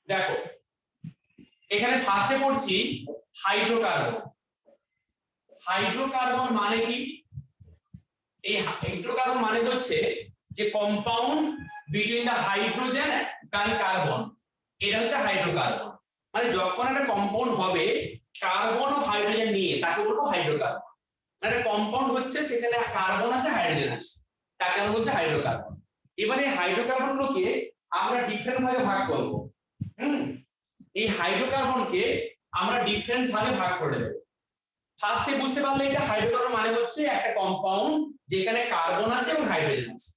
দেখো এখানে ফার্স্টে পড়ছি হাইড্রোকার্বন। হাইড্রোকার্বন মানে কি? এই হাইড্রোকার্বন মানে হচ্ছে যে compound between the hydrogen and carbon, এটা হচ্ছে হাইড্রোকার্বন। মানে যখন একটা কম্পাউন্ড হবে কার্বন ও হাইড্রোজেন নিয়ে তাকে বলবো হাইড্রোকার্বন। একটা কম্পাউন্ড হচ্ছে সেখানে কার্বন আছে হাইড্রোজেন আছে, তাকে আমরা বলছি হাইড্রোকার্বন। এবারে এই হাইড্রোকার্বন গুলোকে আমরা ডিফারেন্ট ভাগে ভাগ করব। এই হাইড্রোকার্বনকে আমরা ডিফারেন্ট ভাগে ভাগ করে দেব। ফার্স্টে বুঝতে পারলে এটা হাইড্রোকার্বন মানে হচ্ছে একটা কম্পাউন্ড যেখানে কার্বন আছে এবং হাইড্রোজেন আছে।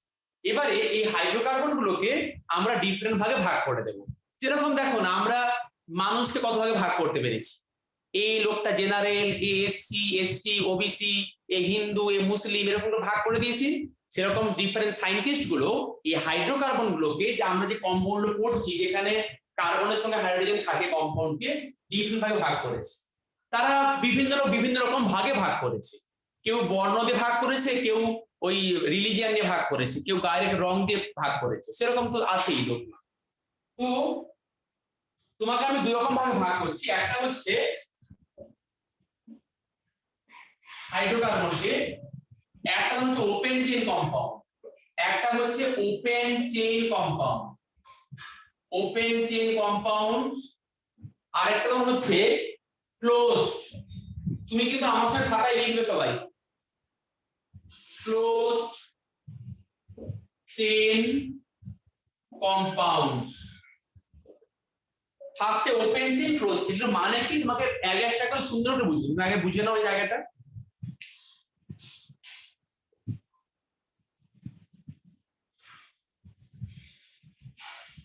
এবারে এই হাইড্রোকার্বন গুলোকে আমরা ডিফারেন্ট ভাগে ভাগ করে দেব। যেরকম দেখো না, আমরা মানুষকে কত ভাগে ভাগ করতে পেরেছি। এই লোকটা জেনারেল, এ এসসি, এসটি, ওবিসি, এ হিন্দু, এ মুসলিম, এরকম ভাগ করে দিয়েছি। সেরকম ডিফারেন্ট সায়েন্টিস্ট গুলো এই হাইড্রোকার্বন গুলোকে, যে আমরা যে কম্পাউন্ড পড়ছি যেখানে কার্বনের সঙ্গে হাইড্রোজেন থাকে, কম্পাউন্ডকে ডিফারেন্ট ভাগে ভাগ করেছে। তারা বিভিন্ন রকম ভাগে ভাগ করেছে। কেউ বর্ণ দিয়ে ভাগ করেছে, কেউ ওই রিলিজিয়ান নিয়ে ভাগ করেছে, কেউ গায়ের রং দিয়ে ভাগ করেছে, সেরকম তো আছেই লোক। তো তোমাকে আমি দুই রকম ভাগে ভাগ করছি। একটা হচ্ছে হাইড্রোকার্বনকে, একটা হচ্ছে ওপেন চেইন কম্পাউন্ড, একটা হচ্ছে open chain compound, open chain compound, আর একটা হচ্ছে ক্লোজড। তুমি কিন্তু আমার সাথে খাতায় লিখবে সবাই, ক্লোজড চেইন কম্পাউন্ডস। ফার্স্টে ওপেন চেইন, ক্লোজ চেইন, মানে কি তোমাকে এক একটা করে সুন্দর করে বুঝবে। তুমি আগে বুঝে নাও এই জায়গাটা।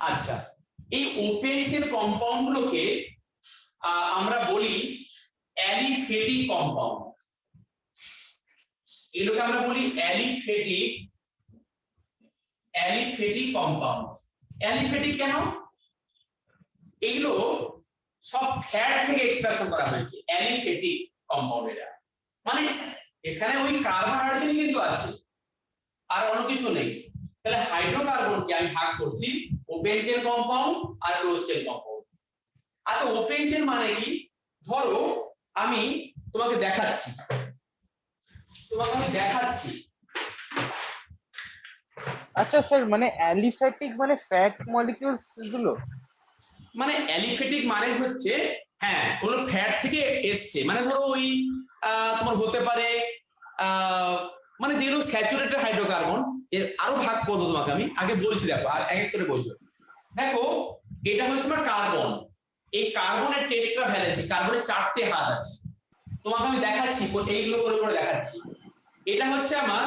আচ্ছা, এই ওপেন চেইন কম্পাউন্ড গুলোকে আমরা বলি অ্যালিফেটিক কম্পাউন্ড। এগুলোকে আমরা বলি অ্যালিফেটিক কম্পাউন্ড। অ্যালিফেটিক কেন? এগুলো সব ফ্যাট থেকে এক্সট্রাকশন করা হয়েছে, অ্যালিফেটিক কম্পাউন্ড। এরা মানে এখানে ওই কার্বন হাইড্রোজেন কিন্তু আছে, আর অন্য কিছু নেই। তাহলে হাইড্রোকার্বনকে আমি ভাগ করছি ওপেন চেইন কম্পাউন্ড আর ক্লোজ চেইন কম্পাউন্ড। আচ্ছা, ওপেন চেইন মানে কি? ধরো আমি তোমাকে দেখাচ্ছি, আচ্ছা স্যার, মানে অ্যালিফ্যাটিক মানে ফ্যাট মলিকিউলস গুলো? মানে অ্যালিফেটিক মানে হচ্ছে হ্যাঁ কোনো ফ্যাট থেকে এসছে। মানে ধরো ওই তোমার হতে পারে মানে যেগুলো স্যাচুরেটেড হাইড্রোকার্বন, এর আরো ভাগ করবো তোমাকে আমি, আগে বলছি দেখো, আর এক এক করে বলছি। দেখো এটা হচ্ছে আমার কার্বন, এই কার্বনের টেট্রা ভ্যালেন্সি, কার্বনের 4টে হাত আছে। তোমাকে আমি দেখাচ্ছি, এইগুলো করে করে দেখাচ্ছি। এটা হচ্ছে আমার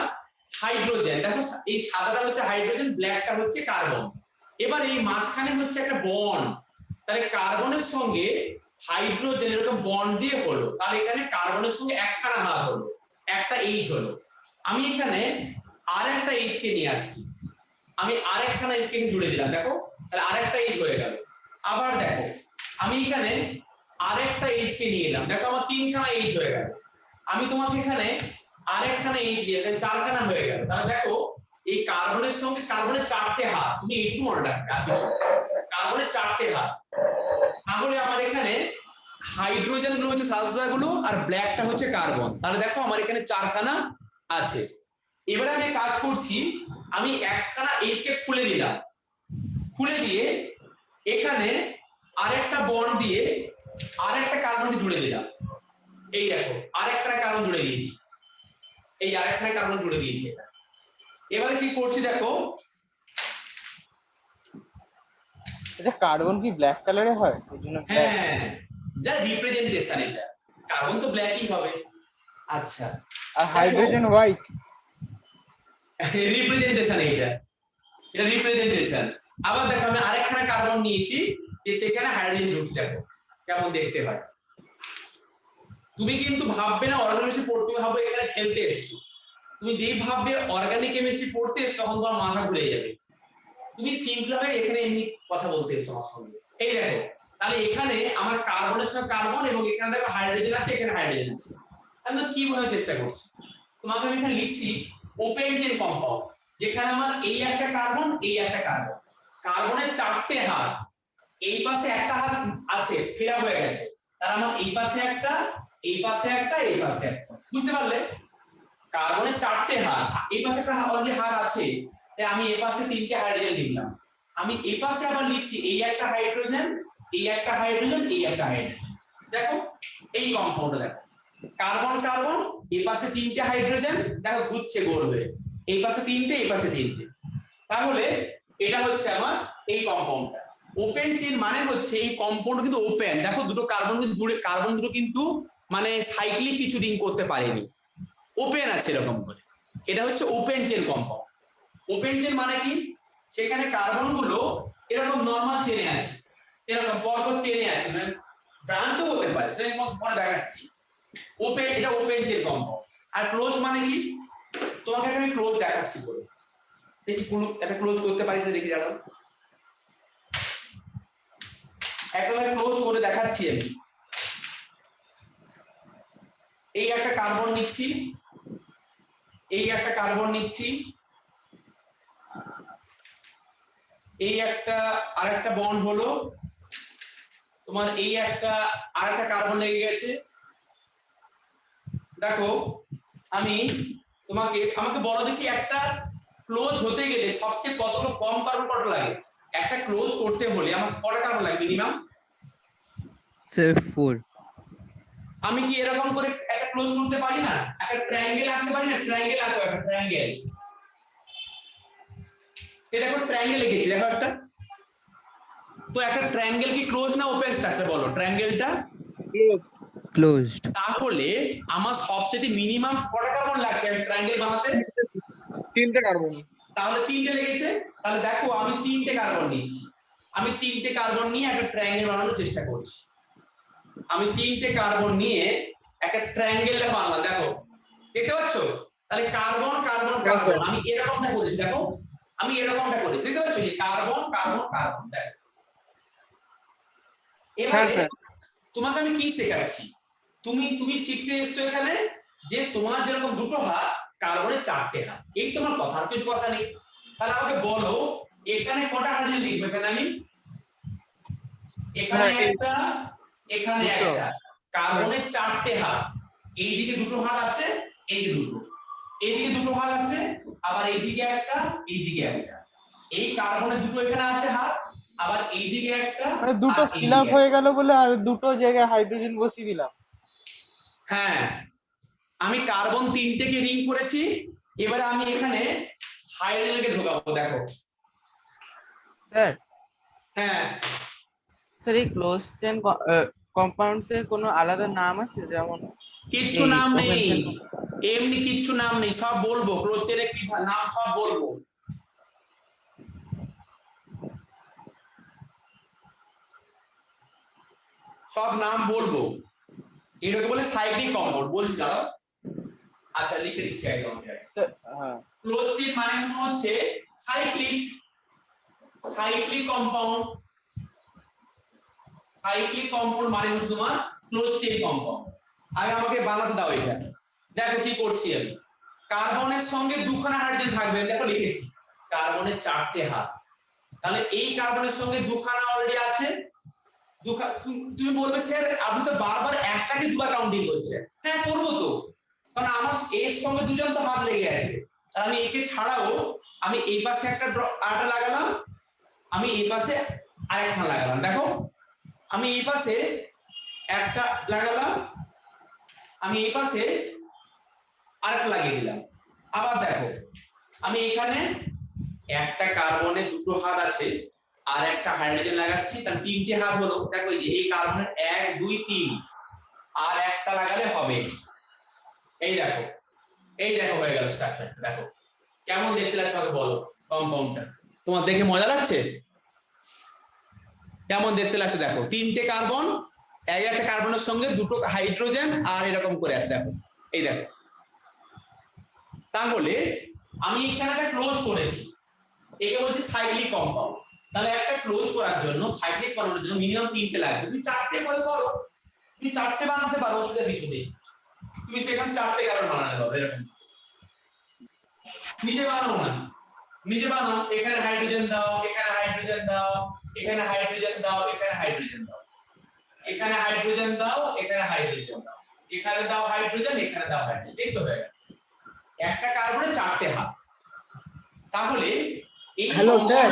হাইড্রোজেন, দেখো এই সাদাটা হচ্ছে হাইড্রোজেন, ব্ল্যাকটা হচ্ছে কার্বন। এবার এই মাঝখানে হচ্ছে একটা বন্ড, তাহলে কার্বনের সঙ্গে হাইড্রোজেন এরকম বন্ড দিয়ে হলো, তাহলে এখানে কার্বনের সঙ্গে একখানা হাত হলো, একটা এইচ হলো। আমি এখানে আরেকটা এইচ কে নিয়ে আসছি, আমি আরেকখানা এইচ কে জুড়ে দিলাম, দেখো তাহলে আরেকটা এইচ হয়ে গেল। আবার দেখো আমি এখানে আরেকটা এইচ কে নিয়ে এলাম, দেখো আমার 3খানা এইচ হয়ে গেল। আমি তোমাকে এখানে আরেকখানা এইচ দিয়ে 4খানা হয়ে গেল। তাহলে দেখো এই কার্বনের সঙ্গে কার্বনের 4টে হাত, তুমি এইটুকু মনে রাখবে, কার্বনের 4টে হাত। তাহলে আমার এখানে হাইড্রোজেন গুলো হচ্ছে সালফার গুলো, আর ব্ল্যাকটা হচ্ছে কার্বন। তাহলে দেখো আমার এখানে 4খানা আছে। এবারে আমি কাজ করছি, আমি একখানা এইচ কে খুলে দিলাম, খুলে দিয়ে এখানে আরেকটা বন্ড দিয়ে আরেকটা কার্বন জুড়ে দিলাম। এই দেখো আরেকটা কার্বন জুড়ে দিয়েছি, এই আরেকটা কার্বন জুড়ে দিয়েছি। এবারে কি করছি দেখো, এটা কার্বন কি ব্ল্যাক কালারে হয়? হ্যাঁ, যা রিপ্রেজেন্টেশন, এটা কার্বন তো ব্ল্যাকই হবে। আচ্ছা, আর হাইড্রোজেন হোয়াইট, রিপ্রেজেন্টেশন, এটা রিপ্রেজেন্টেশন। আবার দেখো আমি আরেকখানা কার্বন নিয়েছি, সেখানে হাইড্রোজেন ঢুকছে, দেখো কেমন দেখতে হয়। তুমি কিন্তু ভাববে না অর্গানিক কেমিস্ট্রি পড়তে, ভাববে এখানে খেলতে এসছো। তুমি যেই ভাববে অর্গানিক কেমিস্ট্রি পড়তে এসছো, তখন তোমার মাথা ঘুরে যাবে। তুমি সিম্পল ভাবে এখানে এমনি কথা বলতে এসছো আমার সঙ্গে। এই দেখো তাহলে এখানে আমার কার্বনের সঙ্গে কার্বন, এবং এখানে দেখো হাইড্রোজেন আছে, এখানে হাইড্রোজেন আছে। আমি কি বোঝার চেষ্টা করছি, তোমাকে আমি এখানে লিখছি ওপেন চেইন কম্পাউন্ড, যেখানে আমার এই একটা কার্বন, এই একটা কার্বন, কার্বনের 4টে হাত, এই পাশে একটা হাত আছে ফিল আপ হয়ে গেছে, তার মানে এই পাশে একটা, এই পাশে একটা, এই পাশে একটা, বুঝতে পারলে? কার্বনের চারটে হাত, এই পাশে একটা অলরেডি হাত আছে, তাই আমি এই পাশে তিনটে হাইড্রোজেন লিখলাম। আমি এই পাশে আবার লিখছি এই একটা হাইড্রোজেন, এই একটা হাইড্রোজেন, এই একটা হাইড্রোজেন। দেখো এই কম্পাউন্ডটা দেখো, কার্বন কার্বন, এই পাশে তিনটে হাইড্রোজেন, দেখো ঘুরছে ঘুরবে, এই পাশে তিনটে, এই পাশে তিনটে। তাহলে এটা হচ্ছে আমার এই কম্পাউন্ডটা। ওপেন চেইন মানে হচ্ছে এই কম্পাউন্ড কিন্তু ওপেন, দেখো দুটো কার্বন কিন্তু দূরে, কার্বন দুটো কিন্তু মানে সাইক্লিক কিছু রিং করতে পারেনি, ওপেন আছে এরকম করে, এটা হচ্ছে open chain compound. Open chain মানে কি, সেখানে কার্বন গুলো এরকম নরমাল চেনে আছে, এরকম পরপর চেনে আছে, মানে ব্রাঞ্চও হতে পারে, সেরকম পরে দেখাচ্ছি। ওপেন, এটা ওপেন চেইন কম্পাউন্ড। আর ক্লোজ মানে কি, তোমাকে আমি ক্লোজ দেখাচ্ছি বলে, দেখি একটা ক্লোজ করতে পারি না, দেখি যাবো একেবারে ক্লোজ করে দেখাচ্ছি আমি। এই একটা কার্বন নিচ্ছি, এই একটা কার্বন নিচ্ছি, এই একটা আরেকটা বন্ড হলো তোমার, এই একটা আরেকটা কার্বন লেগে গেছে। দেখো আমি আমাকে বলো দেখি একটা ক্লোজ হতে গেলে সবচেয়ে কতগুলো কম কার্বন কত লাগে? একটা ক্লোজ করতে হলে আমার কটা কার্বন লাগে মিনিমাম? স্যার 4। আমি কি এরকম করে একটা ক্লোজ করতে পারি না? একটা ট্রায়াঙ্গেল আঁকতে পারি না? ট্রায়াঙ্গেল আঁকো, একটা ট্রায়াঙ্গেল, এই দেখো ট্রায়াঙ্গেল এঁকেছি, দেখো একটা। তো একটা ট্রায়াঙ্গেল কি ক্লোজ না ওপেন স্ট্রাকচার বলো? ট্রায়াঙ্গেলটা ক্লোজড। তাহলে আমার সবচেয়ে মিনিমাম কটা কার্বন লাগছে ট্রায়াঙ্গেল বানাতে? 3টে কার্বন। তাহলে 3টে লেগেছে। তাহলে দেখো আমি 3টে কার্বন নিচ্ছি, আমি 3টে কার্বন নিয়ে একটা ট্রায়াঙ্গেল বানানোর চেষ্টা করছি। আমি 3টে কার্বন নিয়ে একটা ট্রায়াঙ্গেল বানালাম, দেখো দেখতে পাচ্ছ? তাহলে কার্বন কার্বন কার্বন আমি এরকমটা করেছি, দেখো আমি এরকমটা করেছি, দেখতে পাচ্ছ? কার্বন কার্বন কার্বন, দেখো। এবারে তোমাকে আমি কি শেখাচ্ছি, তুমি শিখতে এসছো এখানে যে তোমার যেরকম দুটো হাত, কার্বনের চারটে হাত, এই তোমার কথা, আর কিছু কথা নেই। তাহলে আমাকে বলো এখানে কটা হাইড্রোজেন লিখবে? এখানে আমি এখানে একটা, এখানে একটা, কার্বনের চারটে হাত, এইদিকে দুটো হাত আছে, এইদিকে দুটো, এইদিকে দুটো হাত আছে, আবার এইদিকে একটা, এইদিকে একটা, এই কার্বনের দুটো এখানে আছে হাত, আবার এইদিকে একটা, মানে দুটো ফিল আপ হয়ে গেল বলে আর দুটো জায়গায় হাইড্রোজেন বসিয়ে দিলাম। হ্যাঁ, আমি কার্বন 3টেকে রিং করেছি, এবারে আমি এখানে হাইড্রোজেনকে ঢোকাবো, দেখো। স্যার হ্যাঁ স্যার এই ক্লোজ চেইন কম্পাউন্ডস এর কোনো আলাদা নাম আছে? যেমন কিচ্ছু নাম নেই, এমনি কিচ্ছু নাম নেই, সব বলবো, ক্লোজ চেইনের কি নাম সব বলবো। সব নাম বলবো, এটাকে বলে সাইক্লিক কম্পাউন্ড, বলছি দাঁড়াও। আচ্ছা লিখে দিচ্ছি একদম। ক্লোজ চেইন মানে হচ্ছে cyclic, cyclic compound, cyclic compound মানে হচ্ছে তোমার ক্লোজ চেইন কম্পাউন্ড। আগে আমাকে বানাতে দাও এটা, দেখো কি করছি আমি। কার্বনের সঙ্গে দুখানা হাইড্রোজেন থাকবে, দেখো লিখেছি কার্বনের চারটে হাত, তাহলে এই কার্বনের সঙ্গে দুখানা অলরেডি আছে। তুমি বলবে স্যার আপনি তো বারবার একটাকে দুবার কাউন্টিং করছেন। হ্যাঁ করবো তো, কারণ আমার এর সঙ্গে দুজন তো হাত লেগে আছে, তাহলে আমি একে ছাড়াও আমি এই পাশে একটা আরেকটা লাগালাম, আমি এই পাশে আরেকটা লাগালাম, দেখো আমি এই পাশে একটা লাগালাম, আমি এই পাশে আরেকটা লাগিয়ে দিলাম। আবার দেখো আমি এখানে একটা কার্বনে দুটো হাত আছে আর একটা হাইড্রোজেন লাগাচ্ছি, তার 3টে হাত হলো, দেখো এই কার্বনের 1 2 3 আর একটা লাগালে হবে। এই দেখো, এই দেখো হয়ে গেল স্ট্রাকচারটা, দেখো কেমন দেখতে লাগছে আমাকে বলো কম্পাউন্ডটা, তোমার দেখে মজা লাগছে? কেমন দেখতে লাগছে দেখো, 3টে কার্বন, একটা কার্বনের সঙ্গে দুটো হাইড্রোজেন আর এরকম করে আছে, দেখো এই দেখো। তাহলে আমি এখানে একটা ক্লোজ করেছি, একে বলছি সাইক্লিক কম্পাউন্ড। তাহলে একটা ক্লোজ করার জন্য, সাইক্লিক বানানোর জন্য মিনিমাম 3টে লাগবে। তুমি 4টে করে করো, তুমি 4টে বানাতে পারো, অসুবিধা কিছু নেই, তুমি সেখানে 4টে কার্বন বানাতে পারো। এরকম নিজে বানাও না, নিজে বানাও, এখানে হাইড্রোজেন দাও, এখানে হাইড্রোজেন দাও, এখানে হাইড্রোজেন দাও, এখানে হাইড্রোজেন দাও, এখানে হাইড্রোজেন দাও, এখানে হাইড্রোজেন দাও, এখানে দাও হাইড্রোজেন, এখানে দাও হাইড্রোজেন। এই তো হয়ে গেল একটা কার্বনের 4টে হাত। তাহলে এই হ্যালো স্যার।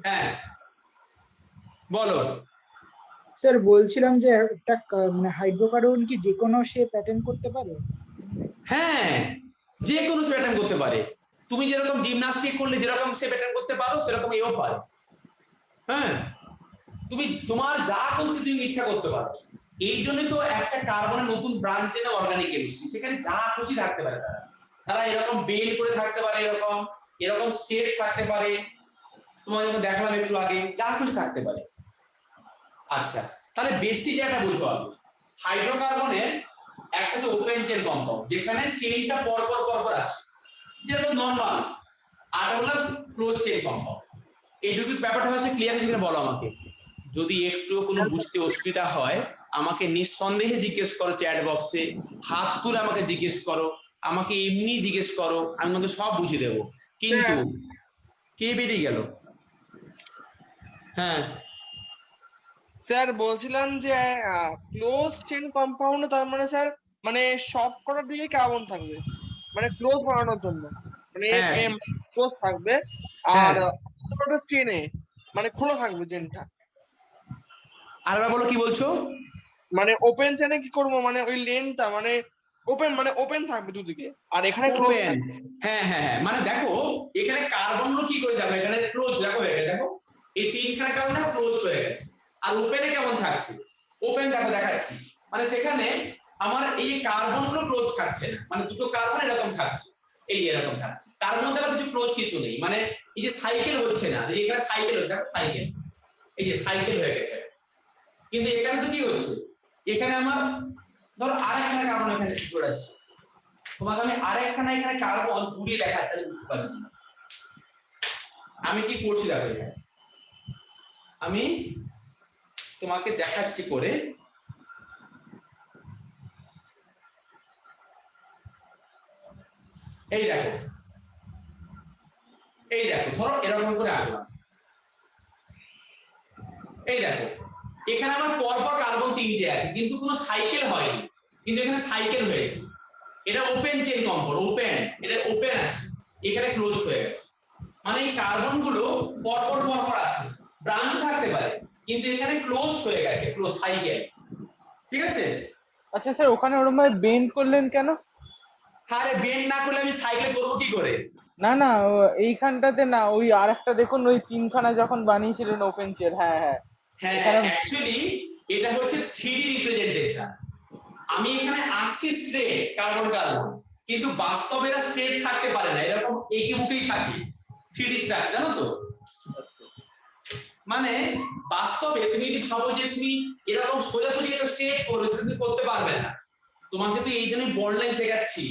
হ্যাঁ বলো। স্যার বলছিলাম যে একটা মানে হাইড্রোকার্বন কি যে কোনো শেপ অ্যাটেন্ড করতে পারে? হ্যাঁ, যে কোনো শেপ অ্যাটেন্ড করতে পারে। তুমি যেরকম জিমনাস্টিক করলে যেরকম শেপ অ্যাটেন্ড করতে পারো সেরকম এও পারে। হ্যাঁ, তুমি তোমার যা খুশি তুমি ইচ্ছা করতে পারো। এই জন্য তো একটা কার্বনের নতুন ব্রাঞ্চ এনে অর্গানিক কেমিস্ট্রি, সেখানে যা খুশি থাকতে পারে তারা। তারা এরকম বেন্ড করে থাকতে পারে, এরকম এরকম স্টেট থাকতে পারে, তোমার যখন দেখালাম একটু আগে, যা খুশি থাকতে পারে। আচ্ছা, তাহলে বেসিক একটা বুঝো আগে। হাইড্রোকার্বনের একটা হচ্ছে ওপেন চেইন কম্পাউন্ড, যেখানে চেইনটা পরপর পরপর আছে, যেরকম নরমাল। আর হলো ক্লোজ চেইন কম্পাউন্ড। এইটুকু ব্যাপারটা হচ্ছে ক্লিয়ার, সেখানে বলো আমাকে। যদি একটু কোনো বুঝতে অসুবিধা হয় আমাকে নিঃসন্দেহে জিজ্ঞেস করো চ্যাট বক্সে, হাত তুলে আমাকে জিজ্ঞেস করো, আমাকে এমনি জিজ্ঞেস করো, আমি তোমাকে সব বুঝিয়ে দেবো। কিন্তু কে বেরিয়ে গেল? হ্যাঁ স্যার বলছিলাম যে ক্লোজ চেইন কম্পাউন্ড, তার মানে স্যার মানে সব কটার দিকে কার্বন থাকবে, মানে ক্লোজ বানানোর জন্য, মানে হ্যাঁ। ক্লোজ থাকবে। হ্যাঁ। আর ওটা চেনে মানে খোলা থাকবে চেনটা। আরেকবার বলো, কি বলছো? মানে ওপেন চেনে কি করবো, মানে ওই লেনটা মানে ওপেন থাকবে দুদিকে, আর এখানে ক্লোজ ওপেন। থাকবে। হ্যাঁ হ্যাঁ হ্যাঁ, মানে দেখো এখানে কার্বন গুলো কি করে যাবে, এখানে ক্লোজ দেখো, এটা দেখো এই তিনখানা কার্বন ক্লোজ হয়ে গেছে। আর ওপেনে কেমন থাকছে? ওপেন দেখো দেখাচ্ছি, মানে সেখানে আমার এই কার্বন গুলো ক্লোজ থাকছে না, মানে দুটো কার্বন এরকম থাকছে, এই যে এরকম থাকছে, তার মধ্যে আবার কিছু ক্লোজ কিছু নেই, মানে এই যে সাইকেল হচ্ছে না, এই এখানে সাইকেল হচ্ছে, দেখো সাইকেল, এই যে সাইকেল হয়ে গেছে। কিন্তু এখানে তো কি হচ্ছে, এখানে আমার ধরো আরেকখানা কার্বন এখানে জোড়াচ্ছে, তোমাকে আমি আরেকখানা এখানে কার্বন ঘুরিয়ে দেখাচ্ছি, তাহলে বুঝতে পারবে না আমি কি করছি। দেখো এখানে আমি তোমাকে দেখাচ্ছি করে, এই দেখো, এই দেখো, ধরো এরকম করে আঁকলাম, এই দেখো এখানে আমার পরপর কার্বন 3টে আছে, কিন্তু কোনো সাইকেল হয়নি, কিন্তু এখানে সাইকেল হয়েছে। এটা ওপেন চেইন কম্পাউন্ড, ওপেন, এটা ওপেন আছে, এখানে ক্লোজ হয়ে গেছে। মানে এই কার্বন গুলো পরপর পরপর আছে, ব্রাঞ্চ থাকতে পারে, কিন্তু এখানে ক্লোজ হয়ে গেছে, ক্লোজ সাইকেল। ঠিক আছে? আচ্ছা স্যার, ওখানে ওরকম ভাবে বেন্ড করলেন কেন? আরে বেন্ড না করলে আমি সাইকেল করবো কি করে? না না, এইখানটাতে না, ওই আরেকটা দেখুন, ওই তিনখানা যখন বানিয়েছিলেন ওপেন চেয়ার। হ্যাঁ হ্যাঁ হ্যাঁ, এখানে অ্যাকচুয়ালি এটা হচ্ছে 3D রিপ্রেজেন্টেশন। আমি এখানে আঁকছি স্ট্রেট কার্বন কার্বন, কিন্তু বাস্তবে এরা স্ট্রেট থাকতে পারে না, এরকম এঁকে উঠেই থাকে 3D স্ট্রাকচার, জানো তো? মানে বাস্তবে তুমি যদি ভাবো যে তুমি এরকম সোজাসুজি একটা স্ট্রেট করবে, সেটা তুমি করতে পারবে না। তোমাকে তো এই জন্যই বন্ড লাইন শেখাচ্ছি,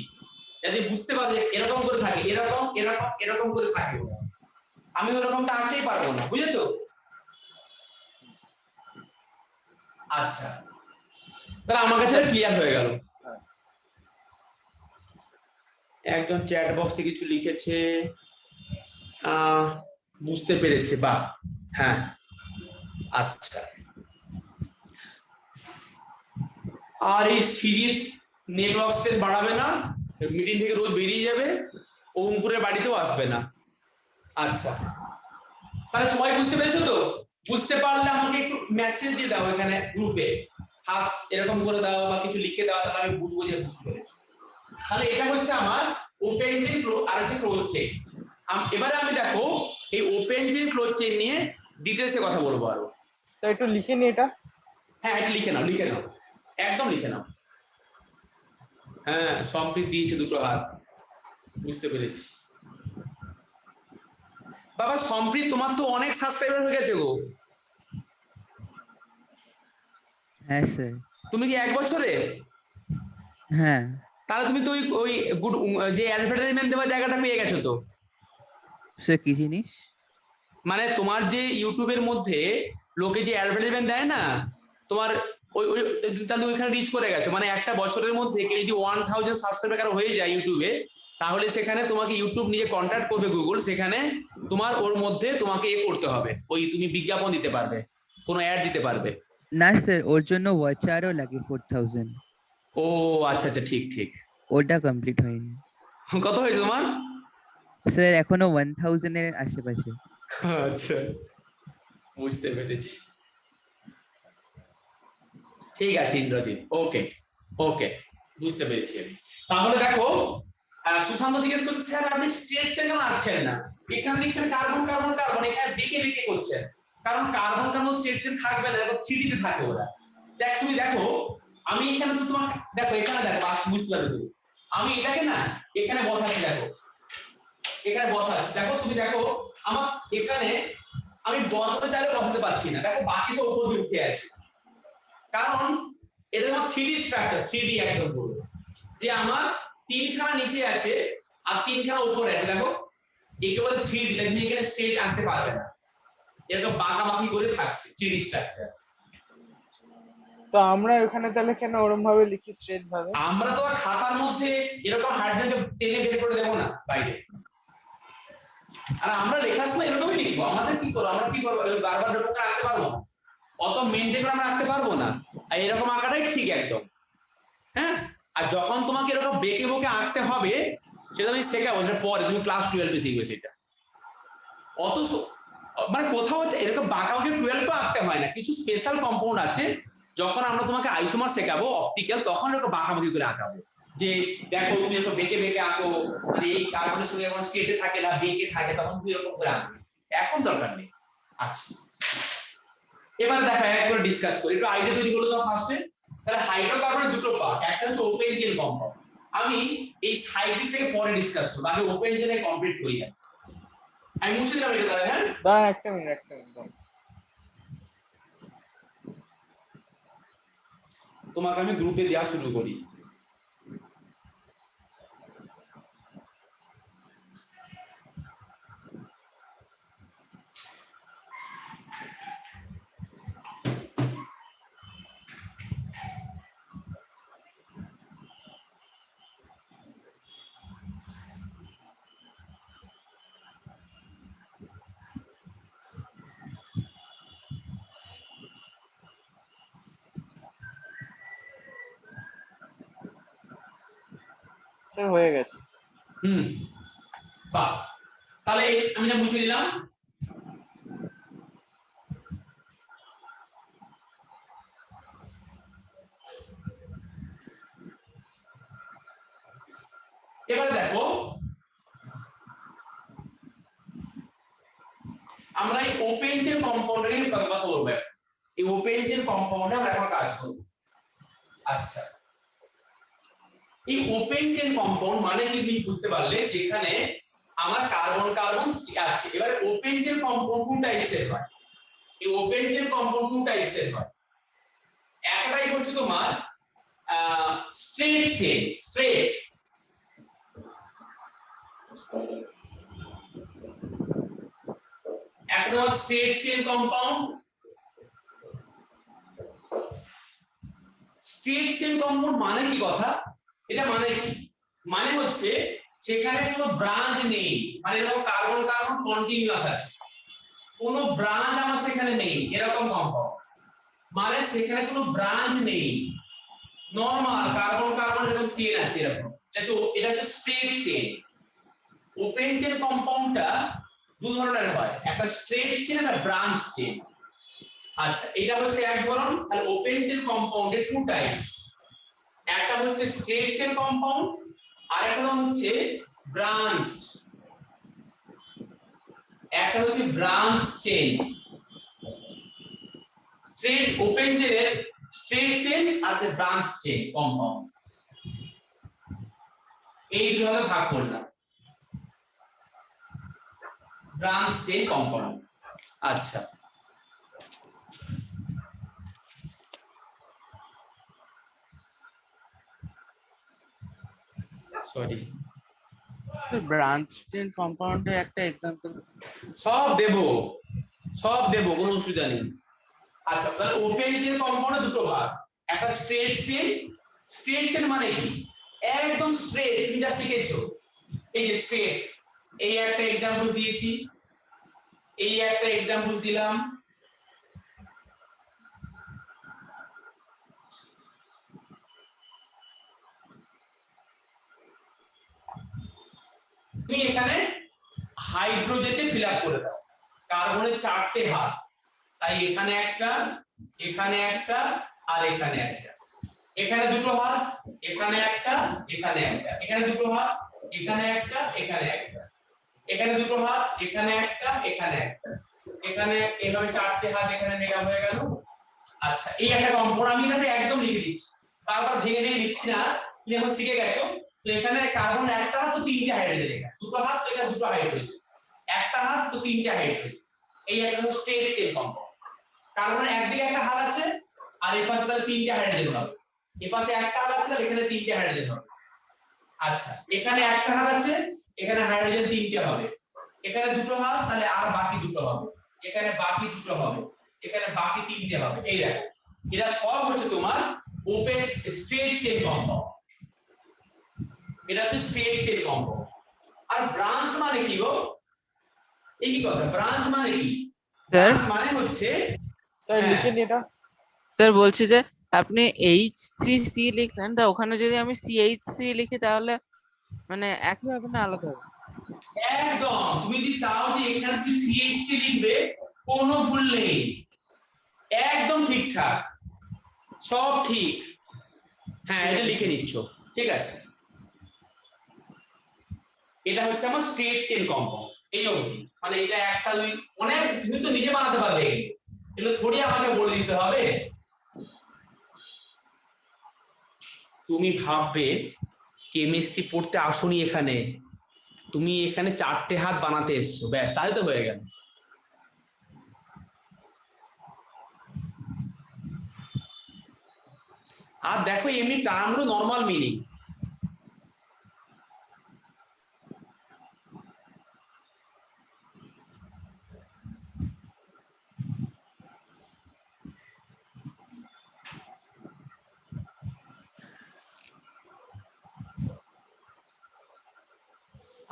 যাতে বুঝতে পারো যে এরকম করে থাকে, এরকম এরকম এরকম করে থাকে। আমি ওরকমটা আঁকতেই পারবো না, বুঝলে তো? আচ্ছা, তাহলে আমার কাছে ক্লিয়ার হয়ে গেল। একজন চ্যাট বক্সে কিছু লিখেছে, বুঝতে পেরেছে, বাহ, হ্যাঁ আচ্ছা। আর এই সিরিজ নেটওয়ার্ক স্ট্রেস বাড়াবে না, মিটিং থেকে রোজ বেরিয়ে যাবে, ওমপুরের বাড়িতেও আসবে না। আচ্ছা, তাহলে সবাই বুঝতে পেরেছো তো? বুঝতে পারলে আমাকে একটু মেসেজ দিয়ে দাও এখানে গ্রুপে, হাত এরকম করে দাও বা কিছু লিখে দাও, তাহলে আমি বুঝবো যে বুঝতে পেরেছো। তাহলে এটা হচ্ছে আমার ওপেন চেইন আর হচ্ছে ক্লোজ চেইন। এবারে আমি দেখো এই ওপেন চেইন ক্লোজ চেইন নিয়ে ডিটেইলসে কথা বলবো আরো। তো একটু লিখে নি এটা। হ্যাঁ, এটা লিখে নাও, লিখে নাও, একদম লিখে নাও। হ্যাঁ, সম্প্রীত দিয়েছে দুটো হাত, বুঝতে পেরেছি। বাবা সম্প্রীত, তোমার তো অনেক সাবস্ক্রাইবার হয়ে গেছে গো। হ্যাঁ স্যার। তুমি কি 1 বছরে? হ্যাঁ তাহলে তুমি তো ওই যে অ্যাডভার্টাইজমেন্ট দেওয়ার জায়গাটা পেয়ে গেছো তো। স্যার কি জিনিস? মানে তোমার যে ইউটিউবের মধ্যে লোকে যে অ্যাডভার্টাইজমেন্ট দেয় না, তোমার ওই ওই তাহলে ওইখানে রিচ করে গেছো। মানে একটা বছরের মধ্যে কেউ যদি 1000 সাবস্ক্রাইবার হয়ে যায় ইউটিউবে, তাহলে সেখানে তোমাকে ইউটিউব নিয়ে কন্ট্যাক্ট করবে গুগল, সেখানে তোমার ওর মধ্যে তোমাকে করতে হবে, ওই তুমি বিজ্ঞাপন দিতে পারবে, কোনো অ্যাড দিতে পারবে। না স্যার, ওর জন্য ওয়াচ আরও লাগে 4000। ও আচ্ছা আচ্ছা, ঠিক ঠিক। ওটা কমপ্লিট হয়নি কত হয়েছে তোমার? স্যার, এখনো 1000 এর আশেপাশে। আচ্ছা, বুঝতে পেরেছি। ঠিক আছে ইন্দ্রজিৎ, ওকে ওকে, বুঝতে পেরেছি আমি। তাহলে দেখো, সুশান্ত জিজ্ঞেস করছে স্যার আপনি স্ট্রেট কেন আঁকছেন না, এখানে দেখছেন কার্বন কার্বন কার্বন, এখানে বেঁকে বেঁকে করছেন, কারণ কার্বন কার্বন স্ট্রেট চেন থাকবে না, এরকম 3D তে থাকবে ওরা। দেখ তুমি দেখো, আমি এখানে তো তোমার দেখো, এখানে দেখো বুঝতে পারবে তুমি, আমি এটাকে না এখানে বসাচ্ছি, দেখো এখানে বসাচ্ছি, দেখো তুমি দেখো আমার এখানে আমি বসাতে চাইলে বসাতে পারছি না, দেখো বাকি তো উপর দিয়ে উঠে আছে, কারণ এটা আমার 3D স্ট্রাকচার, 3D একদম পুরো, যে আমার 3খানা নিচে আছে আর 3খানা উপরে আছে, দেখো একেবারে 3D, তুমি এখানে স্ট্রেট আনতে পারবে না, এরকম বাঁকাবাঁকি করে থাকছে 3D স্ট্রাকচার। তো আমরা ওখানে তাহলে কেন ওরম ভাবে লিখি স্ট্রেট ভাবে? আমরা তো আর খাতার মধ্যে এরকম হাইড্রোজেন টেনে বের করে দেবো না বাইরে, আর আমরা লেখার সময় এরকমই লিখবো, আমাদের কি করবো, আমরা কি করবো, বারবার এরকম আঁকতে পারবো না, অত মেনটেন করে আমরা আঁকতে পারবো না, আর এরকম আঁকাটাই ঠিক একদম। হ্যাঁ, আর যখন তোমাকে এরকম বেঁকে বকে আঁকতে হবে সেটা আমি শেখাবো, সেটা পরে তুমি ক্লাস 12 শিখবে সেটা। অত মানে কোথাও এরকম বাঁকাবাঁকি 12 আঁকতে হয় না, কিছু স্পেশাল কম্পাউন্ড আছে, যখন আমরা তোমাকে আইসোমার শেখাবো অপটিক্যাল, তখন এরকম বাঁকাবাঁকি করে আঁকাবো, যে দেখো তুমি এরকম বেঁকে বেঁকে আঁকো, মানে এই কার্বনের সঙ্গে এখন স্ট্রেটে থাকে না বেঁকে থাকে, তখন তুমি এরকম করে আঁকবে, এখন দরকার নেই। আচ্ছা, এবার দেখো একবার ডিসকাস করি, একটু আইডিয়া তৈরি করলো তোমার ফার্স্টে। তাহলে হাইড্রোকার্বনের দুটো পার্ট, একটা হচ্ছে ওপেন চেইন কম্পাউন্ড, আমি এই সাইক্লিকটাকে পরে ডিসকাস করব, আগে ওপেন চেইনে কমপ্লিট করি। আমি মুছে দিলাম এটা তাহলে। হ্যাঁ দাঁড়া একটা মিনিট তোমাকে আমি গ্রুপে দেওয়া শুরু করি। স্যার হয়ে গেছে। বাহ, তাহলে আমি না মুছে দিলাম। এবারে দেখো, আমরা এই ওপেন চেইন কম্পাউন্ডের নিয়ে কথা বলবো, এই ওপেন চেইন কম্পাউন্ডে আমরা এখন কাজ করব। আচ্ছা, এই ওপেন চেইন কম্পাউন্ড মানে কি তুমি বুঝতে পারলে, যেখানে আমার কার্বন কার্বন আছে। এবারে ওপেন চেইন কম্পাউন্ড টু টাইপসের হয়, এই ওপেন চেইন কম্পাউন্ড টু টাইপসের হয়। একটাই হচ্ছে তোমার স্ট্রেট চেইন, স্ট্রেট, একটা straight chain compound. Straight chain compound মানে কি কথা, এটা মানে কি, মানে হচ্ছে সেখানে কোনো ব্রাঞ্চ নেই, মানে এরকম কার্বন কার্বন কন্টিনিউয়াস আছে, কোনো ব্রাঞ্চ আমার সেখানে নেই, এরকম কম্পাউন্ড মানে সেখানে কোনো ব্রাঞ্চ নেই, নরমাল কার্বন কার্বন এরকম চেইন আছে এরকম, এটা হচ্ছে স্ট্রেট চেইন। ওপেন চেইন কম্পাউন্ডটা দু ধরনের হয়, একটা স্ট্রেট চেইন আর ব্রাঞ্চ চেইন। আচ্ছা, এটা হচ্ছে এক ধরন। আর ওপেন চেইন কম্পাউন্ডের টু টাইপস, একটা হচ্ছে স্ট্রেট চেইন কম্পাউন্ড আর একটা হচ্ছে ব্রাঞ্চ, একটা হচ্ছে ব্রাঞ্চ চেইন। স্ট্রেট ওপেন চেইনের স্ট্রেট চেইন আর যে ব্রাঞ্চ চেইন কম্পাউন্ড, এই দুভাবে ভাগ করলাম, ব্রাঞ্চ চেইন কম্পাউন্ড। আচ্ছা, সরি, ব্রাঞ্চ চেইন কম্পাউন্ডের একটা এক্সাম্পল। সব দেব কোনো অসুবিধা নেই। আচ্ছা, তাহলে ওপেন চেইন কম্পাউন্ডে দুটো ভাগ, একটা স্ট্রেট চেইন। স্ট্রেট চেইন মানে কি, একদম স্ট্রেট, তুমি যা শিখেছো এই যে স্ট্রেট, এই একটা এক্সাম্পল দিয়েছি, এই একটা এক্সাম্পল দিলাম। তুমি এখানে হাইড্রোজেনকে ফিল আপ করে দাও, কার্বনের 4টে হাত, তাই এখানে একটা, এখানে একটা, আর এখানে একটা, এখানে দুটো হাত, এখানে একটা, এখানে একটা, এখানে দুটো হাত, এখানে একটা, এখানে একটা, এখানে দুটো হাত, এখানে একটা, এখানে একটা, এখানে এইভাবে 4টে হাত এখানে নেওয়া হয়ে গেল। আচ্ছা, এই একটা কম্পাউন্ড আমি এখানে একদম লিখে দিচ্ছি, তারপর ভেঙে ভেঙে দিচ্ছি না, তুমি এখন শিখে গেছো। তো এখানে কার্বন একটা হাত তো 3টে হাইড্রোজেন, এখানে দুটো হাত তো এখানে দুটো হাইড্রোজেন, একটা হাত তো 3টে হাইড্রোজেন, এই একটা হলো স্ট্রেট চেইন কম্পাউন্ড। কার্বন একদিকে একটা হাত আছে আর এই পাশে তাহলে 3টে হাইড্রোজেন হবে, এই পাশে একটা হাত আছে তাহলে এখানে 3টে হাইড্রোজেন হবে। আচ্ছা, এখানে একটা হাত আছে, এখানে হাইড্রোজেন 3টে হবে, এখানে দুটো হাত তাহলে আর বাকি দুটো হবে, এখানে বাকি দুটো হবে, এখানে বাকি 3টে হবে। এই দেখো, এটা সব হচ্ছে তোমার ওপেন স্ট্রেট চেইন কম্পাউন্ড, এটা হচ্ছে স্ট্রেট চেইন কম্পাউন্ড। আর ব্রাঞ্চ মানে কি গো? এই কি কথা, ব্রাঞ্চ মানে কি? স্যার ব্রাঞ্চ মানে হচ্ছে, স্যার হ্যাঁ। লিখে নি এটা। স্যার বলছি যে আপনি H3C লিখলেন, তা ওখানে যদি আমি CH3 লিখি তাহলে মানে একই হবে না আলাদা হবে? একদম, তুমি যদি চাও যে এখানে তুমি CH3 লিখবে, কোনো ভুল নেই, একদম ঠিকঠাক, সব ঠিক। হ্যাঁ, এটা লিখে নিচ্ছ, ঠিক আছে। এটা হচ্ছে আমার স্ট্রেট চেইন কম্পাউন্ড, এই অবধি। মানে এটা একটা দুই অনেক, তুমি তো নিজে বানাতে পারবে, এগুলো থোড়ি আমাকে বলে দিতে হবে। তুমি ভাববে কেমিস্ট্রি পড়তে আসোনি এখানে, তুমি এখানে 4টে হাত বানাতে এসছো, ব্যাস তাহলে তো হয়ে গেল। আর দেখো এমনি টার্মগুলো নর্মাল মিনিং,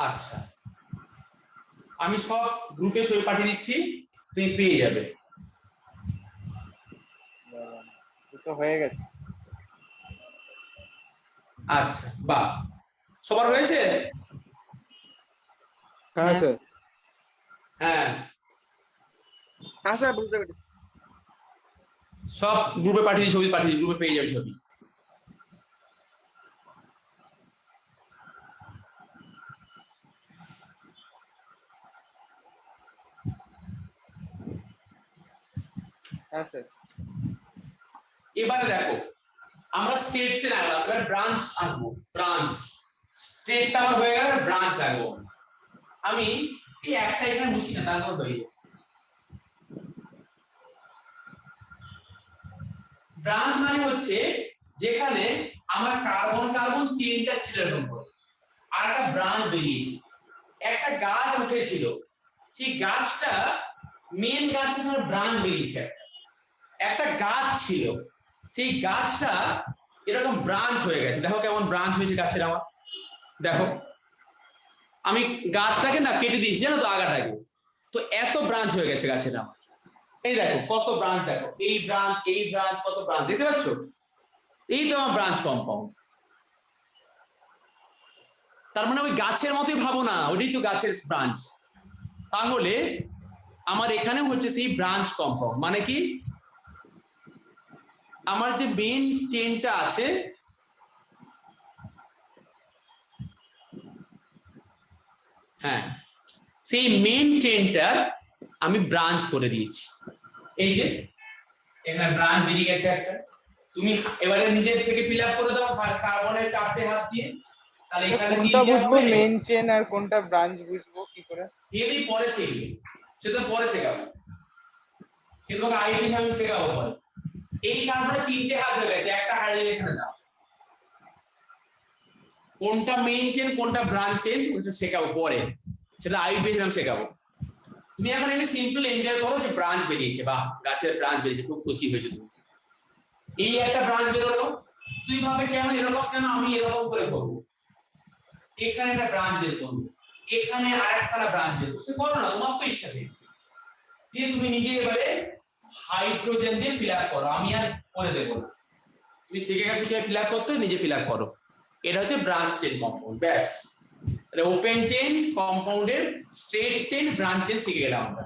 আচ্ছা আমি সব গ্রুপে ছবি পাঠিয়ে দিচ্ছি, তুমি পেয়ে যাবে। এই তো হয়ে গেছে। আচ্ছা, বাহ, সবার হয়েছে? হ্যাঁ স্যার। হ্যাঁ, হ্যাঁ স্যার, বুঝতে পেরেছি। সব গ্রুপে পাঠিয়ে দিই, ছবি পাঠিয়ে দিই, গ্রুপে পেয়ে যাবে ছবি। হ্যাঁ স্যার। এবারে দেখো, আমরা স্টেট চেন আনলাম, এবার ব্রাঞ্চ আনবো। ব্রাঞ্চ, স্টেটটা আমার হয়ে গেল, ব্রাঞ্চ আনবো। আমি এই একটা এখানে মুছি না, তারপর হয়ে যাবে। ব্রাঞ্চ মানে হচ্ছে যেখানে আমার কার্বন কার্বন চেইনটা ছিল এরকম করে, আর একটা ব্রাঞ্চ বেরিয়েছে, একটা গাছ উঠেছিল, সেই গাছটা মেন গাছটা ব্রাঞ্চ বেরিয়েছে, একটা গাছ ছিল, সেই গাছটা এরকম ব্রাঞ্চ হয়ে গেছে। দেখো কেমন ব্রাঞ্চ হয়েছে গাছের আমার, দেখো আমি গাছটাকে না কেটে দিয়েছি জানো তো, আগাটাকে, তো এত ব্রাঞ্চ হয়ে গেছে গাছের আমার। এই দেখো কত ব্রাঞ্চ, দেখো এই ব্রাঞ্চ, এই ব্রাঞ্চ, কত ব্রাঞ্চ দেখতে পাচ্ছ? এই তো আমার ব্রাঞ্চ কম্পাউন্ড। তার মানে ওই গাছের মতোই ভাবো না, ওইটাই তো গাছের ব্রাঞ্চ। তাহলে আমার এখানে হচ্ছে সেই ব্রাঞ্চ কম্পাউন্ড, মানে কি আমার যে মেইন চেইনটা আছে, হ্যাঁ সেই মেইন চেইনটা আমি ব্রাঞ্চ করে দিয়েছি। এই যে এখানে ব্রাঞ্চ বেরিয়ে গেছে একটা, তুমি এবারে নিজের থেকে ফিল আপ করে দাও কার্বনের 4টে হাত দিয়ে, তাহলে এখানে কোনটা 3টে বুঝবো হবে। মেইন চেন আর কোনটা ব্রাঞ্চ বুঝবো কি করে? থিওরি পরে শিখবে, সেটা পরে শেখাবো, কিন্তু আইডি আমি শেখাবো পরে। এই কার্বনে 3টে হাত হয়ে গেছে, একটা হাইড্রোজেন এখানে দাও, কোনটা মেইন চেন কোনটা ব্রাঞ্চ চেন ওটা শেখাবো পরে, সেটা আইডি আমি শেখাবো। তুমি এখন এমনি সিম্পল এনজয় করো যে ব্রাঞ্চ বেরিয়েছে, বাহ গাছের ব্রাঞ্চ বেরিয়েছে, খুব খুশি হয়েছে তুমি। এই একটা ব্রাঞ্চ বেরোলো, তুই ভাবে কেন এরকম, কেন আমি এরকম করে করবো, এখানে একটা ব্রাঞ্চ বের করবো, এখানে আরেকখানা ব্রাঞ্চ বের করবো, সে করো না, তোমার তো ইচ্ছা সেই দিয়ে তুমি নিজে এবারে হাইড্রোজেন দিয়ে ফিল আপ করো, আমি আর করে দেবো না, তুমি শিখে গেছো কিভাবে ফিল আপ করতে হয়, নিজে ফিল আপ করো। এটা হচ্ছে ব্রাঞ্চ চেইন কম্পাউন্ড, ব্যাস। তাহলে ওপেন চেইন কম্পাউন্ডের স্ট্রেট চেইন ব্রাঞ্চ চেইন শিখে গেলাম আমরা।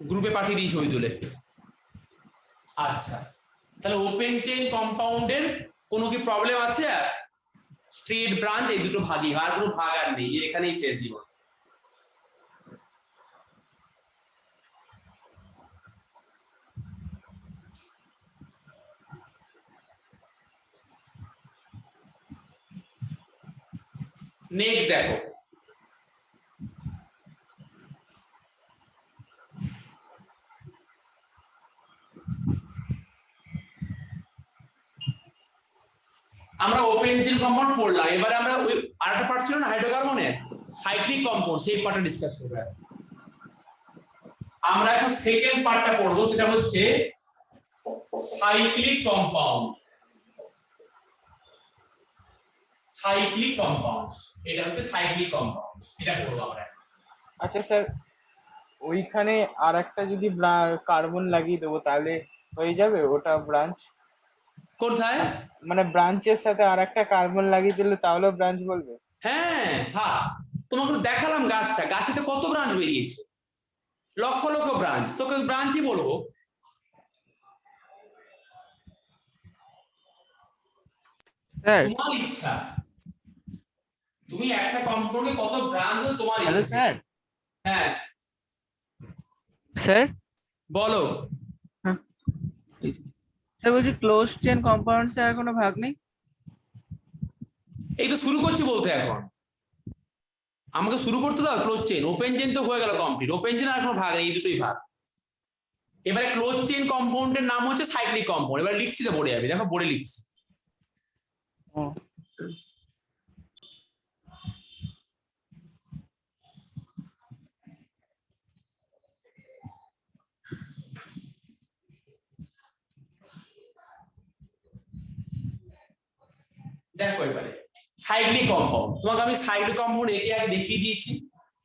গ্রুপে পাঠিয়ে দিই ছবি তুলে। আচ্ছা, তাহলে ওপেন চেইন কম্পাউন্ডের কোনো কি প্রবলেম আছে? স্ট্রেট ব্রাঞ্চ এই দুটো ভাগই, আর কোনো ভাগ আর নেই, এখানেই শেষ জীবন। নেক্সট দেখো, আমরা ওপেন চেইন কম্পাউন্ড পড়লাম, এবারে আমরা ওই আরেকটা পার্ট ছিল না হাইড্রোকার্বনের, সাইক্লিক কম্পাউন্ড, সেই পার্টটা ডিসকাস করব। আমরা এখন সেকেন্ড পার্টটা পড়বো, সেটা হচ্ছে সাইক্লিক কম্পাউন্ড। সাইক্লিক কম্পাউন্ড, এটা হচ্ছে সাইক্লিক কম্পাউন্ড, এটা পড়বো আমরা। আচ্ছা স্যার, ওইখানে আর একটা যদি কার্বন লাগিয়ে দেবো তাহলে হয়ে যাবে ওটা ব্রাঞ্চ? কোথায়? মানে ব্রাঞ্চের সাথে আর একটা কার্বন লাগিয়ে দিলে তাহলেও ব্রাঞ্চ বলবে? হ্যাঁ হ্যাঁ, তোমাকে দেখালাম গাছটা, গাছে তো কত ব্রাঞ্চ বেরিয়েছে, লক্ষ লক্ষ ব্রাঞ্চ, তোকে ব্রাঞ্চই বলবো। স্যার, তোমার ইচ্ছা, তুমি একটা কম্পাউন্ডে কত ব্রাঞ্চ তোমার হ্যালো ইচ্ছা। স্যার। হ্যাঁ স্যার, বলো। স্যার বলছি ক্লোজ চেন কম্পাউন্ডস এর কোনো ভাগ নেই? এই তো শুরু করছি বলতে, এখন আমাকে শুরু করতে দাও। ক্লোজ চেইন, ওপেন চেইন তো হয়ে গেল কমপ্লিট, ওপেন চেইন আর কোনো ভাগ নেই, এই দুটোই ভাগ। এবারে ক্লোজ চেইন কম্পাউন্ডের নাম হচ্ছে সাইক্লিক কম্পাউন্ড। এবার লিখছি তো বোর্ডে যাবে, দেখো বোর্ডে লিখছি। ও, দেখো এবারে সাইক্লিক কম্পাউন্ড, তোমাকে আমি সাইক্লিক কম্পাউন্ড একে আগে দেখিয়ে দিয়েছি।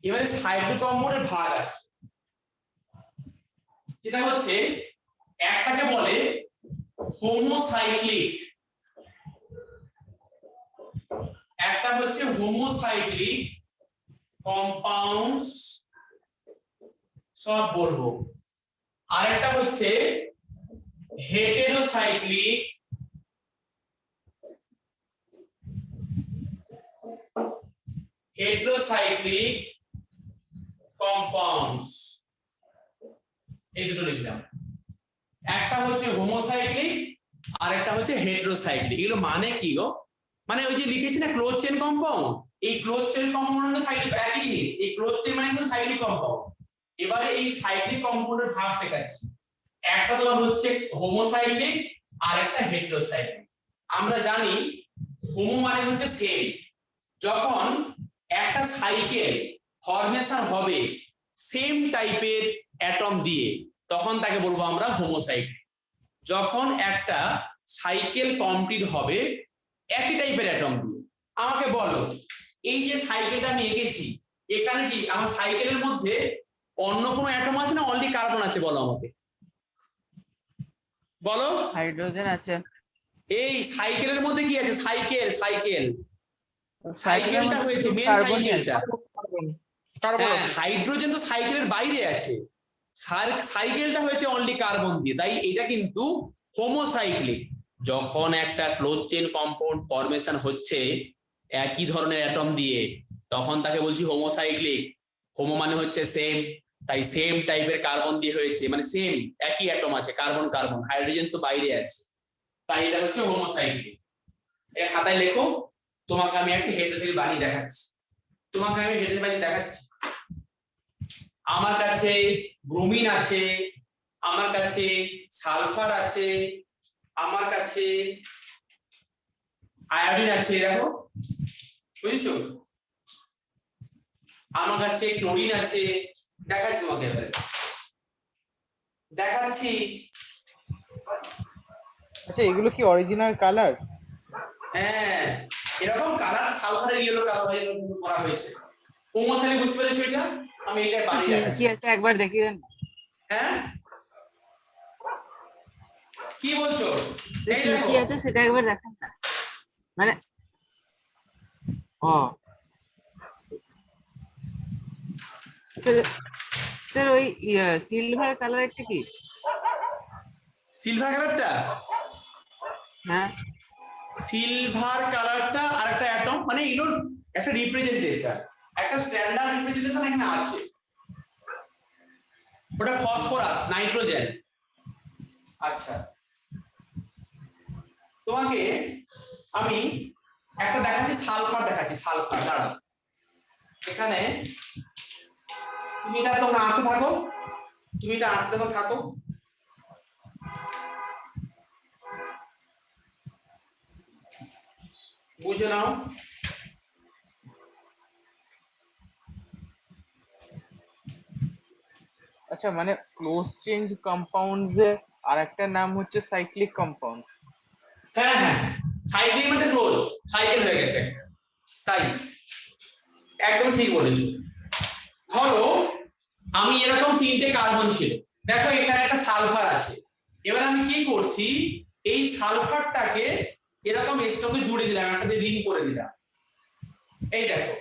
এবারে সাইক্লিক কম্পাউন্ডের ভাগ আছে, যেটা হচ্ছে একটাকে বলে হোমোসাইক্লিক, একটা হচ্ছে হোমোসাইক্লিক কম্পাউন্ডস, সব বলবো। আরেকটা হচ্ছে হেটেরোসাইক্লিক কম্পাউন্ডস, এই দুটো লিখলাম। একটা হচ্ছে হোমোসাইক্লিক আর একটা হচ্ছে হেটেরোসাইক্লিক। এগুলো মানে কি গো? মানে ওই যে লিখেছি না ক্লোজ চেইন কম্পাউন্ড, এই ক্লোজ চেইন কম্পাউন্ড সাইক্লিক একই জিনিস, এই ক্লোজ চেইন মানে কিন্তু সাইক্লিক কম্পাউন্ড। এবারে এই সাইক্লিক কম্পাউন্ডের ভাগ শেখাচ্ছি, একটা তোমার হচ্ছে হোমোসাইক্লিক আর একটা হেটেরোসাইক্লিক। আমরা জানি হোমো মানে হচ্ছে সেম, যখন একটা সাইকেল ফরমেশন হবে সেম টাইপের অ্যাটম দিয়ে তখন তাকে বলবো আমরা হোমোসাইক্লিক। যখন একটা সাইকেল কমপ্লিট হবে একই টাইপের অ্যাটম দিয়ে, আমাকে বলো এই যে সাইকেলটা আমি এঁকেছি এখানে কি আমার সাইকেলের মধ্যে অন্য কোনো অ্যাটম আছে না অনলি কার্বন আছে? বলো আমাকে, বলো। হাইড্রোজেন আছে। এই সাইকেলের মধ্যে কি আছে? সাইকেল, সাইকেলটা সাইকেলটা হয়েছে মেন কার্বনই আছে। সাইকেলটা। কার্বন হ্যাঁ, আছে। হাইড্রোজেন তো সাইকেলের বাইরে আছে, সাইকেলটা হয়েছে অনলি কার্বন দিয়ে, তাই এটা কিন্তু হোমোসাইক্লিক। যখন একটা ক্লোজ চেইন কম্পাউন্ড ফরমেশন হচ্ছে একই ধরনের অ্যাটম দিয়ে তখন তাকে বলছি হোমোসাইক্লিক। হোমো মানে হচ্ছে সেম, তাই সেম টাইপের কার্বন দিয়ে হয়েছে, মানে সেম একই অ্যাটম আছে, কার্বন কার্বন, হাইড্রোজেন তো বাইরে আছে, তাই এটা হচ্ছে হোমোসাইক্লিক। এটা খাতায় লেখো, তোমাকে আমি একটা হেটেরোসাইক্লিক বানিয়ে দেখাচ্ছি। আমার কাছে ব্রোমিন আছে, আমার কাছে সালফার আছে, আমার কাছে আয়োডিন আছে দেখো, বুঝেছো? আমার কাছে ক্লোরিন আছে, দেখাচ্ছি তোমাকে এবারে, দেখাচ্ছি। আচ্ছা এগুলো কি অরিজিনাল কালার? হ্যাঁ, এরকম কালার সালফারের ইয়েলো কালার করা হয়েছে। হোমোসাইলি বুঝতে পেরেছো এটা? আমি এটা বানিয়ে দেখাচ্ছি। কি আছে একবার দেখিয়ে দেন। হ্যাঁ, কি বলছো? এই কি দেখো, কি আছে সেটা একবার দেখান না, মানে ও স্যার, স্যার ওই সিলভার কালারটা কি? সিলভার কালারটা, হ্যাঁ সিলভার কালারটা আর একটা অ্যাটম, মানে এগুলোর একটা রিপ্রেজেন্টেশন, একটা স্ট্যান্ডার্ড রিপ্রেজেন্টেশন এখানে আছে। ওটা ফসফরাস, নাইট্রোজেন। আচ্ছা, তোমাকে আমি একটা দেখাচ্ছি, সালফার দেখাচ্ছি, সালফার। দাঁড়াও, এখানে তুমি এটা তখন আঁকতে থাকো, তুমি এটা আঁকতে থাকো। বুঝে নাও। আচ্ছা মানে ক্লোজ চেঞ্জ কম্পাউন্ডস এর আরেকটা নাম হচ্ছে সাইক্লিক কম্পাউন্ডস। হ্যাঁ হ্যাঁ, সাইক্লিক মানে ক্লোজ, সাইকেল হয়ে গেছে, তাই একদম ঠিক বলেছো। ধরো আমি এরকম তিনটে কার্বন ছিল, দেখো এখানে একটা সালফার আছে। এবার আমি কি করছি, এই সালফারটাকে এরকম এর সঙ্গে জুড়ে দিলাম, একটা রিং করে দিলাম। এই দেখো,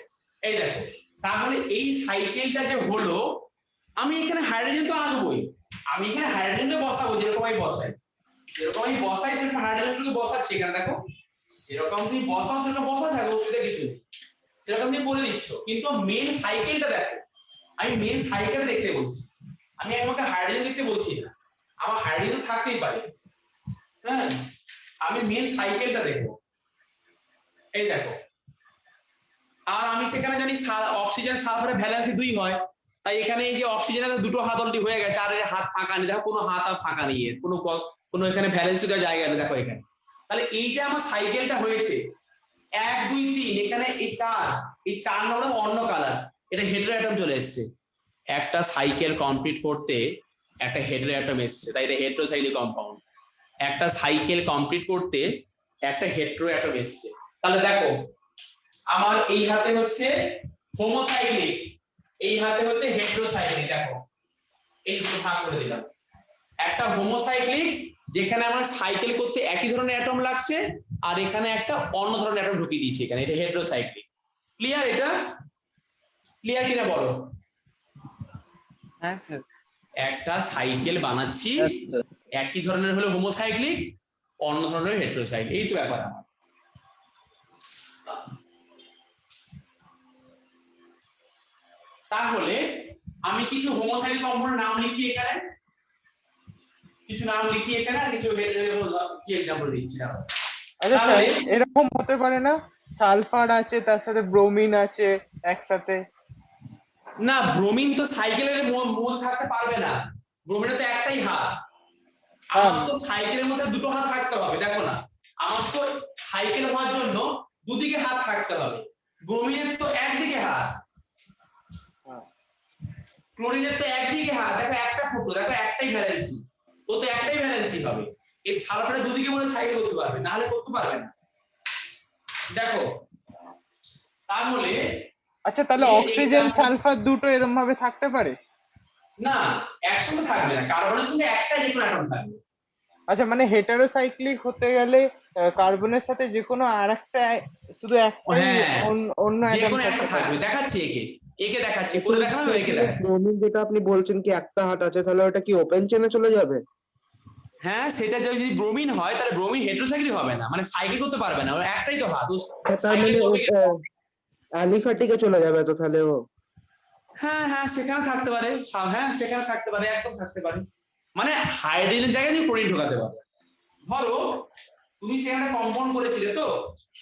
এই দেখো, তাহলে এই সাইকেলটা যে হলো, আমি এখানে হাইড্রোজেন তো আঁকবোই, আমি এখানে হাইড্রোজেনকে বসাবো, যেরকম আমি বসাই, যেরকম আমি বসাই সেরকম হাইড্রোজেনকে বসাচ্ছি এখানে। দেখো যেরকম তুমি বসাও সেরকম বসা থাকো, অসুবিধা কিছু নেই, সেরকম তুমি বলে দিচ্ছ। কিন্তু মেন সাইকেলটা দেখো, আমি মেন সাইকেল দেখতে বলছি, আমি আমাকে হাইড্রোজেন দেখতে বলছি না। আমার হাইড্রোজেন থাকতেই পারে, হ্যাঁ, আমি মেন সাইকেলটা দেখবো। এই দেখো, আর আমি সেখানে জানি অক্সিজেন সালফারের ভ্যালেন্সি 2 হয়, তাই এখানে এই যে অক্সিজেনের দুটো হাত অলরেডি হয়ে গেছে, আর এর হাত ফাঁকা নেই, দেখো কোনো হাত আর ফাঁকা নেই, এর কোনো এখানে ভ্যালেন্সি দেওয়ার জায়গা নেই। দেখো এখানে, তাহলে এই যে আমার সাইকেলটা হয়েছে 1 2 3, এখানে এই 4 নম্বরে অন্য কালার, এটা হেটেরোঅ্যাটম চলে এসছে। একটা সাইকেল কমপ্লিট করতে একটা হেটেরোঅ্যাটম এসছে, তাই এটা হেটেরোসাইক্লিক কম্পাউন্ড। একটা সাইকেল কমপ্লিট করতে একটা হেটেরোঅ্যাটম এসছে। তাহলে দেখো আমার এই হাতে হচ্ছে হোমোসাইক্লিক, এই হাতে হচ্ছে হেটেরোসাইক্লিক। দেখো এই দুটো ভাগ করে দিলাম, একটা হোমোসাইক্লিক যেখানে আমার সাইকেল করতে একই ধরনের অ্যাটম লাগছে, আর এখানে একটা অন্য ধরনের অ্যাটম ঢুকিয়ে দিয়েছি এখানে, এটা হেটেরোসাইক্লিক। ক্লিয়ার? এটা ক্লিয়ার কিনা বলো? হ্যাঁ স্যার। একটা সাইকেল বানাচ্ছি, একই ধরনের হলো হোমোসাইক্লিক, অন্য ধরনের হেটেরোসাইক্লিক, এই তো ব্যাপার আমার। তাহলে আমি কিছু হোমোসাইক্লিক কম্পাউন্ডের নাম লিখি এখানে, কিছু নাম লিখি এখানে, আর কিছু কি এক্সাম্পল দিচ্ছি। আচ্ছা স্যার এরকম হতে পারে না সালফার আছে তার সাথে ব্রোমিন আছে একসাথে? না, ব্রোমিন তো সাইকেলের মধ্যে থাকতে পারবে না, ব্রোমিনের তো একটাই হাত। আমার তো সাইকেলের মধ্যে দুটো হাত থাকতে হবে। দেখো না, আমার তো সাইকেল হওয়ার জন্য দুদিকে হাত থাকতে হবে, ব্রোমিনের তো একদিকে হাত, ক্লোরিনের তো একদিকে হাত। দেখো একটা ফুটো, দেখো একটাই ভ্যালেন্সি, ও তো একটাই ভ্যালেন্সি হবে। এই সালফারের দুদিকে বলে সাইকেল করতে পারবে, না হলে করতে পারবে না। দেখো তাহলে আচ্ছা তাহলে অক্সিজেন সালফার দুটো এরকম ভাবে থাকতে পারে? না, একসঙ্গে থাকবে না, কার্বনের সঙ্গে একটা যে কোনো অ্যাটম থাকবে। আচ্ছা মানে হেটারোসাইক্লিক হতে গেলে কার্বনের সাথে যে কোনো আরেকটা, শুধু একটাই অন্য যে অ্যাটম কোনো একটা থাকতে থাকবে। পারে? দেখাচ্ছি একে দেখাচ্ছি, করে দেখালাম, একে দেখাচ্ছি। ব্রোমিন যেটা আপনি বলছেন কি একটা হাত আছে, তাহলে ওটা কি ওপেন চেনে চলে যাবে? হ্যাঁ, সেটা যদি ব্রোমিন হয় তাহলে ব্রোমিন হেটেরোসাইক্লিক হবে না, মানে সাইকেল করতে পারবে না, ওর একটাই তো হাত। তার মানে অ্যালিফ্যাটিকে চলে যাবে তো তাহলে ও? হ্যাঁ হ্যাঁ, সেখানে থাকতে পারে, হ্যাঁ সেখানে থাকতে পারে, একদম থাকতে পারে। মানে হাইড্রোজেনের জায়গায় তুমি ক্লোরিন ঢোকাতে পারবে। ধরো তুমি সেখানে কম্পাউন্ড করেছিলে, তো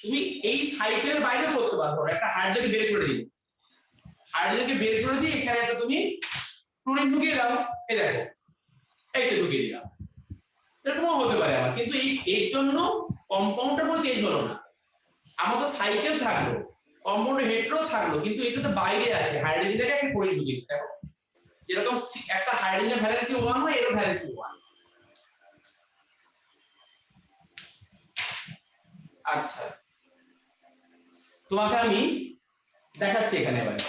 তুমি এই সাইকেলের বাইরে করতে পারো। একটা হাইড্রোজেন বের করে দিলে, হাইড্রোজেনকে বের করে দিয়ে এখানে একটা তুমি ক্লোরিন ঢুকিয়ে দাও, এই দেখো এই তো ঢুকিয়ে দিলাম। এরকমও হতে পারে আবার, কিন্তু এর জন্য কম্পাউন্ডটা কোনো চেঞ্জ হলো না, আমার তো সাইকেল থাকলো, কম্পাউন্ডে হেটেরো থাকলো, কিন্তু এটা তো বাইরে আছে, হাইড্রোজেনটাকে একটা করে দিই। দেখো যেরকম একটা হাইড্রোজেনের ভ্যালেন্সি 1 হয়, এরও ভ্যালেন্সি 1। আচ্ছা, তোমাকে আমি দেখাচ্ছি এখানে এবারে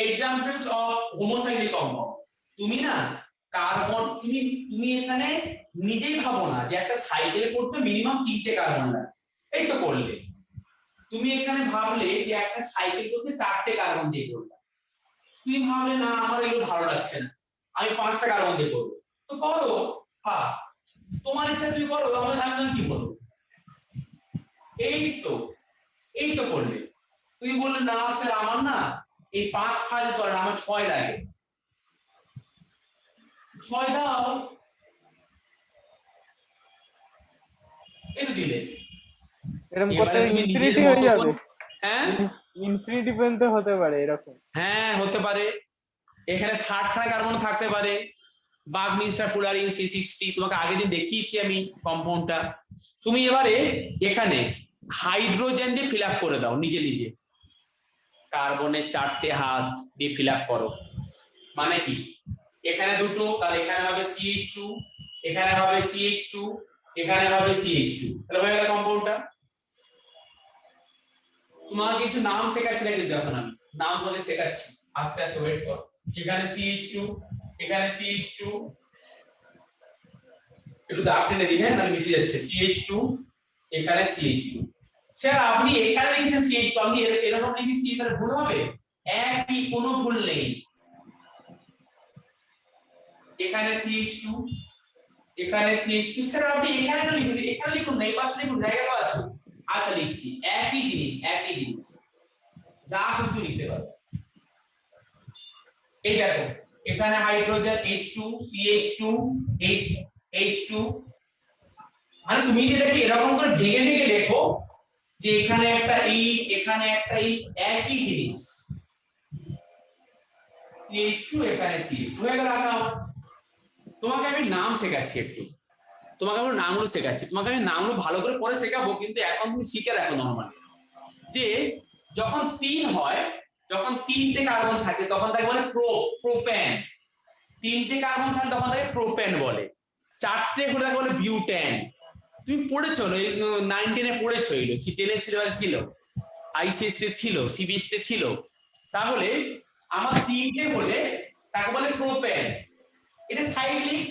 এক্সাম্পলস অফ হোমোসাইক্লিক কম্পাউন্ড। তুমি না কার্বন, তুমি এখানে নিজেই ভাবো না যে একটা সাইকেল করতে মিনিমাম 3টে কার্বন লাগে, এই তো করলে। তুমি এখানে ভাবলে যে একটা সাইকেল করতে 4টে কার্বন দিয়ে করবে, তুমি ভাবলে না আমার এগুলো ভালো লাগছে না, আমি 5টা কার্বন দিয়ে করবো। তো করো, হ্যাঁ তোমার ইচ্ছা তুমি করো, আমি কি বলবো? এই তো করলে। তুমি বললে না স্যার আমার না এই 5 কাজে চলে না, আমার 6 লাগে। 6 দাও, এই তো দিলে। এরকম এবারে করতে তুমি নিজের ইনফিনিটি হয়ে মতো যাবে। হ্যাঁ ইনফিনিটি পর্যন্ত হতে পারে এরকম। হ্যাঁ হতে পারে, এখানে 60খানা কার্বন থাকতে পারে। বাকমিস্টার ফুলারিন C60 তোমাকে আগের দিন দেখিয়েছি আমি কম্পাউন্ডটা। তুমি এবারে এখানে হাইড্রোজেন দিয়ে ফিল আপ করে দাও নিজে নিজে, কার্বনের 4টে হাত দিয়ে ফিল আপ করো। মানে কি, এখানে দুটো, তাহলে এখানে হবে CH2, এখানে হবে CH2, এখানে হবে CH2, তাহলে হয়ে গেল কম্পাউন্ডটা। তোমাকে কিছু নাম শেখাচ্ছি না কিন্তু এখন আমি নাম বলে শেখাচ্ছি, আস্তে আস্তে ওয়েট করো। এখানে CH2, এখানে CH2, একটু দাগ টেনে দিই, হ্যাঁ তাহলে মিশে যাচ্ছে। CH2, এখানে CH2। স্যার আপনি এখানে লিখেছেন CH2, আপনি এরকম লিখে CH, তাহলে ভুল হবে? একই, কোনো ভুল নেই। এখানে CH2, এখানে CH2। স্যার আপনি এখানে না লিখুন, এখানে লিখুন না, এই পাশে লিখুন, জায়গা তো আছে। আচ্ছা লিখছি, একই জিনিস যা কিছু লিখতে পারো। এই দেখো এখানে হাইড্রোজেন H2, CH2, H2, মানে তুমি যেটাকে এরকম করে ভেঙে ভেঙে লেখো যে এখানে একটা H, এখানে একটা H, একই জিনিস। CH2, এখানে CH2 হয়ে গেল। তোমাকে আমি নাম শেখাচ্ছি একটু, তোমাকে আমি নামগুলো শেখাচ্ছি, তোমাকে আমি নামগুলো ভালো করে পরে শেখাবো, কিন্তু এখন তুমি শিখে রাখো নরমালি যে যখন 3 হয়, যখন 3টে কার্বন থাকে তখন তাকে বলে প্রোপেন। 3টে কার্বন থাকে তখন তাকে প্রোপেন বলে। 4টে হলে তাকে বলে বিউটেন। তুমি পড়েছো 9-10 এ পড়েছো, এগুলো 10 এর সিলেবাসে ছিল, ICSE তে ছিল, CBSE তে ছিল। তাহলে আমার 3টে হলে তাকে বলে প্রোপেন। এটা সাইক্লিক,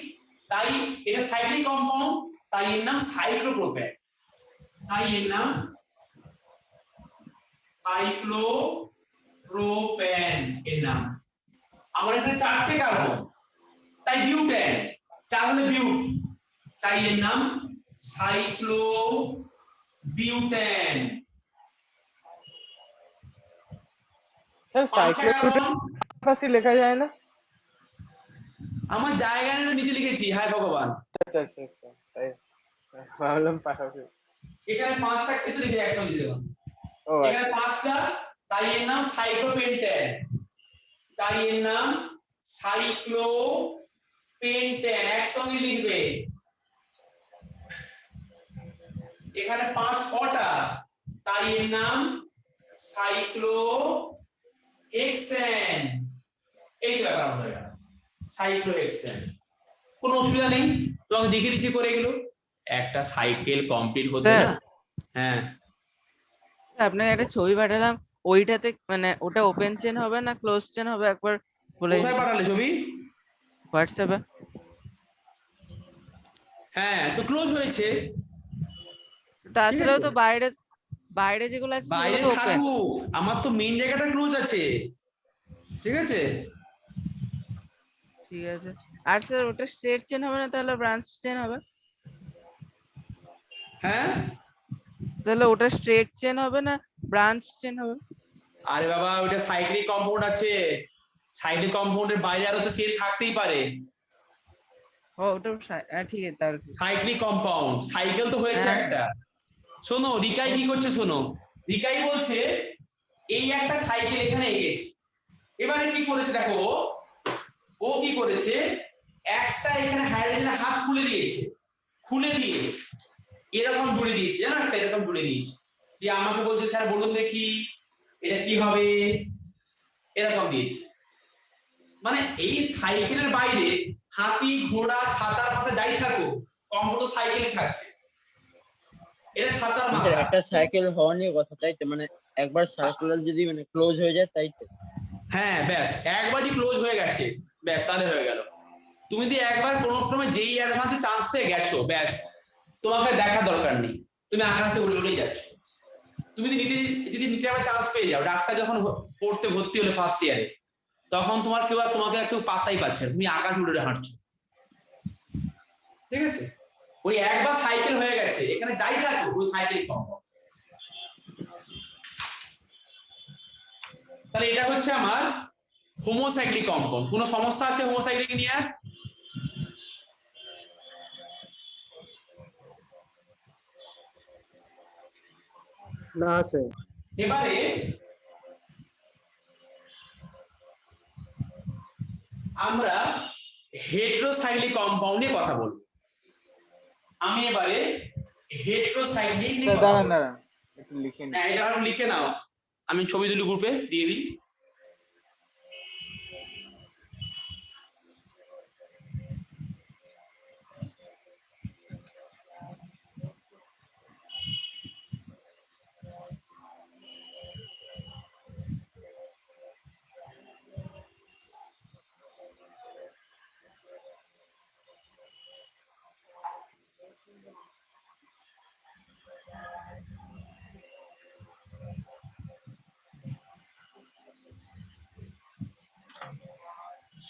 তাই এটা সাইক্লিক কম্পাউন্ড, তাই এর নাম সাইক্লোপ্রোপেন। তাই এর নাম সাইক্লোপ্রোপেন এর নাম। আমার এখানে 4টে কার্বন, তাই বিউটেন। 4 হলে বিউট, তাই এর নাম সাইক্লোবিউটেন। স্যার সাইক্লোবিউটেন পাশে লেখা যায় না? আমার জায়গা নিয়ে নিজে লিখেছি, হায় ভগবান। আচ্ছা আচ্ছা আচ্ছা, তাই ভাবলাম পাঠাবে। এখানে 5টা ক্ষেত্রে লিখে একসঙ্গে দিলাম, ও এখানে 5টা, তাই এর নাম সাইক্লোপেন্টেন। তাই এর নাম সাইক্লোপেন্টেন, একসঙ্গে লিখবে। এখানে 5-6টা, তাই এর নাম সাইক্লোহেক্সেন। এই তো ব্যাপার হয়ে গেল, সাইক্লোহেক্সেন। কোনো অসুবিধা নেই, তোমাকে দেখিয়ে দিচ্ছি করে এগুলো। একটা সাইকেল কমপ্লিট হতে না, হ্যাঁ আপনাকে একটা ছবি পাঠালাম, ওইটাতে মানে ওটা ওপেন চেন হবে না ক্লোজ চেন হবে একবার বলে কোথায় পাঠালে ছবি? হোয়াটসঅ্যাপে। হ্যাঁ তো ক্লোজ হয়েছে। তাছাড়াও তো বাইরে বাইরে যেগুলো আছে বাইরে সেগুলো তো ওপেন। থাকুক, আমার তো মেইন জায়গাটা ক্লোজ আছে, ঠিক আছে। ঠিক আছে। আর স্যার ওটা স্ট্রেট চেন হবে না, তাহলে ব্রাঞ্চ চেন হবে? হ্যাঁ তাহলে ওটা স্ট্রেট চেন হবে না ব্রাঞ্চ চেন হবে? আরে বাবা ওটা সাইক্লিক কম্পাউন্ড আছে, সাইক্লিক কম্পাউন্ডের বাইরে আরো তো চেন থাকতেই পারে। ও ওটা ঠিক আছে তাহলে। সাইক্লিক কম্পাউন্ড, সাইকেল তো হয়েছে হ্যাঁ। একটা। শোনো রিকাই কি করছে, শোনো রিকাই বলছে এই একটা সাইকেল এখানে এঁকেছে, এবারে কি করেছে দেখো, ও কি করেছে, একটা এখানে হাইড্রোজেনের হাত খুলে দিয়েছে, খুলে দিয়ে এরকম জুড়ে দিয়েছে, জানো একটা এরকম জুড়ে দিয়েছে। দিয়ে আমাকে বলছে স্যার বলুন দেখি এটা কি হবে, এরকম দিয়েছে। মানে এই সাইকেলের বাইরে হাতি ঘোড়া ছাতার মাথা যাই থাকো, কম্পন তো সাইকেলই থাকছে, এটা ছাতার মাথা। একটা সাইকেল হওয়া নিয়ে কথা, তাই তো? মানে একবার সার্কুলার যদি মানে ক্লোজ হয়ে যায়, তাই তো? হ্যাঁ ব্যাস, একবারই ক্লোজ হয়ে গেছে, ব্যাস তাহলে হয়ে গেল। তুমি যদি একবার কোনো ক্রমে যেই অ্যাডভান্সে চান্স পেয়ে গেছো, ব্যাস তোমাকে দেখা দরকার নেই, তুমি আকাশে উড়ে উড়েই যাচ্ছ। তুমি যদি নিটে আবার চান্স পেয়ে যাও, ডাক্তার যখন পড়তে ভর্তি হলে ফার্স্ট ইয়ারে, তখন তোমার কেউ আর তোমাকে আর কেউ পাত্তাই পাচ্ছে না, তুমি আকাশ উড়ে উড়ে হাঁটছো। ঠিক আছে, ওই একবার সাইকেল হয়ে গেছে, এখানে যাই থাকো ওই সাইকেলই কম্পাউন্ড। তাহলে এটা হচ্ছে আমার হোমোসাইক্লিক কম্পাউন্ড। কোনো সমস্যা আছে হোমোসাইক্লিক নিয়ে? না স্যার। এবারে আমরা হেটেরোসাইক্লিক কম্পাউন্ড নিয়ে কথা বলবো। আমি এবারে হেটেরোসাইক্লিক নিয়ে কথা দাঁড়ান বলবো। দাঁড়ান, একটু লিখে নিই। হ্যাঁ, এটা আরো লিখে নাও, আমি ছবি তুলি গ্রুপে দিয়ে দিই।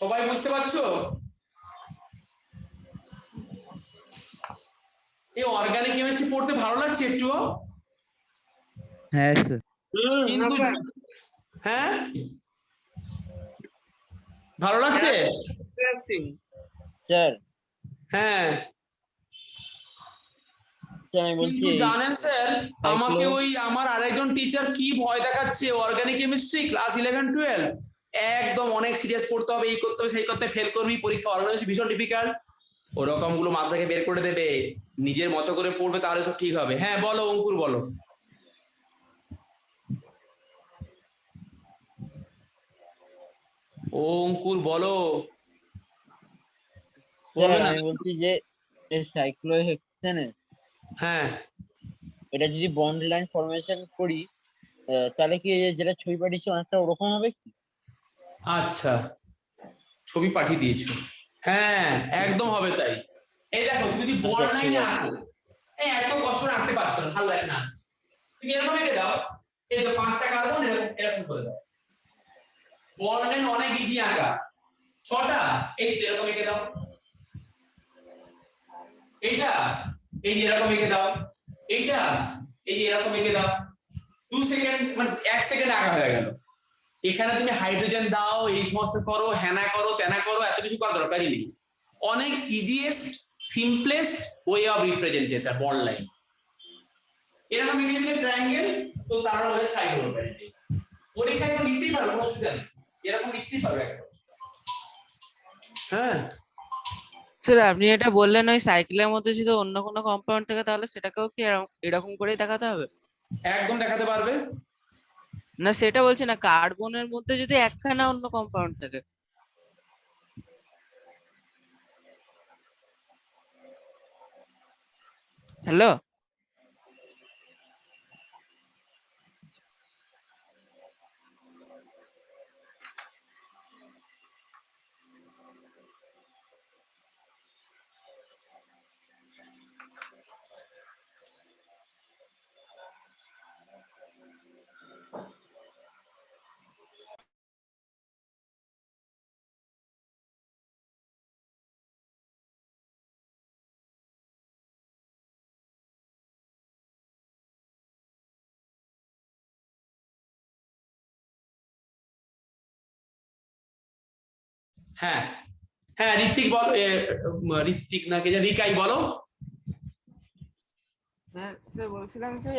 সবাই বুঝতে পারছো? এই অর্গানিক কেমিস্ট্রি পড়তে ভালো লাগছে একটুও? হ্যাঁ স্যার। কিন্তু হ্যাঁ ভালো লাগছে? ইন্টারেস্টিং। স্যার হ্যাঁ, আমি বলছি কিন্তু জানেন স্যার, আমাকে ওই আমার আরেকজন টিচার কি ভয় দেখাচ্ছে, অর্গানিক কেমিস্ট্রি ক্লাস 11-12 একদম অনেক সিরিয়াস পড়তে হবে, এই করতে হবে সেই করতে, ফেল করবি পরীক্ষা, অর্গানিক ভীষণ ডিফিকাল্ট, ওরকম গুলো মাথা থেকে বের করে দেবে, নিজের মতো করে পড়বে তাহলে সব ঠিক হবে। হ্যাঁ বলো অঙ্কুর, বলো। ও অঙ্কুর বলো। বলবে না? আমি বলছি যে এই সাইক্লোহেক্সেনের হ্যাঁ এটা যদি বন্ড লাইন ফরমেশন করি, তাহলে কি এই যে যেটা ছবি পাঠিয়েছি অনেকটা ওরকম হবে কি? আচ্ছা, ছবি পাঠিয়ে দিয়েছো, হ্যাঁ একদম হবে তাই। এই দেখো তুমি যদি বল লাইনে আঁকো, এই এত কষ্ট করে আঁকতে পারছো না, ভালো লাগে না, তুমি এরকম এঁকে দাও, এই তো 5টা কার্বন এরকম এরকম করে দাও। বল লাইন অনেক ইজি আঁকা, 6টা এই তো এরকম এঁকে দাও, এইটা এই যে এরকম এঁকে দাও, এইটা এই যে এরকম এঁকে দাও, 2 সেকেন্ড মানে 1 সেকেন্ড আঁকা হয়ে গেল। এখানে তুমি হাইড্রোজেন দাও, এই সমস্ত করো, হ্যানা করো, ত্যানা করো, এত কিছু করার দরকারই নেই। অনেক easiest simplest way of representation bond line. এরকম ইংরেজিতে ট্রায়াঙ্গেল, তো তার হচ্ছে সাইক্লোপ্যারিটি। পরীক্ষায় তো লিখতেই পারো, কোনো অসুবিধা নেই, এরকম লিখতেই পারবে একদম। হ্যাঁ স্যার আপনি এটা বললেন ওই সাইকেলের মধ্যে যদি অন্য কোনো কম্পাউন্ড থাকে তাহলে সেটাকেও কি এরকম করেই দেখাতে হবে? একদম দেখাতে পারবে। না সেটা বলছি না, কার্বনের মধ্যে যদি একখানা অন্য কম্পাউন্ড থাকে। হ্যালো, হ্যাঁ হ্যাঁ ঋত্বিক বল, ঋত্বিক না কে যে রিকাই বলো। হ্যাঁ স্যার বলছিলাম যে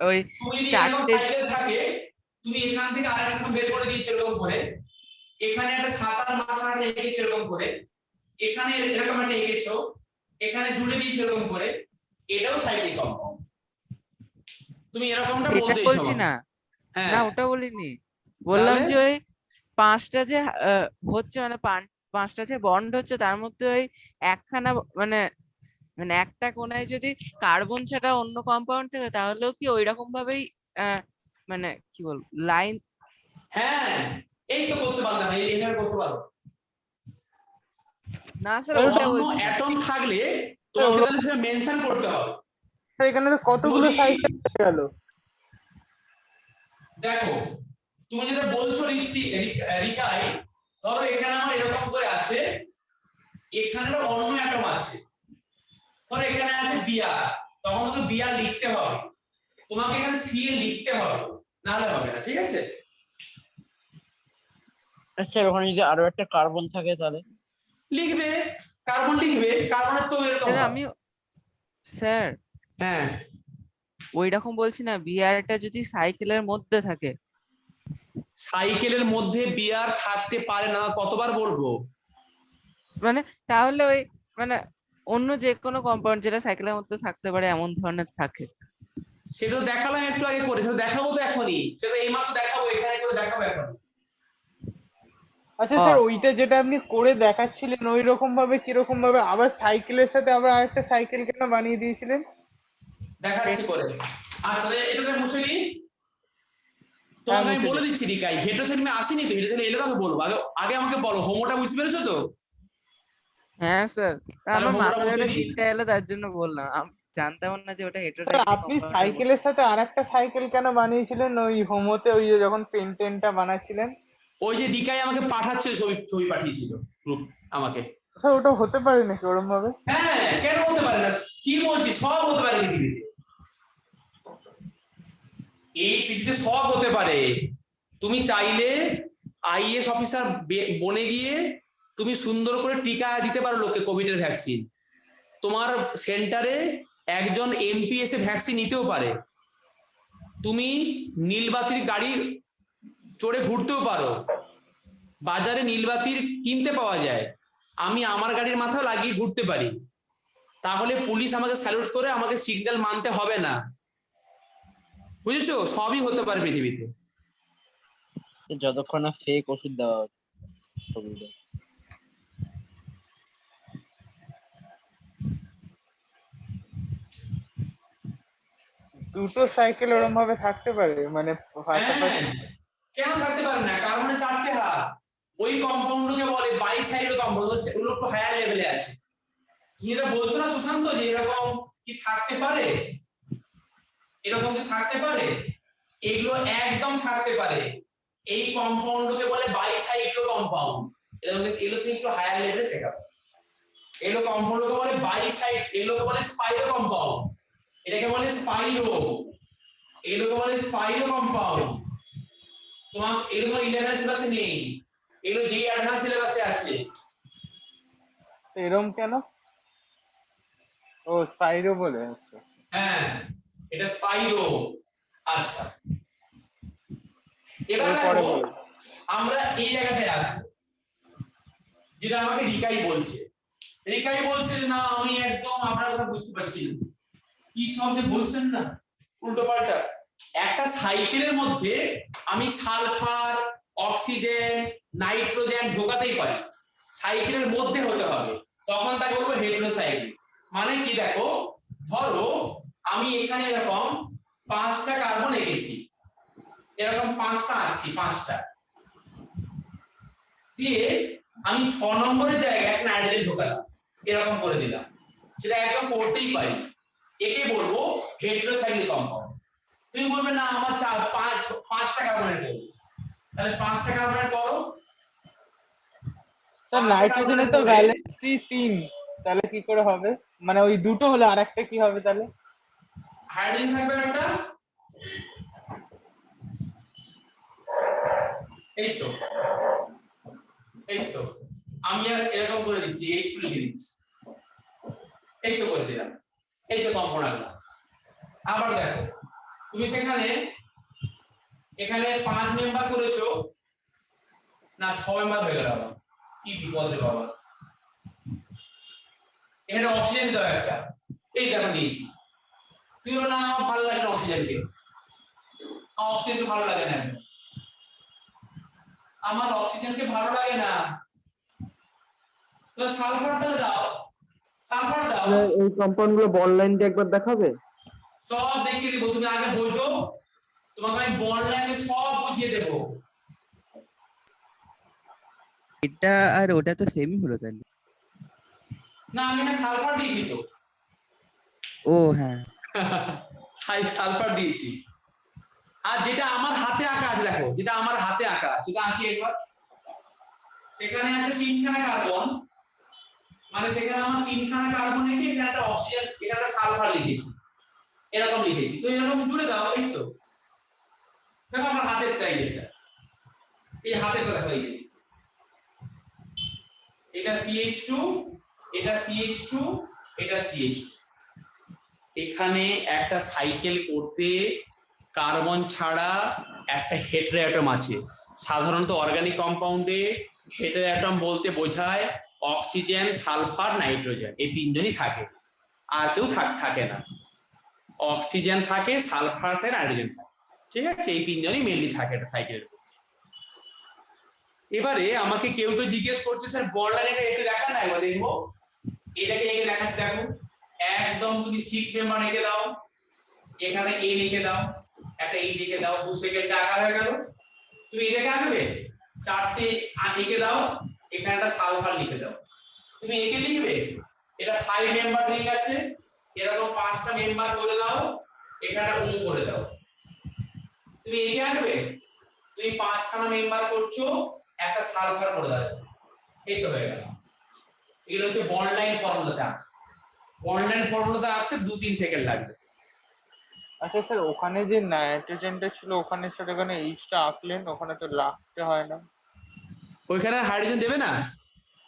ওই তুমি যদি এরকম 4টে সাইকেল থাকে, তুমি এখান থেকে আরেকটা বের করে দিয়েছো এরকম করে, এখানে একটা ছাতার মাথা একটা এঁকেছো এরকম করে, এখানে এরকম একটা এঁকেছো, এখানে জুড়ে দিয়েছো এরকম করে, এটাও সাইক্লিক কম্পাউন্ড। তুমি এরকমটা সেটা বলতেই বলছি না, হ্যাঁ না ওটা বলিনি, বললাম তাহলে যে ওই পাঁচটা যে হচ্ছে মানে পাঁচটা যে বন্ড হচ্ছে তার মধ্যে ওই একখানা মানে মানে একটা কোণায় যদি কার্বন ছাড়া অন্য কম্পাউন্ড থাকে তাহলেও কি ওইরকম ভাবেই মানে কি বলবো লাইন। হ্যাঁ এই তো করতে পারলাম, এইভাবে করতে পারো। না স্যার স্যার ওটা অন্য বলছি না। অ্যাটম থাকলে তোমাকে তাহলে সেটা মেনশন করতে হবে। এখানে তো কতগুলো যদি সাইকেল হয়ে গেল। দেখো তুমি যেটা বলছো রিকাই, ধরো এখানে আমার এরকম করে আছে, এখানে অন্য অ্যাটম আছে, ধরো এখানে আছে বিআর, তখন তো বিআর লিখতে হবে, তোমাকে এখানে সিএ লিখতে হবে, নাহলে হবে না, ঠিক আছে? আচ্ছা ওখানে যদি আরো একটা কার্বন থাকে তাহলে? লিখবে, কার্বন লিখবে, কার্বনের তো এরকম স্যার হয়। আমি স্যার হ্যাঁ ওই রকম বলছি না, বিআরটা যদি সাইকেলের মধ্যে থাকে। সাইকেলের মধ্যে বিআর থাকতে পারে না, কতবার বলবো? মানে তাহলে ওই মানে অন্য যে কোনো কম্পাউন্ড যেটা সাইকেলের মধ্যে থাকতে পারে এমন ধরনের থাকে। সেটা তো দেখালাম একটু আগে করে, সেটা দেখাবো তো এখনই, সেটা এইমাত্র দেখাবো, এখানে করে দেখাবো এখন। আচ্ছা স্যার ওইটা যেটা আপনি করে দেখাচ্ছিলেন ওই রকম ভাবে কিরকম ভাবে আবার সাইকেলের সাথে আবার আরেকটা সাইকেল কেন বানিয়ে দিয়েছিলেন? দেখাচ্ছি করে। আচ্ছা এটাকে মুছে দিই, হ্যাঁ তোমাকে আমি মুছে বলে দিন। দিচ্ছি রিকাই, হেড্রোসেন্টে আসেনি তো, হেড্রোসেন্টে এলে তাকে বলবো, আগে আগে আমাকে বলো হোমোটা বুঝতে পেরেছো তো? হ্যাঁ স্যার, তাহলে আমার হোমোটা মাথায় মুছে ওটা দিই। চিন্তা এলো তার জন্য বললাম, আমি জানতাম না যে ওটা স্যার হেটেরোসাইক্লিক আপনি কম্পাউন্ডের মধ্যে। সাইকেলের সাথে আরেকটা সাইকেল কেন বানিয়েছিলেন ওই হোমোতে ওই যে যখন পেন্টেনটা বানাচ্ছিলেন? ওই যে রিকাই আমাকে পাঠাচ্ছে, ছবি ছবি পাঠিয়েছিল গ্রুপ আমাকে। স্যার ওটা হতে পারে নাকি ওরম ভাবে? হ্যাঁ কেন হতে পারে না, কি বলছি, সব হতে পারে পৃথিবীতে, এই পৃথিবীতে সব হতে পারে। তুমি চাইলে আইএস অফিসার বনে গিয়ে তুমি সুন্দর করে টিকা দিতে পারো লোকে, কোভিডের ভ্যাকসিন। তোমার সেন্টারে একজন এমপি এসে ভ্যাকসিন নিতেও পারে। তুমি নীলবাতির গাড়ি চড়ে ঘুরতেও পারো, বাজারে নীলবাতির কিনতে পাওয়া যায়, আমি আমার গাড়ির মাথাও লাগিয়ে ঘুরতে পারি, তাহলে পুলিশ আমাকে স্যালুট করে আমাকে সিগন্যাল মানতে হবে না, বুঝেছো? সবই হতে পারে পৃথিবীতে। যতক্ষণ না ফেক ওষুধ দেওয়া হচ্ছে কোভিডে। দুটো সাইকেল ওরম ভাবে থাকতে পারে মানে পাশাপাশি? হ্যাঁ কেন থাকতে পারে না, কার্বনের 4টে হাত, ওই কম্পাউন্ডকে বলে বাইসাইড কম্পাউন্ড, সেগুলো একটু হায়ার লেভেলে আছে। তুমি এটা বলছো না সুশান্ত যে এরকম কি থাকতে পারে, এরকম কি থাকতে পারে, এগুলো একদম থাকতে পারে। এই কম্পাউন্ডকে বলে বাইসাইক্লো কম্পাউন্ড, এরকম এগুলো তুমি একটু হায়ার লেভেলে শেখাবো। এগুলো কম্পাউন্ডকে বলে বাইসাইড, এগুলোকে বলে স্পাইরো কম্পাউন্ড, এটাকে বলে স্পাইরো, এগুলোকে বলে স্পাইরো কম্পাউন্ড। তোমার এগুলো 11 সিলেবাসে নেই, এগুলো যেই অ্যাডভান্স সিলেবাসে আছে। এরম কেন? ও স্পাইরো বলে, আচ্ছা। হ্যাঁ এটা স্পাইরো। আচ্ছা এবার এরপরে দেখো বলুন। আমরা এই জায়গাটায় আসবো, যেটা আমাকে রিকাই বলছে। রিকাই বলছে যে না আমি একদম আপনার কথা বুঝতে পারছি না, কি সব যে বলছেন না উল্টো পাল্টা। একটা সাইকেলের মধ্যে আমি সালফার, অক্সিজেন, নাইট্রোজেন ঢোকাতেই পারি, সাইকেলের মধ্যে হতে হবে, তখন তাকে বলবো হেটেরোসাইকেল। মানে কি দেখো, ধরো আমি এখানে এরকম 5টা কার্বন এঁকেছি, এরকম 5টা আঁকছি, 5টা দিয়ে আমি 6 নম্বরের জায়গায় একটা নাইট্রোজেন ঢোকালাম, এরকম করে দিলাম, সেটা একদম করতেই পারি, একে বলবো হেটেরোসাইক্লিক কম্পাউন্ড। তুমি বলবে না আমার 5টা কার্বনের করবো, তাহলে 5টা কার্বনের করো। স্যার নাইট্রোজেনের তো ভ্যালেন্সি 3, তাহলে কি করে হবে? মানে ওই দুটো হলে আরেকটা কি হবে তাহলে? হাইড্রোজেন থাকবে একটা, এই তো এই তো আমি এরকম করে দিচ্ছি, H2 লিখে দিচ্ছি, এই তো করে দিলাম, এই তো কম্পাউন্ড আনলাম। আবার দেখো তুমি সেখানে এখানে 5 মেম্বার করেছো না 6 মেম্বার হয়ে গেল, কি বিপদ রে বাবা। এখানে অক্সিজেন দাও একটা, এই দেখো দিয়েছি, তুমি বলো না আমার ভালো লাগছে অক্সিজেনকে, অক্সিজেনকে ভালো লাগে না, আমার অক্সিজেনকে ভালো লাগে না, তো সালফারটা দাও, সালফার দাও। স্যার এই কম্পাউন্ড গুলো বন্ড লাইন দিয়ে একবার দেখাবে? সব দেখিয়ে দেবো, তুমি আগে বোঝো, তোমাকে আমি বন্ড লাইনে সব বুঝিয়ে দেবো। এটা আর ওটা তো সেমই হলো তাহলে। না আমি না সালফার দিয়েছি তো, ও হ্যাঁ, সালফার দিয়েছি। আর যেটা আমার হাতে আঁকা আছে, দেখো যেটা আমার হাতে আঁকা সেটা আঁকি একবার। সেখানে আছে 3খানা কার্বন, মানে সেখানে আমার 3খানা কার্বন এঁকে এটা একটা অক্সিজেন, এটা একটা সালফার লিখেছি, এরকম লিখেছি। তো এরকম জুড়ে দাও, এই তো দেখো আমার হাতের টাই এটা, এই হাতে তো দেখো, এই যে এটা CH2, এটা CH2, এটা CH2। এখানে একটা সাইকেল করতে কার্বন ছাড়া একটা হেটেরোঅ্যাটম আছে। সাধারণত অর্গানিক কম্পাউন্ডে হেটেরোঅ্যাটম বলতে বোঝায় অক্সিজেন, সালফার, নাইট্রোজেন, এই তিনজনই থাকে, আর কেউ থাকে না। অক্সিজেন থাকে, সালফার থাকে, নাইট্রোজেন থাকে, ঠিক আছে, এই তিনজনই মেনলি থাকে একটা সাইকেলের। এবারে আমাকে কেউ কেউ জিজ্ঞেস করছে স্যার বন্ড লাইন একটু দেখা না, এবার দেখবো, এটাকে এঁকে দেখাচ্ছি, দেখো একদম তুমি 6 মেম্বার এঁকে দাও, এখানে এ লিখে দাও, একটা এই লিখে দাও, 2 সেকেন্ডে আঁকা হয়ে গেল। তুমি এটাকে আঁকবে, 4টে এঁকে দাও, এখানে একটা সালফার লিখে দাও। তুমি এঁকে লিখবে, এটা 5 মেম্বার রিং আছে, এরকম 5টা মেম্বার করে দাও, এখানে ও করে দাও। তুমি এঁকে আঁকবে, তুমি 5খানা মেম্বার করছো, একটা সালফার করে দাও, এই তো হয়ে গেল। এগুলো হচ্ছে বন্ড লাইন ফর্মুলাটা। বন্ড লাইন ফর্মুলাটা আঁকতে 2-3 সেকেন্ড লাগবে। আচ্ছা স্যার, ওখানে যে নাইট্রোজেনটা ছিল ওখানে স্যার ওখানে এইচটা আঁকলেন, ওখানে তো লাগতে হয় না? ওইখানে হাইড্রোজেন দেবে না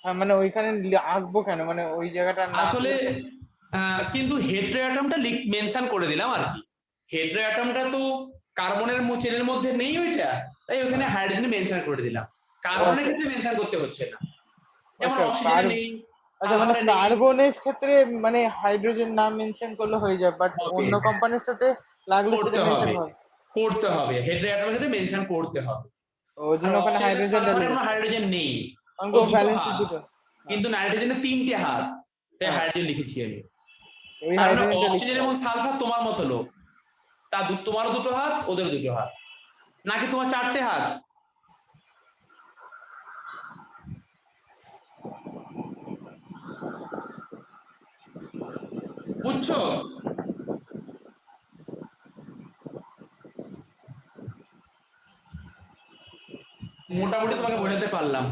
হ্যাঁ মানে ওইখানে আঁকবো কেন, মানে ওই জায়গাটা না আসলে, আঁকলে- কিন্তু হেটেরোঅ্যাটমটা মেনশন করে দিলাম আর কি। হেটেরোঅ্যাটমটা তো কার্বনের চেনের মধ্যে নেই ওইটা, তাই ওখানে হাইড্রোজেন মেনশন করে দিলাম। কার্বনের আচ্ছা। ক্ষেত্রে মেনশন করতে হচ্ছে না, যেমন আচ্ছা, অক্সিজেনে নেই, আচ্ছা মানে সালফারে নেই। কার্বনের ক্ষেত্রে মানে হাইড্রোজেন নাম মেনশন করলে হয়ে যায়, বাট হবে। অন্য কোম্পানির সাথে লাগলে সেটা করতে মেনশন হবে, হয়? করতে হবে, হেটেরোঅ্যাটমের ক্ষেত্রে মেনশন করতে হবে। ওই আর জন্য ওখানে অক্সিজেন হাইড্রোজেনটা সালফারে কোনো লিখেছে, হাইড্রোজেন নেই, কারণ ওই দুটো ভ্যালেন্সি হাত, দুটো। কিন্তু নাইট্রোজেনের 3টে হাত, তাই হ্যাঁ। হাইড্রোজেন লিখেছি আমি। ওই তার মানে হাইড্রোজেনটা লিখতে অক্সিজেন এবং হবে। সালফার তোমার মতো লোক, তোমারও 2টো হাত, ওদের 2টো হাত, নাকি তোমার 4টে হাত? বুঝছো? মোটামুটি তোমাকে বোঝাতে পারলাম,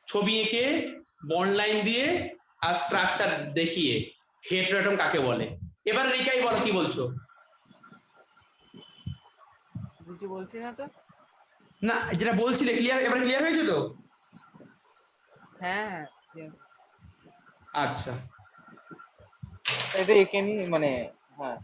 ছবি এঁকে বন্ড লাইন দিয়ে আর স্ট্রাকচার দেখিয়ে হেটেরোঅ্যাটম কাকে বলে। এবার রিকাই বলো কি বলছো? কিছু বলছি না তো। না যেটা বলছিলে ক্লিয়ার, এবার ক্লিয়ার হয়েছে তো? হ্যাঁ হ্যাঁ clear। আচ্ছা, এটা এঁকে নি মানে, হ্যাঁ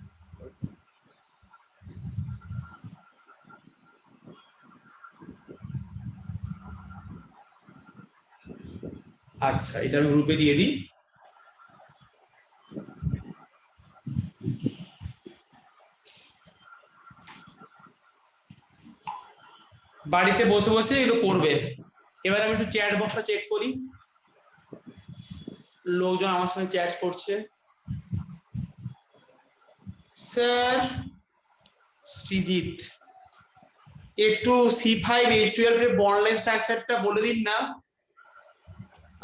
আচ্ছা, এটা আমি গ্রুপে দিয়ে দিই। বাড়িতে বসে বসে এগুলো করবে। এবার আমি একটু চ্যাট বক্সটা চেক করি, লোকজন আমার সঙ্গে চ্যাট করছে। স্যার সৃজিত, একটু C5H12 এর বন্ড লাইন স্ট্রাকচারটা বলে দিন না।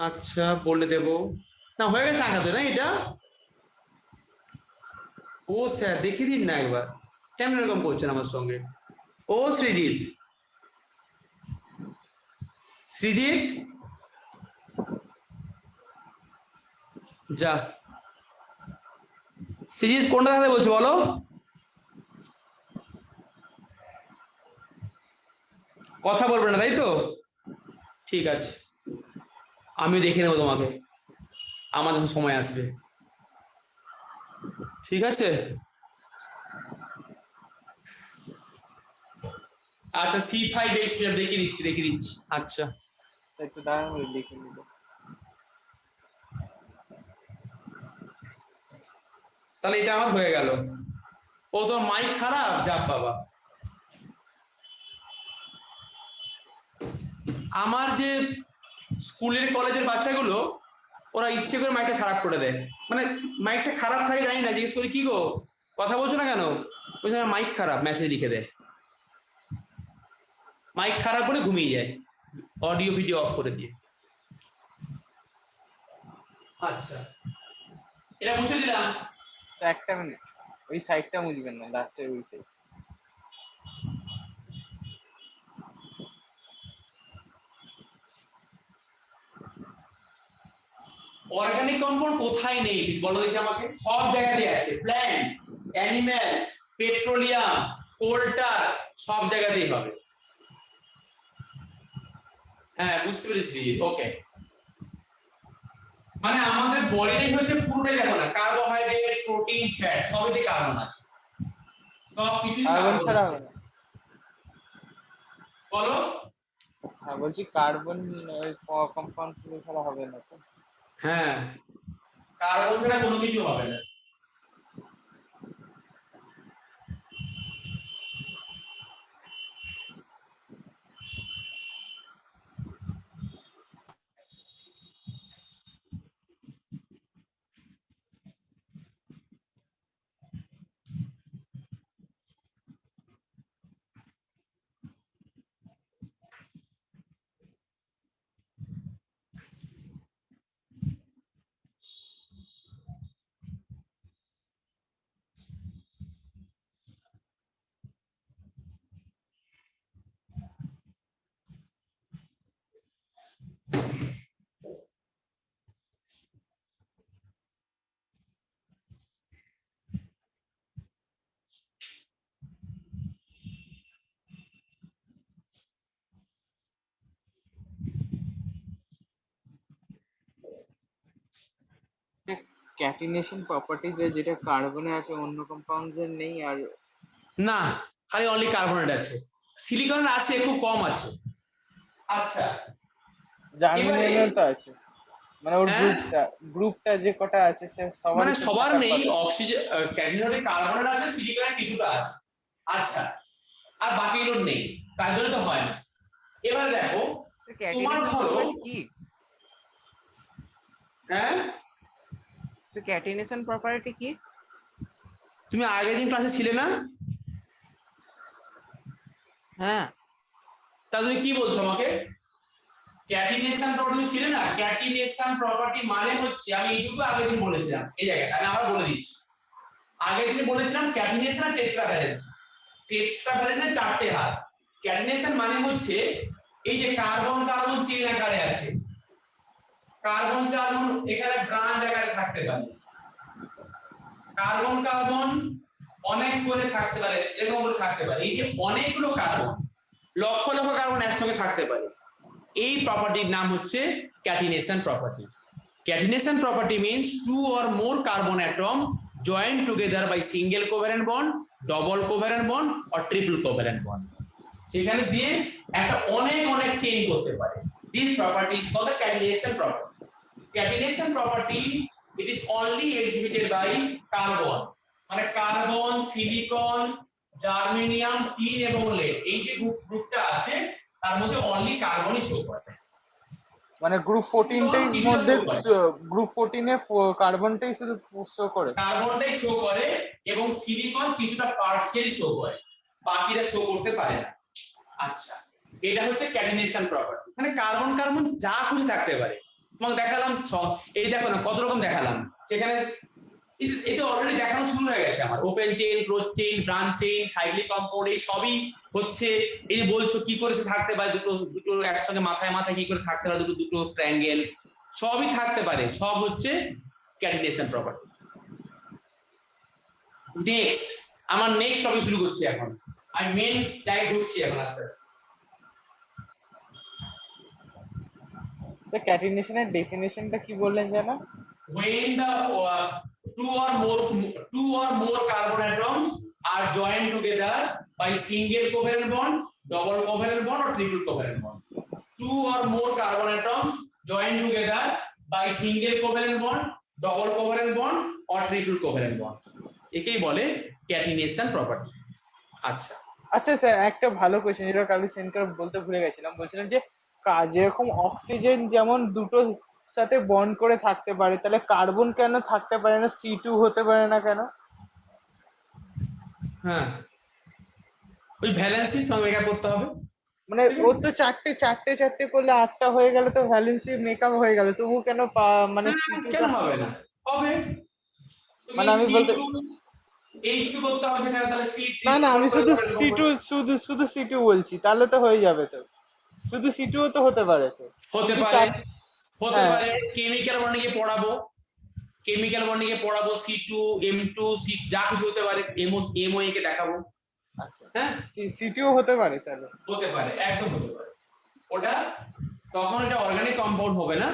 আচ্ছা বলে দেব, না হয়ে গেছে আঁকাতে না এটা? ও স্যার দেখিয়ে দিন না একবার, কেন এরকম করছেন আমার সঙ্গে? ও সৃজিত, সৃজিত যা, সৃজিত কোনটা দেখাতে বলছো বলো? কথা বলবে না তাই তো? ঠিক আছে, আমি দেখে নেবো তোমাকে, আমার যখন সময় আসবে, ঠিক আছে? আচ্ছা C5H12 রেখে দিচ্ছি। আচ্ছা একটু দাঁড়ান, লিখে নিব। তাহলে এটা আমার হয়ে গেল। ও তোমার মাইক খারাপ, যা বাবা। আমার যে স্কুলের কলেজের বাচ্চাগুলো ওরা ইচ্ছে করে মাইকটা খারাপ করে দেয়, মানে মাইকটা খারাপ থাকে জানি না, জিজ্ঞেস করি কি গো কথা বলছো না কেন, বলছে মাইক খারাপ, মেসেজ লিখে দেয়, মাইক খারাপ করে ঘুমিয়ে যায় অডিও ভিডিও অফ করে দিয়ে। আচ্ছা এটা মুছে দিলাম। একটা মিনিট, ওই সাইডটা মুছবেন না, লাস্টের ওই সাইড। অর্গানিক কম্পাউন্ড কোথায় নেই বলো দেখি আমাকে? সব জায়গাতেই আছে, প্ল্যান্ট, অ্যানিমেলস, পেট্রোলিয়াম, কোলটার, সব জায়গাতেই হবে। হ্যাঁ বুঝতে পেরেছি, ওকে। মানে আমাদের বডিটাই হচ্ছে পুরোটাই, দেখো না, কার্বোহাইড্রেট, প্রোটিন, ফ্যাট সবইতে কার্বন আছে, সব কিছু কার্বন কার্বন ছাড়া আছে। হবে না। বলো। হ্যাঁ বলছি কার্বন কম্পাউন্ড ছাড়া হবে না তো? হ্যাঁ কার্বন ছাড়া কোনো কিছু হবে না। ক্যাটিনেশন প্রপার্টি যেটা কার্বনে আছে অন্য কম্পাউন্ডস এর নেই, আর না খালি অনলি কার্বনেট আছে, সিলিকনের আছে খুব কম আছে। আচ্ছা জার্মানিয়ামের তো আছে, মানে ওর হ্যাঁ? গ্রুপটা যে কটা আছে সে সবার মানে সবার নেই, অক্সিজেন ক্যাটিনেটে কার্বনের আছে, সিলিকনের কিছুটা আছে। আচ্ছা আর বাকিগুলোর নেই, তার জন্য তো হয় না। এবার দেখো তোমার ধরো কি হ্যাঁ ক্যাটিনেশন প্রপার্টি কি? তুমি আগের দিন ক্লাসে ছিলে না? হ্যাঁ তা তুমি কি বলছো আমাকে? ক্যাটিনেশন প্রপার্টি ছিলে না? ক্যাটিনেশন প্রপার্টি মানে হচ্ছে, আমি এইটুকু আগের দিন বলেছিলাম, এই জায়গাটা আমি আবার বলে দিচ্ছি। আগের দিন বলেছিলাম ক্যাটিনেশন আর টেট্রাভ্যালেন্স, টেট্রাভ্যালেন্সের চারটে হাত। ক্যাটিনেশন মানে হচ্ছে এই যে কার্বন কার্বন চেইন আকারে আছে, কার্বন কার্বন এখানে ব্রাঞ্চ আকারে থাকতে পারে, কার্বন কার্বন অনেক করে থাকতে পারে, এরকম করে থাকতে পারে, এই যে অনেকগুলো কার্বন, লক্ষ লক্ষ কার্বন একসঙ্গে থাকতে পারে, এই প্রপার্টির নাম হচ্ছে catenation property. Catenation property means two or more carbon atom joined together by single covalent bond, double covalent bond or triple covalent bond. সেখানে দিয়ে একটা অনেক অনেক চেইন করতে পারে। This property is called the catenation property. Catenation property, it is only exhibited by carbon. মানে carbon, silicon, germanium, tin এবং lead, এই যে গ্রুপটা আছে তার মধ্যে অনলি কার্বনই শো করে। মানে গ্রুপ 14টাই মধ্যে, গ্রুপ 14 এ কার্বনটাই শুধু শো করে, কার্বনটাই শো করে এবং সিলিকন কিছুটা পার্সিয়ালি শো করে, বাকিটা শো করতে পারে না। আচ্ছা এটা হচ্ছে ক্যাটিনেশন প্রপার্টি, মানে কার্বন কার্বন যা খুশি থাকতে পারে। তোমাকে দেখালাম এই দেখো না কত রকম দেখালাম, সেখানে এটা অলরেডি দেখানো শুরু হয়ে গেছে আমার, open chain, close chain, branch chain, cyclic compound, এই সবই হচ্ছে, এই যে বলছো কি করে থাকতে পারে, দুটো দুটো একসঙ্গে মাথায় মাথায় কি করে থাকতে পারে, দুটো দুটো ট্রায়াঙ্গেল সবই থাকতে পারে, সব হচ্ছে ক্যাটিনেশন প্রপার্টি। নেক্সট আমার নেক্সট টপিক শুরু করছি এখন, আমি মেইন জায়গায় ঢুকছি এখন আস্তে আস্তে। স্যার ক্যাটিনেশনের ডেফিনেশনটা কি বললেন জানো? When the two or more carbon atoms are joined together by single covalent bond, double covalent bond or triple covalent bond. Two or more carbon atoms joined together by single covalent bond, double covalent bond or triple covalent bond. একেই বলে catenation property. আচ্ছা আচ্ছা sir একটা ভালো question, যেটা কালকে centre বলতে ভুলে গেছিলাম, বলছিলাম যে যেরকম অক্সিজেন যেমন দুটো সাথে বন্ড করে থাকতে পারে, তাহলে কার্বন কেন থাকতে পারে না, C2 হতে পারে না কেন? হ্যাঁ, ওই ভ্যালেন্সি সঙ্গে মেকআপ করতে হবে। মানে ও তো চারটে চারটে চারটে করলে 8টা হয়ে গেল, তো ভ্যালেন্সি মেকআপ হয়ে গেল, তবু কেন মানে হ্যাঁ, C2 কেন হবে না, হবে। তুমি মানে আমি বলতে C2 H2 করতে হবে সেখানে, তাহলে C3 না আমি শুধু C2 বলছি, তাহলে তো হয়ে যাবে তো, শুধু C2 তো হতে পারে তো, হতে কিন্তু পারে, হতে হ্যাঁ। পারে। কেমিক্যাল বন্ডিং পড়াবো, C2 M2 C যা কিছু হতে পারে, MOA কে দেখাবো। আচ্ছা, হ্যাঁ, C2 হতে পারে তাহলে। হতে পারে, একদম হতে পারে। ওটা তখন এটা অর্গানিক কম্পাউন্ড হবে না,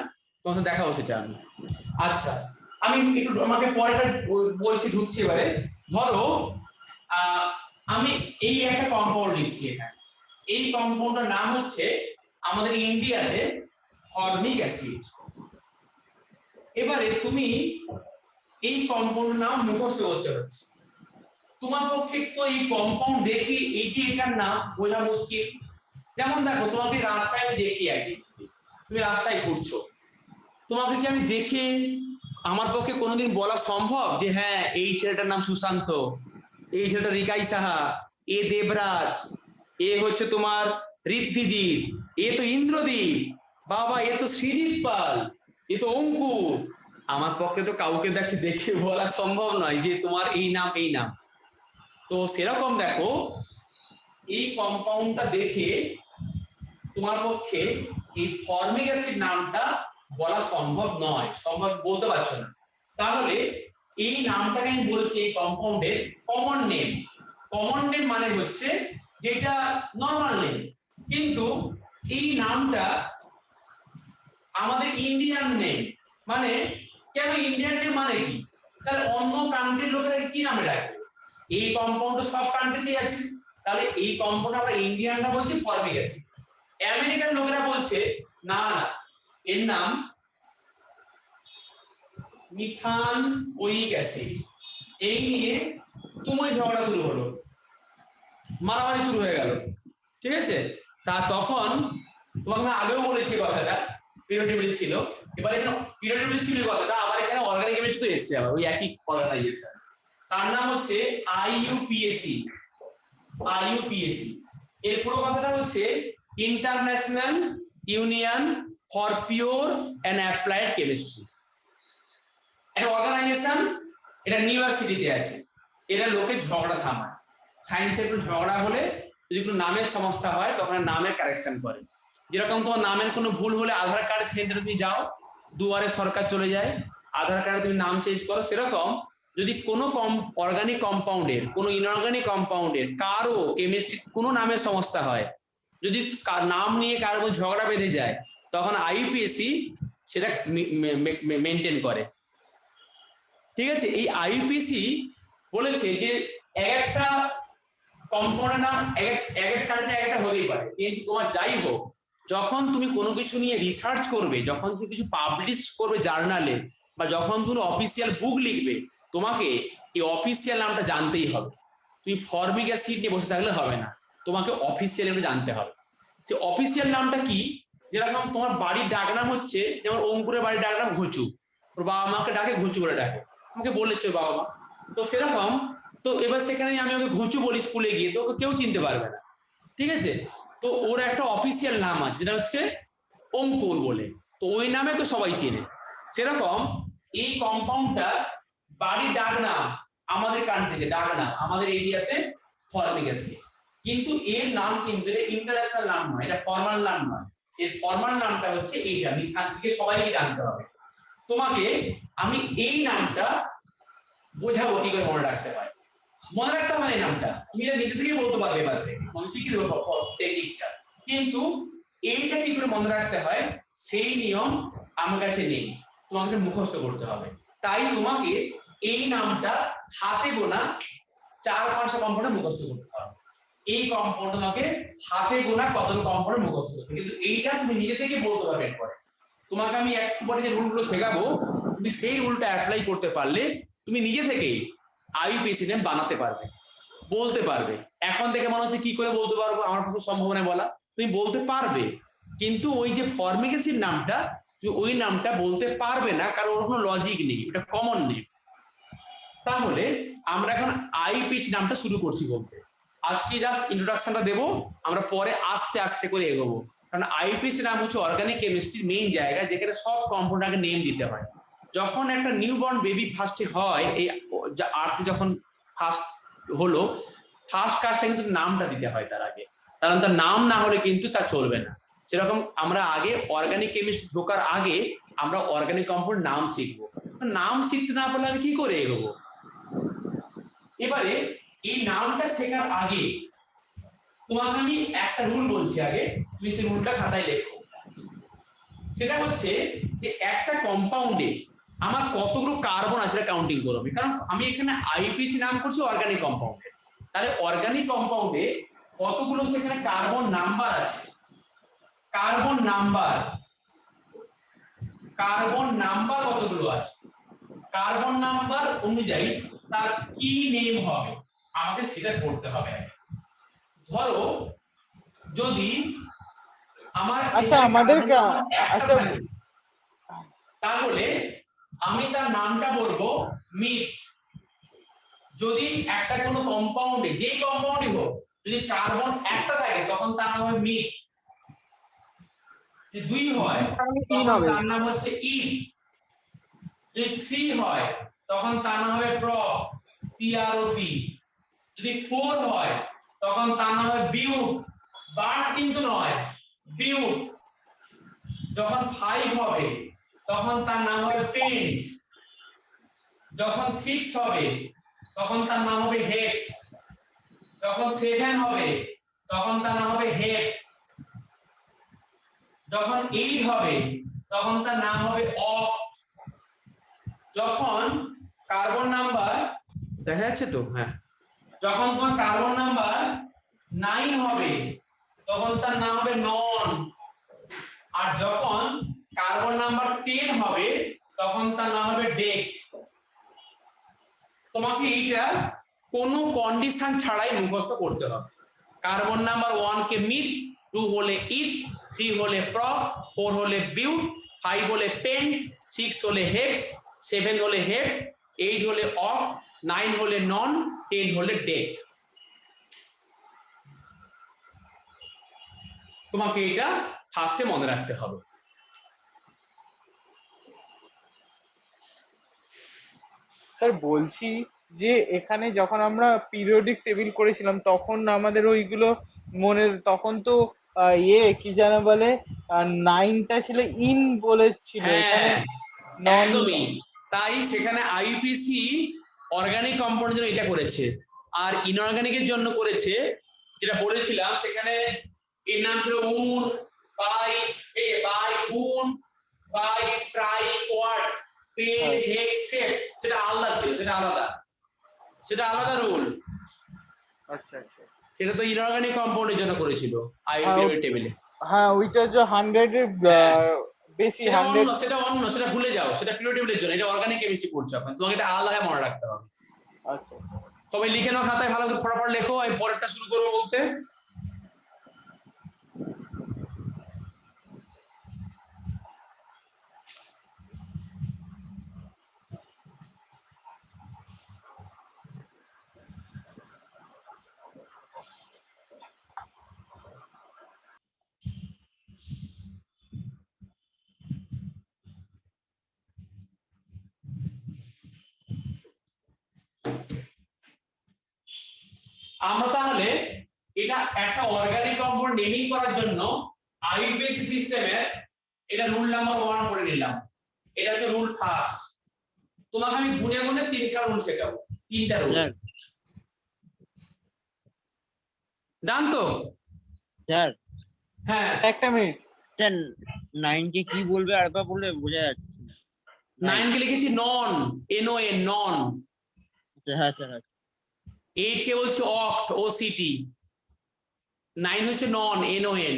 তখন দেখাবো সেটা আমি। আচ্ছা, আমি একটু আমাকে পরেটা বলছি, ঢুকছি এবারে। ধরো আমি এই একটা কম্পাউন্ড লিখছি এখানে, এই কম্পাউন্ডটার নাম হচ্ছে আমাদের ইন্ডিয়াতে ফর্মিক অ্যাসিড। এবারে তুমি এই কম্পাউন্ড নাম মুখস্থ করতে হচ্ছে। তোমার পক্ষে তো এই কম্পাউন্ড দেখি এই যে এটার নাম বোঝা মুশকিল। যেমন দেখো, তোমাকে রাস্তায় আমি দেখি, একদিন তুমি রাস্তায় ঘুরছো, তোমাকে কি আমি দেখে আমার পক্ষে কোনোদিন বলা সম্ভব যে হ্যাঁ এই ছেলেটার নাম সুশান্ত, এই ছেলেটা রিকাই সাহা, এ দেবরাজ, এ হচ্ছে তোমার ঋদ্ধিজিৎ, এ তো ইন্দ্রদীপ, বাবা এ তো সৃজিত পাল, এ তো অঙ্কুর। আমার পক্ষে তো কাউকে দেখে বলা সম্ভব নয় যে তোমার এই নাম এই নাম। তো সেরকম দেখো, এই কম্পাউন্ডটা দেখে তোমার পক্ষে এই ফর্মিক অ্যাসিড নামটা বলা সম্ভব নয়, সম্ভব বলতে পারছো না। তাহলে এই নামটাকে আমি বলছি এই কম্পাউন্ডের কমন নেম। কমন নেম মানে হচ্ছে যেটা নরমাল নেম, কিন্তু এই নামটা আমাদের ইন্ডিয়ান নেম। মানে কেন ইন্ডিয়ান নেম মানে কি, তাহলে অন্য কান্ট্রির লোকেরা কি নামে ডাকবে? এই কম্পাউন্ড সব কান্ট্রিতেই আছে, তাহলে এই কম্পাউন্ড আমরা ইন্ডিয়ানরা বলছি ফর্মিক অ্যাসিড। আমেরিকান লোকেরা বলছে না না, এর নাম মিথানোয়িক অ্যাসিড। এই নিয়ে তুমি ঝগড়া শুরু হলো, মারামারি শুরু হয়ে গেল, ঠিক আছে? তা তখন তোমাকে আমি আগেও বলেছি কথাটা, পিরিয়ড ছিল, এবার এখানে পিরিয়ড ছিল কথাটা, আবার এখানে অর্গানিক কেমিস্ট্রি তো এসছে, আবার ওই একই অর্গানাইজেশন, তার নাম হচ্ছে IUPAC। এর পুরো কথাটা হচ্ছে international union for pure and applied chemistry. একটা অর্গানাইজেশন, এটা নিউ ইয়র্ক সিটিতে আছে। এরা লোকের ঝগড়া থামায়, সায়েন্সের একটু ঝগড়া হলে যদি কোনো নামের সমস্যা হয় তখন নামের কারেকশন করে। যেরকম তোমার নামের কোনো ভুল হলে আধার কার্ড সেন্টারে তুমি যাও, দুয়ারে সরকার চলে যায়, আধার কার্ডে তুমি নাম চেঞ্জ করো। সেরকম যদি কোনো অর্গানিক কম্পাউন্ডের, কোনো ইনঅর্গানিক কম্পাউন্ডের কারো কেমিস্ট্রি কোনো নামের সমস্যা হয়, যদি নাম নিয়ে কারো ঝগড়া বেঁধে যায়, তখন IUPAC সেটা মেনটেন করে। ঠিক আছে? এই IUPAC বলেছে যে একটা কম্পাউন্ডের নাম এক এক কান্ট্রিতে একটা হতেই পারে, কিন্তু তোমার যাই হোক, যখন তুমি কোনো কিছু নিয়ে রিসার্চ করবে, যখন তুমি কিছু পাবলিশ করবে জার্নালে, বা যখন তুমি অফিসিয়াল বুক লিখবে, তোমাকে এই অফিসিয়াল নামটা জানতেই হবে। তুমি ফর্মিক অ্যাসিড নিয়ে বসে থাকলে হবে না, তোমাকে অফিসিয়াল নামটা জানতে হবে। সে অফিসিয়াল নামটা কি? যেরকম তোমার বাড়ির ডাকনাম হচ্ছে, যেমন অঙ্কুরের বাড়ির ডাকনাম ঘুচু, ওর বাবা মাকে ডাকে ঘুচু করে ডাকে, আমাকে বলেছে বাবা মা, তো সেরকম। তো এবার সেখানে আমি ওকে ঘুচু বলি স্কুলে গিয়ে, তো ওকে কেউ চিনতে পারবে না, ঠিক আছে? তো ওর একটা অফিসিয়াল নাম আছে যেটা হচ্ছে অঙ্কুর বলে, তো ওই নামে তো সবাই চেনে। সেরকম এই কম্পাউন্ডটা বাড়ির ডাকনাম, আমাদের কান্ট্রিতে ডাকনাম, আমাদের এরিয়াতে ফর্মিক অ্যাসিড, কিন্তু এর নাম কিন্তু ইন্টারন্যাশনাল নাম নয়, এটা ফর্মাল নাম নয়। এর ফর্মাল নামটা হচ্ছে এইটা, মিথান থেকে সবাইকে জানতে হবে। তোমাকে আমি এই নামটা বোঝাবো কি করে মনে রাখতে হয়। মনে রাখতে হবে এই নামটা তুমি নিজে থেকেই বলতে পারবে, এবার থেকে মনে শিখে দেবো টেকনিকটা, কিন্তু এইটা কি করে মনে রাখতে হয় সেই নিয়ম আমার কাছে নেই, তোমাকে মুখস্থ করতে হবে। তাই তোমাকে এই নামটা হাতে গোনা 4-5টা কম্পাউন্ডে মুখস্থ করতে হবে। এই কম্পাউন্ড তোমাকে হাতে গোনা কতগুলো কম্পাউন্ডে মুখস্থ করতে হবে, কিন্তু এইটা তুমি নিজে থেকে বলতে পারবে। এরপরে তোমাকে আমি একটু পরে যে রুলগুলো শেখাবো, তুমি সেই রুলটা অ্যাপ্লাই করতে পারলে তুমি নিজে থেকেই IUPAC নেম বানাতে পারবে, বলতে পারবে। এখন থেকে মনে হচ্ছে কি করে বলতে পারবো, আমার পক্ষে সম্ভব নয় বলা, তুমি বলতে পারবে, কিন্তু ওই যে ফর্মিক অ্যাসিড নামটা তুমি ওই নামটা বলতে পারবে না, কারণ ওর কোনো লজিক নেই, ওটা কমন নেই। তাহলে আমরা এখন আইপিএইচ নামটা শুরু করছি বলতে। আজকে জাস্ট ইন্ট্রোডাকশনটা দেবো, আমরা পরে আস্তে আস্তে করে এগোবো। কারণ আইপিএইচ নাম হচ্ছে অর্গানিক কেমিস্ট্রির মেইন জায়গা, যেখানে সব কম্পাউন্ডকে নেম দিতে হয়। যখন একটা নিউবর্ন বেবি ফার্স্টে হয়, এই আর্থে যখন ফার্স্ট হলো, ফার্স্ট কাজটা কিন্তু নামটা দিতে হয় তার আগে, কারণ তার নাম না হলে কিন্তু তা চলবে না। সেরকম আমরা আগে অর্গানিক কেমিস্ট্রি ঢোকার আগে আমরা অর্গানিক কম্পাউন্ড নাম শিখবো। নাম শিখতে না পারলে আমি কি করে এগোবো? এবারে এই নামটা শেখার আগে তোমাকে আমি একটা রুল বলছি, আগে তুমি সেই রুলটা খাতায় লেখো। সেটা হচ্ছে যে একটা কম্পাউন্ডে আমার কতগুলো কার্বন আছে সেটা কাউন্টিং করো। কারণ আমি এখানে আইপিসি নাম করছি অর্গানিক কম্পাউন্ডে, তাহলে অর্গানিক কম্পাউন্ডে কতগুলো সেখানে কার্বন নাম্বার আছে। কার্বন নাম্বার কতগুলো আছে, কার্বন নাম্বার অনুযায়ী তার কি নেম হবে আমাকে সেটা করতে হবে। ধরো যদি আমার আচ্ছা আমাদের আচ্ছা তাহলে আমি তার নামটা বলবো মিথ। যদি একটা কোনো কম্পাউন্ডে, যেই কম্পাউন্ডই হোক, যদি কার্বন একটা থাকে তখন তার নাম হবে মিথ। যদি 2 হয় তখন তার নাম হচ্ছে ই। যদি 3 হয় তখন তার নাম হবে প্রপ, পিআরওপি। যদি 4 হয় তখন তার নাম হবে বিউট, বার্ট কিন্তু নয়, বিউট। যখন 5 হবে তখন তার নাম হবে পেন। যখন 6 হবে তখন তার নাম হবে হেক্স। যখন 7 হবে তখন তার নাম হবে হেপ। যখন 8 হবে তখন তার নাম হবে অক্ট। যখন কার্বন নাম্বার দেখা যাচ্ছে তো, হ্যাঁ, যখন তোমার কার্বন নাম্বার 9 হবে তখন তার নাম হবে নন। আর যখন কার্বন নাম্বার 10 হবে তখন তার নাম হবে ডেক। তোমাকে এইটা কোনো কন্ডিশন ছাড়াই মুখস্থ করতে হবে। কার্বন নাম্বার 1 কে মিথ, 2 হলে ইথ, 3 হলে প্রপ, 4 হলে বিউট, 5 হলে পেন্ট, 6 হলে হেক্স, 7 হলে হেপ, 8 হলে অক্ট, 9 হলে নন, 10 হলে ডেক। তোমাকে এটা ফার্স্টে মনে রাখতে হবে। স্যার বলছি যে এখানে যখন আমরা পিরিয়ডিক টেবিল করেছিলাম তখন আমাদের ওইগুলো মনে, তখন তো কি যেন বলে 9টা ছিল ইন বলেছিল, এখানে নন। একদমই তাই, সেখানে আইপিসি অর্গানিক কম্পাউন্ডের জন্য এটা করেছে, আর ইনঅর্গানিকের জন্য করেছে যেটা বলেছিলাম, সেখানে এর নাম ছিল un, bi, un, bi, tri, quad, pen, hex, sept. সেটা আলাদা ছিল, সেটা আলাদা রুল। আচ্ছা আচ্ছা, সেটা তো ইনঅর্গানিক কম্পাউন্ডের জন্য করেছিল আইপিএম টেবিলে। হ্যাঁ ওইটা যে 100 এর বেশি, 100। সেটা ভুলে যাও, সেটা পিরিয়ড টেবিলের জন্য। এটা অর্গানিক কেমিস্ট্রি পড়ছো এখন, তোমাকে এটা আলাদা মনে রাখতে হবে। আচ্ছা আচ্ছা, সবাই লিখে নাও খাতায়, ভালো করে ফটাফট লেখো, আমি পরেরটা শুরু করবো বলতে। আমরা তাহলে এটা একটা অর্গানিক কম্পাউন্ড নেমিং করার জন্য আইপিএসি সিস্টেমের এটা রুল নাম্বার 1 করে নিলাম। এটা হচ্ছে রুল ফার্স্ট। তোমাকে আমি গুনে গুনে 3টা রুল শেখাবো, 3টা রুল। ডান তো? স্যার হ্যাঁ, একটা মিনিট স্যার 9 কে কি বলবে আরেকবার বললে বোঝা যাচ্ছে না। 9 কে লিখেছি নন, NON, নন। হ্যাঁ স্যার। 8 কে বলছি অক্ট, OCT। 9 হচ্ছে নন, NON।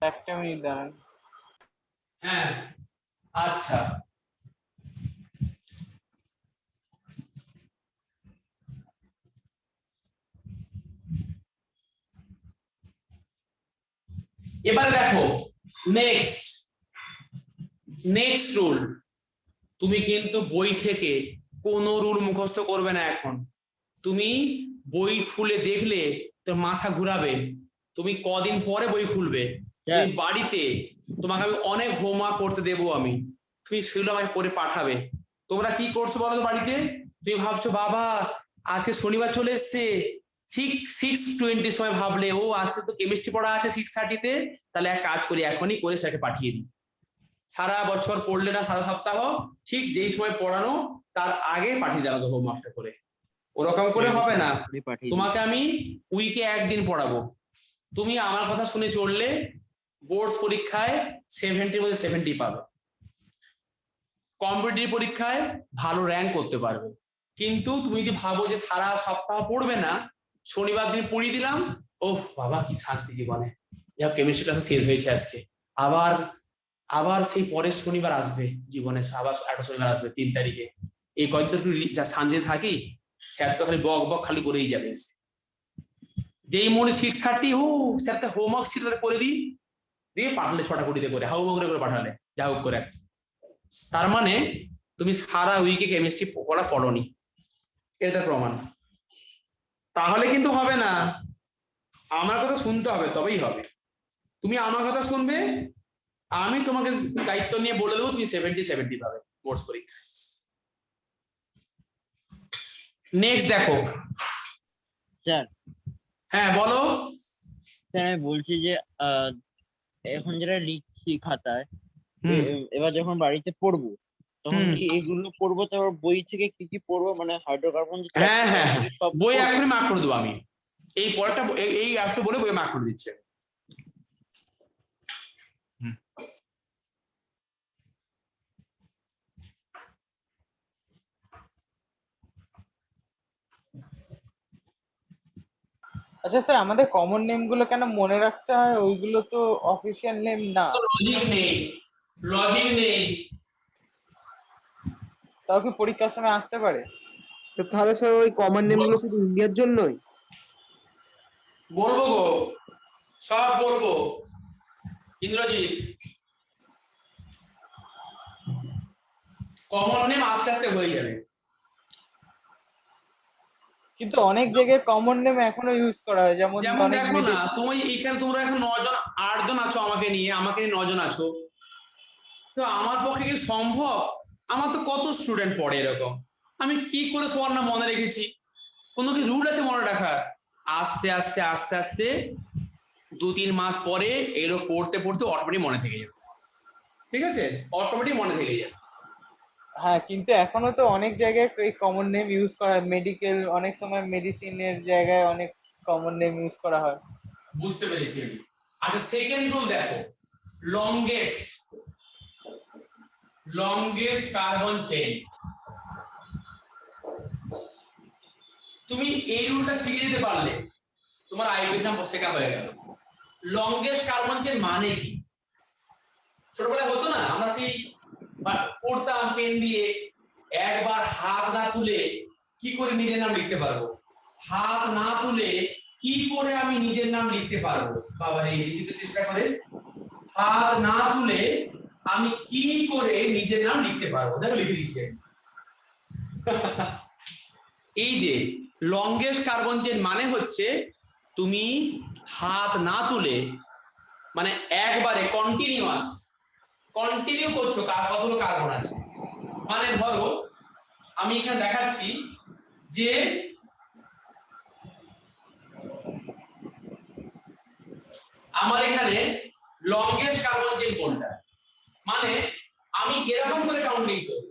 একটা মিনিট দাঁড়ান। হ্যাঁ, আচ্ছা, এবারে দেখো নেক্সট রুল, তুমি কিন্তু বই থেকে কোনো রুল মুখস্থ করবে না এখন। তুমি বই খুলে দেখলে তোর মাথা ঘুরাবে, তুমি কদিন পরে বই খুলবে, তুমি বাড়িতে তোমাকে আমি অনেক হোমওয়ার্ক করতে দেবো আমি, তুমি সেগুলো আমাকে করে পাঠাবে। তোমরা কি করছো বলো তো বাড়িতে? তুমি ভাবছো বাবা আজকে শনিবার চলে এসছে, ঠিক 6:20 সময় ভাবলে ও আজকে তো কেমিস্ট্রি পড়া আছে 6:30-তে, তাহলে এক কাজ করি এখনই করে স্যারকে পাঠিয়ে দিই। সারা বছর পড়লে না, সারা সপ্তাহ ঠিক যেই সময় পড়ানো তার আগে পাঠিয়ে দেওয়া হোমওয়ার্কটা করে। ওরকম করে হবে না, তোমাকে আমি উইকে একদিন পড়াবো। তুমি আমার কথা শুনে চললে বোর্ড পরীক্ষায় 70-র মধ্যে 70 পাবে, কম্পিটিটিভ পরীক্ষায় ভালো র্যাঙ্ক করতে পারবে। কিন্তু তুমি যদি ভাবো যে সারা সপ্তাহ পড়বে না, শনিবার দিন পড়িয়ে দিলাম, ওহ বাবা কি শান্তি জীবনে, যা কেমিস্ট্রি ক্লাস শেষ হয়েছে আজকে, আবার সেই পরের শনিবার আসবে জীবনে, আবার একটা শনিবার আসবে 3 তারিখে, এই কয়েকদিন যা শান্তিতে থাকি, স্যার তো খালি বক বক খালি করেই যাবে। যেই মনে 6:30 স্যার তো হোমওয়ার্ক ছিল করে দিই, দিয়ে পাঠালে 6টা কোটিতে করে হাউ করে পাঠালে, যা হোক করে। তার মানে তুমি সারা উইকে কেমিস্ট্রি পড়া পড়োনি, এটা প্রমাণ। তাহলে কিন্তু হবে না, আমার কথা শুনতে হবে, তবেই হবে। তুমি আমার কথা শুনবে, আমি তোমাকে দায়িত্ব নিয়ে বলে দেবো, তুমি 70 পাবে বোর্ড পরীক্ষা। নেক্সট দেখো স্যার। হ্যাঁ বলো। স্যার আমি বলছি যে এখন যেটা লিখছি খাতায়, এবার যখন বাড়িতে পড়বো তখন কি এগুলো পড়বো, তারপর বই থেকে কি কি পড়বো, মানে হাইড্রোকার্বন? হ্যাঁ বই এখনই মার্ক করে দেবো আমি, এই পড়াটা এই একটু বলে বই মার্ক করে দিচ্ছে। আচ্ছা স্যার, আমাদের কমন নেম গুলো কেন মনে রাখতে হয়? ওইগুলো তো অফিসিয়াল নেম না। লজিক নেই তাও কি পরীক্ষার সময় আসতে পারে? তো তাহলে স্যার ওই কমন নেম গুলো শুধু ইন্ডিয়ার জন্যই? বলবো গো, সব বলবো। ইন্দ্রজিৎ, কমন নেম আস্তে আস্তে হয়ে যাবে। কিন্তু অনেক জায়গায় কমন নেম এখনো ইউজ করা হয়, যেমন অনেক দেখো না তুমি এইখানে, তোমরা এখন 8 জন আছো, আমাকে নিয়ে 9 জন আছো, তো আমার পক্ষে কি সম্ভব? আমার তো কত স্টুডেন্ট পড়ে এরকম, আমি কি করে সবার নাম মনে রেখেছি? কোনো কি রুল আছে মনে রাখার? আস্তে আস্তে আস্তে আস্তে 2-3 মাস পরে এগুলো পড়তে পড়তে অটোমেটিক মনে থেকে যাবে, ঠিক আছে? অটোমেটিক মনে থেকে যাবে। হ্যাঁ, কিন্তু এখনো তো অনেক জায়গায় এই কমন নেম ইউজ করা হয়। মেডিকেল, অনেক সময় মেডিসিনের জায়গায় অনেক কমন নেম ইউজ করা হয়। বুঝতে পেরেছি আমি। আচ্ছা সেকেন্ড রুল দেখো, লংগেস্ট কার্বন চেইন। তুমি এই রুলটা শিখে যেতে পারলে তোমার আইবিএম শেখা হয়ে গেল। লংগেস্ট কার্বন চেইন মানে কি? ছোটবেলায় হতো না, আমরা সেই পড়তাম পেন দিয়ে, একবার হাত না তুলে কি করে নিজের নাম লিখতে পারবো, হাত না তুলে কি করে আমি নিজের নাম লিখতে পারবো? বাবা এই লিখতে চেষ্টা করে, হাত না তুলে আমি কি করে নিজের নাম লিখতে পারবো, দেখো লিখে দিচ্ছে। এই যে লংগেস্ট কার্বন চেইন মানে হচ্ছে তুমি হাত না তুলে, মানে একবারে কন্টিনিউ করছো কতগুলো কার্বন আছে। মানে ধরো আমি এখানে দেখাচ্ছি যে আমার এখানে লংগেস্ট কার্বন চেইন কোনটা, মানে আমি এরকম করে কাউন্টিং করব,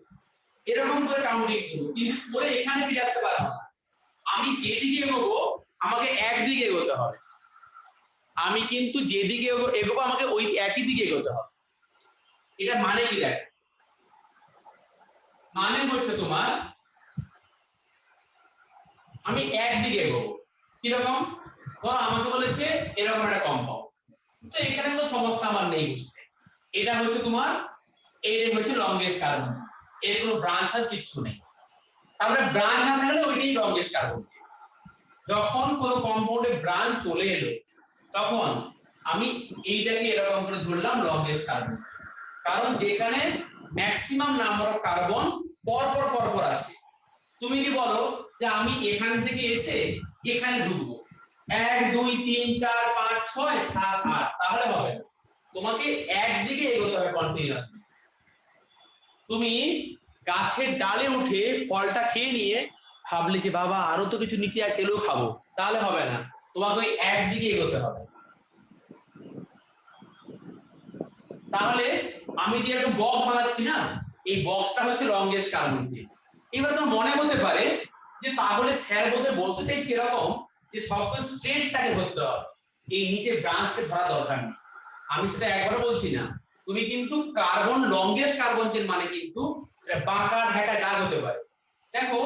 কিন্তু করে এখানে ফিরে আসতে পারবো না। আমি যেদিকে এগোবো আমাকে একদিকে এগোতে হবে, আমি কিন্তু যেদিকে এগোবো আমাকে ওই একই দিকে এগোতে হবে। এটা মানে কি? দেখ, মানে হচ্ছে তোমার আমি একদিকে এগোবো, কিরকম? ধরো আমাকে বলেছে এরকম একটা কম্পাউন্ড, তো এখানে কোনো সমস্যা আমার নেই বুঝতে। এটা হচ্ছে তোমার, এইটা হচ্ছে লংগেস্ট কার্বন, এর কোনো ব্রাঞ্চ আর কিচ্ছু নেই। তারপরে ব্রাঞ্চ না থাকলে ওইটাই লংগেস্ট কার্বন। যখন কোনো কম্পাউন্ডে ব্রাঞ্চ চলে এলো তখন আমি এইটাকে এরকম করে ধরলাম লংগেস্ট কার্বন, কারণ যেখানে ম্যাক্সিমাম নাম্বার অফ কার্বন পরপর আছে। তুমি যদি বলো যে আমি এখান থেকে এসে এখানে ঢুকবো 1 2 3 4 5 6 7 8, তাহলে হবে না, তোমাকে একদিকে এগোতে হবে কন্টিনিউয়াসলি। তুমি গাছের ডালে উঠে ফলটা খেয়ে নিয়ে ভাবলে যে বাবা আরো তো কিছু নিচে আছে, এগুলো খাবো, তাহলে হবে না, তোমাকে ওই একদিকে এগোতে হবে। তাহলে আমি যে একটা বক্স বানাচ্ছি না, এই বক্সটা হচ্ছে লংগেস্ট কার্বন চেইন। এবার তোমার মনে হতে পারে যে তাহলে স্যার বলতে চাইছে এরকম যে সবসময় স্ট্রেটটাকে ধরতে হবে, এই নিচে ব্রাঞ্চকে ধরা দরকার নেই। আমি সেটা একবারও বলছি না। তুমি কিন্তু কার্বন লংগেস্ট কার্বন চেইন মানে কিন্তু বাঁকা ঢাকা যা হতে পারে। দেখো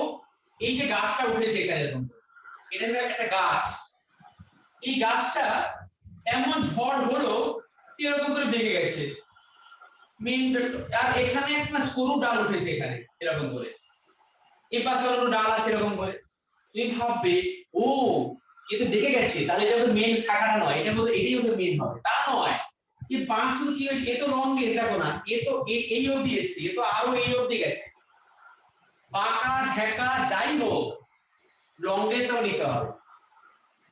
এই যে গাছটা উঠেছে এখানে, এরকম এটা হলো একটা গাছ, এই গাছটা এমন ঝড় হলো এরকম করে ভেঙে গেছে, আর এখানে একটা সরু ডাল উঠেছে এখানে এরকম করে, এই পাশে অন্য ডাল আছে এরকম করে। তুমি ভাববে ও এ তো দেখে গেছে, তাহলে এটা তো মেইন শাখাটা নয়, এটা বলতে এটাই ওদের মেইন হবে, তা নয়। এই বাঁশ কি হয়েছে, এ তো লংগেস্ট, দেখো না এ তো এই অবধি এসছে, এ তো আরো এই অবধি গেছে। বাঁকা ঢেকা যাই হোক লংগেস্ট নিতে হবে।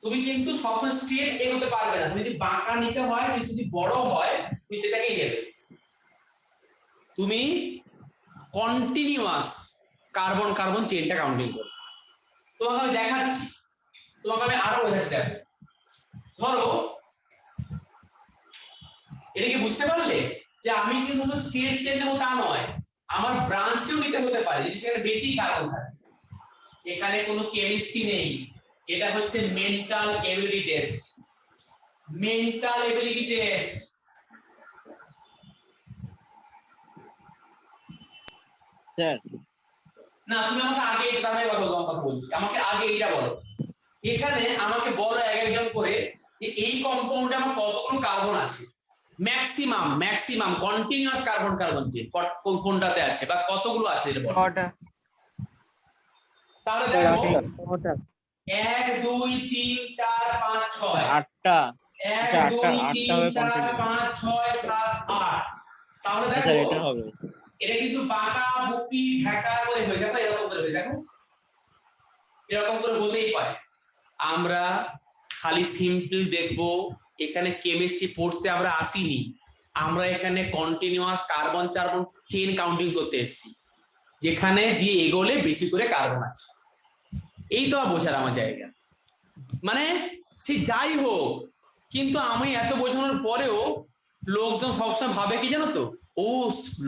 তুমি কিন্তু সবসময় স্ট্রেট এগোতে পারবে না, তুমি যদি বাঁকা নিতে হয়, যদি বড় হয় তুমি সেটাকেই নেবে। তুমি কন্টিনিউয়াস কার্বন কার্বন চেইনটা কাউন্টিং করো। তোমাকে আমি দেখাচ্ছি, তোমাকে আমি আরো বোঝাচ্ছি। দেখো ধরো এটা কি বুঝতে পারলে যে আমি কিন্তু স্ট্রেট চেইন নেবো তা নয়, আমার ব্রাঞ্চকেও নিতে হতে পারে যদি সেখানে বেশি কার্বন থাকে। এখানে কোনো কেমিস্ট্রি নেই, এটা হচ্ছে mental ability test. Mental ability test. Sir না তুমি আমাকে আগে তাহলে কথা বলছি, আমাকে আগে এইটা বলো। এখানে আমাকে বলো এক একজন করে যে এই কম্পাউন্ডে আমার কতগুলো কার্বন আছে, maximum continuous carbon carbon chain কোনটাতে আছে বা কতগুলো আছে এটা বলো। 6টা। তাহলে দেখো 6টা। 1 2 3 4 5 6 8টা। 1 আচ্ছা, 2 আটটা 3 হবে 4 continue। 5 6 7 8। তাহলে আচ্ছা দেখো এটা হবে। এটা কিন্তু বাঁকা বুকি ঢাকা করে হয়ে যাবে, এরকম করে হয়ে দেখো এরকম করে হতেই পারে। আমরা খালি সিম্পল দেখবো, এখানে কেমিস্ট্রি পড়তে আমরা আসিনি, আমরা এখানে continuous carbon carbon chain counting করতে এসেছি, যেখানে দিয়ে এগোলে বেশি করে কার্বন আছে। এই তো বোঝার আমার জায়গা। মানে সে যাই হোক, কিন্তু আমি এত বোঝানোর পরেও লোকজন সবসময় ভাবে কি জানো তো, ও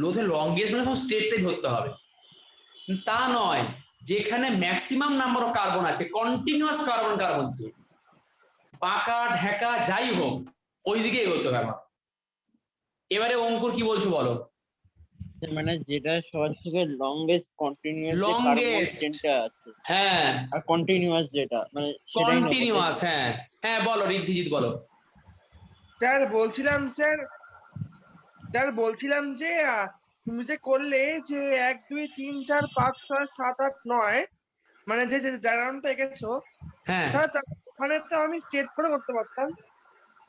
লোধে লংগেস্ট মানে সব স্ট্রেটটাই ধরতে হবে, তা নয়। যেখানে ম্যাক্সিমাম নাম্বার অফ কার্বন আছে কন্টিনিউয়াস কার্বন কার্বন চেইন, পাকা ঢেকা যাই হোক ওইদিকে এগোতে হবে আমার। এবারে অঙ্কুর কি বলছো বলো। মানে যেটা সবার থেকে লংগেস্ট কন্টিনিউয়াস যে কার্বন Longest, চেইনটা আছে, হ্যাঁ আর কন্টিনিউয়াস যেটা মানে সেটাই নেবো। কন্টিনিউয়াস, হ্যাঁ হ্যাঁ বলো ঋদ্ধিজিৎ বলো। স্যার বলছিলাম যে তুমি যে করলে যে 1 2 3 4 5 6 7 8 9 মানে যে ডায়াগ্রামটা এঁকেছো, হ্যাঁ স্যার ওখানে তো আমি স্ট্রেট করে করতে পারতাম,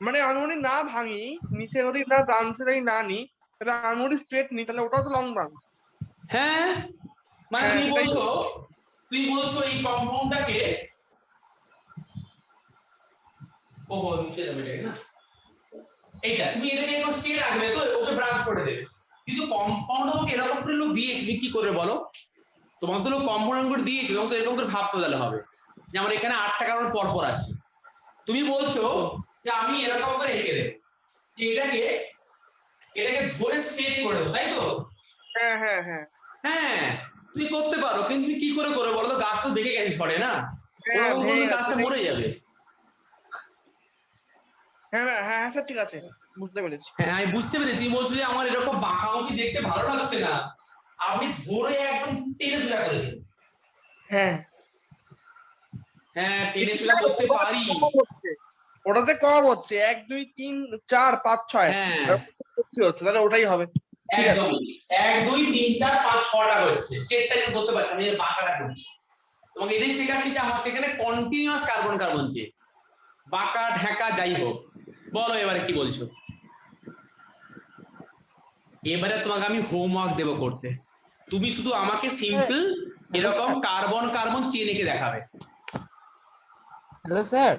মানে আনুমানিক না ভাঙি, নিচে যদি না ব্রাঞ্চের না নি, তাহলে আনুমানিক স্ট্রেট নি, তাহলে ওটাও তো লং ব্রাঞ্চ। হ্যাঁ মানে হ্যাঁ, তুমি বলছো এই কম্পাউন্ডটাকে নিচে যাবে না, এইটা তুমি এটাকে একটু স্ট্রেট রাখবে তো ওকে ব্রাঞ্চ করে দেবে। কিন্তু কম্পাউন্ড আমাকে এরকম করে লোক দিয়েছে, তুমি কি করে বলো, তোমাকে তো লোক কম্পাউন্ড করে দিয়েছে, তোমাকে তো এরকম করে ভাবতে দিলে হবে যে আমার এখানে 8টা কারণ পরপর আছে। তুমি বলছো যে আমি এরকম করে এঁকে দেবো, যে এটাকে ধরে স্ট্রেট করে দেবো, তাই তো? হ্যাঁ হ্যাঁ হ্যাঁ হ্যাঁ তুমি করতে পারো, কিন্তু তুমি কি করে বলো তো, গাছ তো ভেঙে গেছে পড়ে না, হ্যাঁ, ওরকম করলে গাছটা মরে যাবে। হ্যাঁ হ্যাঁ হ্যাঁ স্যার ঠিক আছে, বুঝতে পেরেছি। হ্যাঁ আমি বুঝতে পেরেছি, তুমি বলছো যে আমার এরকম বাঁকাবাঁকি দেখতে ভালো লাগছে না, আপনি ধরে একদম টেনে সোজা করে দিন। হ্যাঁ হ্যাঁ টেনে সোজা করতে পারি। ওটাতে কম হচ্ছে 1 2 3 4 5 6 হ্যাঁ হচ্ছে, তাহলে ওটাই হবে। ঠিক আছে, একদম 1 2 3 4 5 6টা হচ্ছে, স্টেটটা যদি করতে পারছি, আমি বাঁকাটা করছি, তোমাকে এটাই শেখাচ্ছি যে আমার সেখানে কন্টিনিউয়াস কার্বন কার্বন চেইন, বাঁকা ঢাকা যাই হোক বলো এবারে কি বলছো। এবারে তোমাকে আমি হোমওয়ার্ক দেবো করতে, তুমি শুধু আমাকে সিম্পল এরকম কার্বন কার্বন চেন এঁকে দেখাবে। Hello sir.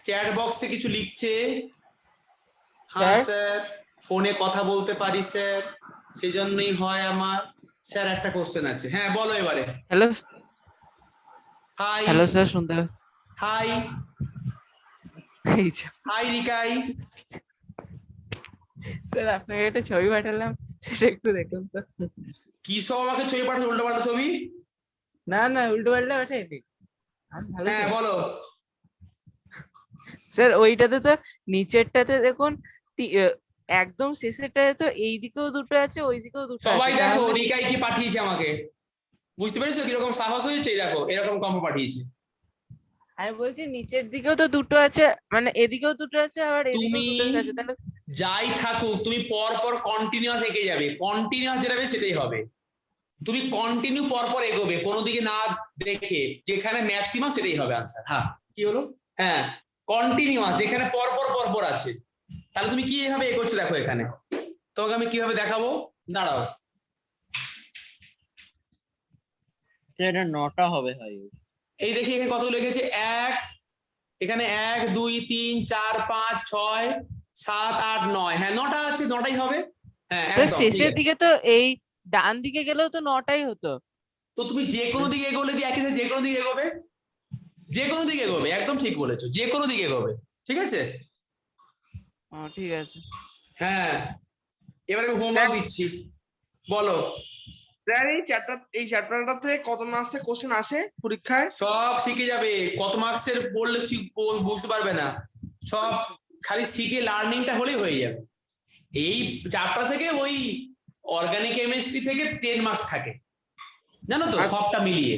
চ্যাট বক্সে কিছু লিখছে। হ্যাঁ স্যার, ফোনে কথা বলতে পারি স্যার, সেই জন্যই হয় আমার। স্যার একটা কোশ্চেন আছে, হ্যাঁ বলো এবারে। Hello hi. হ্যালো স্যার, শুনতে হাই। হাই রিকাই। স্যার আপনাকে একটা ছবি পাঠালাম, সেটা একটু দেখুন তো। কি সব আমাকে ছবি পাঠাচ্ছ, উল্টো পাল্টা ছবি? না না, উল্টো পাল্টা পাঠাইনি আমি, ভালো হ্যাঁ ছবি। বলো। স্যার ওইটাতে তো নিচেরটাতে দেখুন, একদম শেষেরটাতে তো এই দিকেও দুটো আছে, ওই দিকেও দুটো আছে। সবাই দেখো তাহলে রিকাই কি পাঠিয়েছে আমাকে, বুঝতে পেরেছো কিরকম সাহস হয়েছে? এই দেখো এরকম কম্প পাঠিয়েছে। আমি বলছি নিচের দিকেও তো দুটো আছে, মানে এদিকেও দুটো আছে আবার এদিকেও তুমি দুটো আছে, তাহলে যাই থাকুক তুমি পর পর কন্টিনিউয়াস এগিয়ে যাবে, কন্টিনিউয়াস যেটা হবে সেটাই হবে। তুমি কন্টিনিউ পর পর এগোবে, কোনো দিকে না দেখে, যেখানে ম্যাক্সিমাম সেটাই হবে আনসার। হ্যাঁ কি হলো? হ্যাঁ কন্টিনিউয়াস, যেখানে পর পর পর পর আছে। তাহলে তুমি কি এভাবে এগোচ্ছ দেখো এখানে, তোমাকে আমি কিভাবে দেখাবো, দাঁড়াও। এটা 9টা হবে ভাই। এই দেখি এখানে কত লিখেছে, এক, এখানে 1 2 3 4 5 6 7 8 9, হ্যাঁ 9টা আছে, 9টাই হবে। হ্যাঁ তো একদম ঠিক শেষের আছে। দিকে তো এই ডান দিকে গেলেও তো 9টাই হতো। তো তুমি যে কোনো দিকে এগোলে দিয়ে একই সাথে যে কোনো দিকে এগোবে, যে কোনো দিকে এগোবে, একদম ঠিক বলেছো, যে কোনো দিকে এগোবে, ঠিক আছে। ঠিক আছে। হ্যাঁ এবার আমি হোমওয়ার্ক দিচ্ছি, বলো। স্যার এই চ্যাপ্টারটা থেকে কত মার্কস এর কোশ্চেন আসে পরীক্ষায়? সব শিখে যাবে, কত মার্কসের বললে বুঝতে পারবে না, সব খালি শিখে লার্নিংটা হলেই হয়ে যাবে। এই চ্যাপ্টার থেকে ওই অর্গানিক কেমিস্ট্রি থেকে 10 মার্কস থাকে, জানো তো, সবটা মিলিয়ে,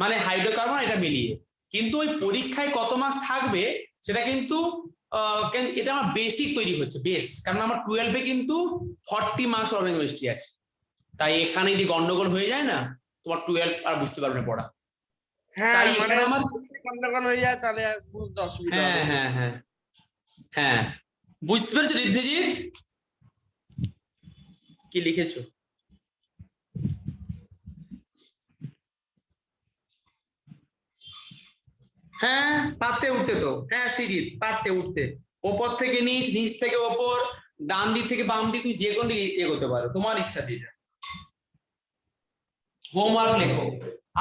মানে হাইড্রোকার্বন এটা মিলিয়ে। কিন্তু ওই পরীক্ষায় কত মার্কস থাকবে সেটা কিন্তু এটা আমার বেসিক তৈরি হচ্ছে, বেস, কারণ আমার 12-এ কিন্তু 40 মার্কস অর্গানিক কেমিস্ট্রি আছে। তাই এখানে যদি গন্ডগোল হয়ে যায় না, তোমার 12 আর বুঝতে পারবে না পড়া। হ্যাঁ তাই মানে এখানে আমার, গন্ডগোল হয়ে যায় তাহলে আর বুঝতে অসুবিধা হ্যাঁ হবে। হ্যাঁ হ্যাঁ হ্যাঁ, বুঝতে পেরেছো ঋদ্ধিজিৎ কি লিখেছো? হ্যাঁ পারতে উঠতে তো, হ্যাঁ সৃজিত পারতে উঠতে, ওপর থেকে নিচ, নিচ থেকে ওপর, ডান দিক থেকে বাম দিক, তুমি যে কোনো দিকে এগোতে পারো, তোমার ইচ্ছা সেটা। হোমওয়ার্ক লেখো।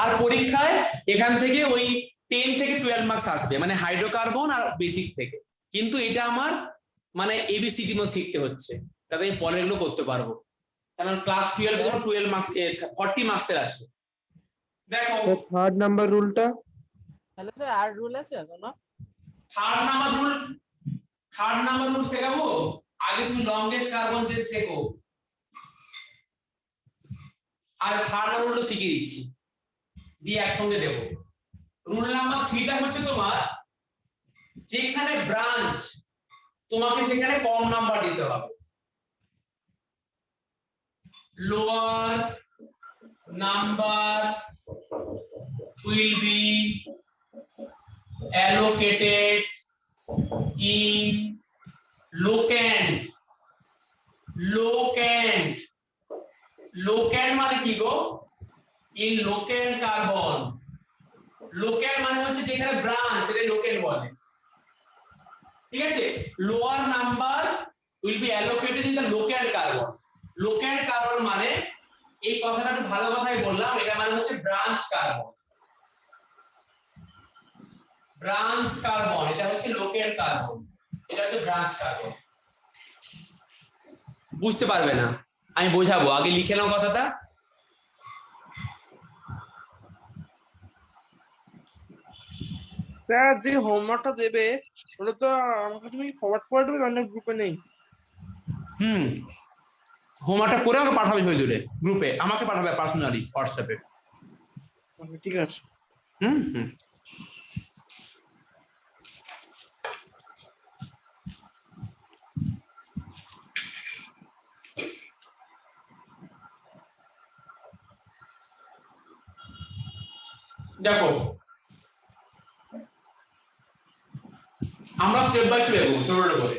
আর পরীক্ষায় এখান থেকে ওই 10 থেকে 12 মার্কস আসবে, মানে হাইড্রোকার্বন আর বেসিক থেকে। কিন্তু এটা আমার মানে এবিসিডি মতো শিখতে হচ্ছে, তাতে আমি পরের গুলো করতে পারবো, কারণ ক্লাস 12 যখন 12 মার্কস 40 মার্কসের আছে। দেখো থার্ড নাম্বার রুলটা। হ্যালো স্যার, আর রুল আছে কোনো? Third number rule, third number rule শেখাবো, আগে তুমি লংগেস্ট কার্বন চেন শেখো, আর থার্ড নাম্বার রুলটা শিখিয়ে দিচ্ছি, দিয়ে একসঙ্গে দেবো। রুল নাম্বার 3টা হচ্ছে তোমার, যেখানে ব্রাঞ্চ তোমাকে সেখানে কম নাম্বার দিতে হবে, lower number will be allocated in locant, locant, locant মানে কি গো, in locant কার্বন, locant মানে হচ্ছে যেখানে ব্রাঞ্চ, এটা locant বলে, ঠিক আছে। Lower number will be allocated in the locant carbon, locant carbon মানে, এই কথাটা একটু ভালো কথাই বললাম, এটা মানে হচ্ছে ব্রাঞ্চ কার্বন, ব্রাঞ্চ কার্বন, এটা হচ্ছে লোকেট কার্বন, এটা হচ্ছে ব্রাঞ্চ কার্বন। বুঝতে পারবে না, আমি বোঝাবো, আগে লিখে নাও কথাটা। স্যার যে হোমওয়ার্কটা দেবে ওটা তো আমাকে তুমি ফরওয়ার্ড করে দেবে, অনেক গ্রুপে নেই। হোমওয়ার্কটা করে আমাকে পাঠাবে হয়ে গ্রুপে, আমাকে পাঠাবে পার্সোনালি হোয়াটসঅ্যাপে। ঠিক আছে। হুম হুম দেখো আমরা স্টেপ বাই স্টেপ এগোবো ছোট ছোট করে।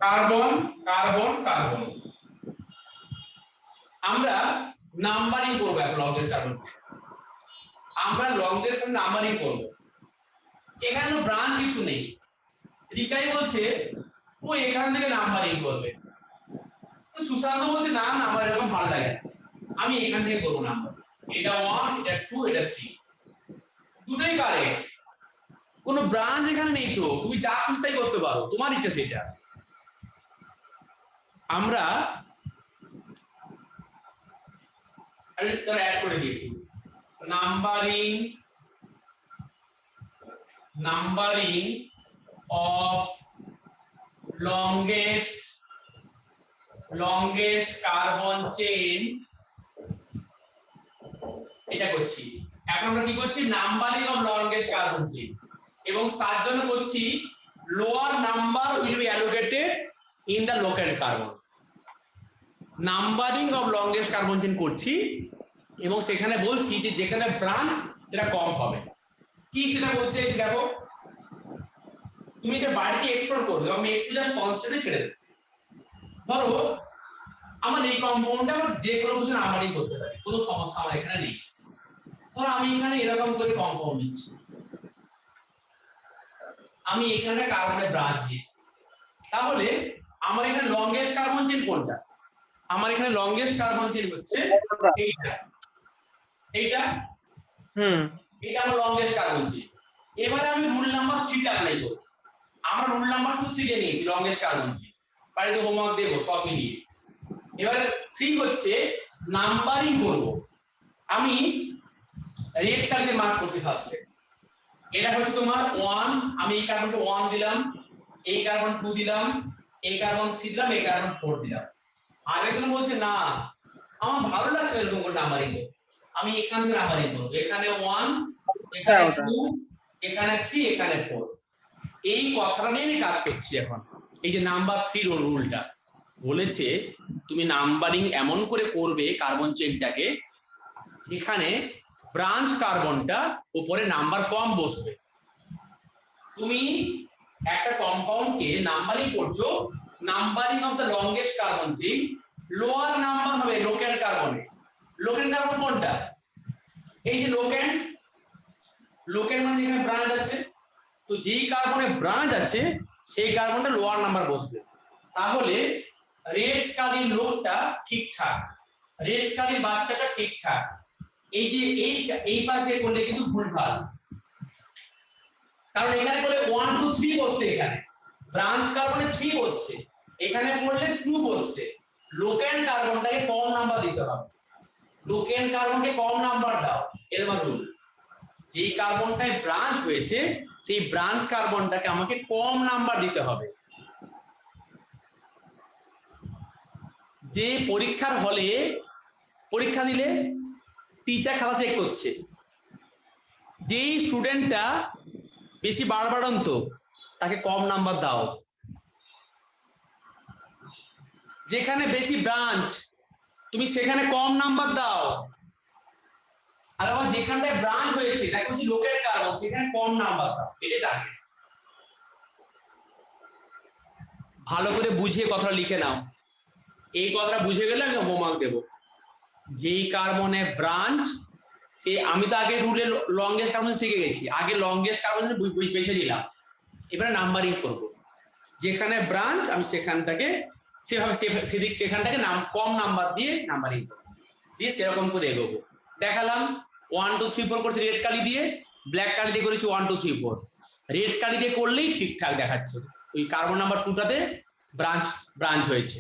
কার্বন কার্বন কার্বন, আমরা নাম্বারিং করবো এখন লংগেস্ট কার্বন, আমরা লংগেস্ট নাম্বারিং করবো। এখানে ব্রাঞ্চ কিছু নেই, রিকাই বলছে ও এখান থেকে নাম্বারিং করবে, সুশান্ত বলছে না না আমার এরকম ভালো লাগে না, আমি এখান থেকে করবো নাম্বার, এটা 1 এটা 2 এটা 3, দুটোই কারেক্ট, কোনো ব্রাঞ্চ এখানে নেই তো, তুমি যা খুশি তাই করতে পারো, তোমার ইচ্ছা সেটা। আমরা অ্যাড করে দিই numbering of longest carbon chain, এটা করছি। এখন আমরা কি করছি, numbering of longest carbon chain, এবং তার জন্য করছি lower number will be allocated in the locate carbon. Numbering of longest carbon chain করছি এবং সেখানে বলছি যে যেখানে ব্রাঞ্চ যেটা কম হবে, কি সেটা বলছে দেখো, তুমি এটা বাড়িতে এক্সপ্লোর করবে, আমি একটু জাস্ট কনসেপ্টে ছেড়ে দেব। ধরো আমার এই কম্পাউন্ডে আমার যে কোনো কিছু নাম্বারিং করতে পারি, কোনো সমস্যা আমার এখানে নেই। ধরো আমি এখানে এরকম করে কম্পাউন্ড নিচ্ছি, আমি এখানে কার্বনের ব্রাঞ্চ দিয়েছি, তাহলে আমার এখানে লংগেস্ট কার্বন চেইন কোনটা, আমার এখানে লংগেস্ট কার্বন চেইন হচ্ছে এইটা, এইটা এটা আমার লংগেস্ট কার্বন চেইন। এবারে আমি রুল নাম্বার 3 টা অ্যাপ্লাই করব, আমরা রুল নাম্বার 2 শিখে নিয়েছি লংগেস্ট কার্বন চেইন, বাড়িতে হোমওয়ার্ক দেবো সব মিলিয়ে। এবারে 3 হচ্ছে নাম্বারিং করব, আমি রেড কালারে মার্ক করছি ফার্স্টে, এটা হচ্ছে তোমার 1, আমি এই কার্বনকে 1 দিলাম, এই কার্বন 2 দিলাম, এই কার্বন 3 দিলাম, এই কার্বন 4 দিলাম। আর একজন বলছে না আমার ভালো লাগছে এরকম করে নাম্বারিং করতে, আমি এখান থেকে নাম্বারিং করব, এখানে 1 এখানে 2 এখানে 3 এখানে 4, এই কথাটা নিয়ে আমি কাজ করছি এখন। এই যে নাম্বার 3 রুলটা বলেছে তুমি নাম্বারিং এমন করে করবে কার্বন চেইনটাকে যেখানে ব্রাঞ্চ কার্বনটা উপরে নাম্বার কম বসবে। তুমি একটা কম্পাউন্ডকে নাম্বারিং করছো, numbering of the longest carbon chain, lower number হবে লোকেন্ড কার্বনে। লোকেন্ড কার্বন কোনটা, এই যে লোকেন্ড, লোকেন্ড মানে যেখানে ব্রাঞ্চ আছে, তো যেই কার্বনে ব্রাঞ্চ আছে সেই কার্বনটা লোয়ার নাম্বার বসবে। তাহলে রেড কালির লোকটা ঠিকঠাক, রেড কালির বাচ্চাটা ঠিকঠাক, এই যে এই পাশ দিয়ে করলে কিন্তু ভুলভাল, কারণ এখানে করলে 1 2 3 বসছে, এখানে ব্রাঞ্চ কার্বনে 3 বসছে, এখানে করলে 2 বসছে। লোকেন্ড কার্বনটাকে কম নাম্বার দিতে হবে, লোকেন্ড কার্বনকে কম নাম্বার দাও, এর মানে রুল। যেই কার্বনটায় ব্রাঞ্চ হয়েছে সেই ব্রাঞ্চ কার্বনটাকে আমাকে কম নাম্বার দিতে হবে। যে পরীক্ষার হলে পরীক্ষা দিলে টিচার খাতা চেক করছে, যেই স্টুডেন্টটা বেশি বাড়বাড়ন্ত তাকে কম নাম্বার দাও, যেখানে বেশি ব্রাঞ্চ তুমি সেখানে কম নাম্বার দাও, আর আবার যেখানটায় ব্রাঞ্চ হয়েছে তাকে বলছি লোকেট কার্বন, সেখানে কম নাম্বার দাও, এটা টার্গেট। ভালো করে বুঝিয়ে কথাটা লিখে নাও, এই কথাটা বুঝে গেলে আমি হোমওয়ার্ক দেবো। যেই কার্বনে ব্রাঞ্চ, সে আমি তো আগে রুলে লংগেস্ট কার্বন শিখে গেছি, আগে লংগেস্ট কার্বন বেছে নিলাম, এবারে নাম্বারিং করব, যেখানে ব্রাঞ্চ আমি সেখানটাকে সেভাবে সেখানটাকে কম নাম্বার দিয়ে নাম্বারিং করবো, দিয়ে সেরকম করে এগোবো। দেখালাম 1 2 3 4 করছি রেড কালি দিয়ে, ব্ল্যাক কালি দিয়ে করেছি 1 2 3 4, রেড কালি দিয়ে করলেই ঠিকঠাক দেখাচ্ছে, ওই কার্বন নাম্বার 2টাতে ব্রাঞ্চ হয়েছে।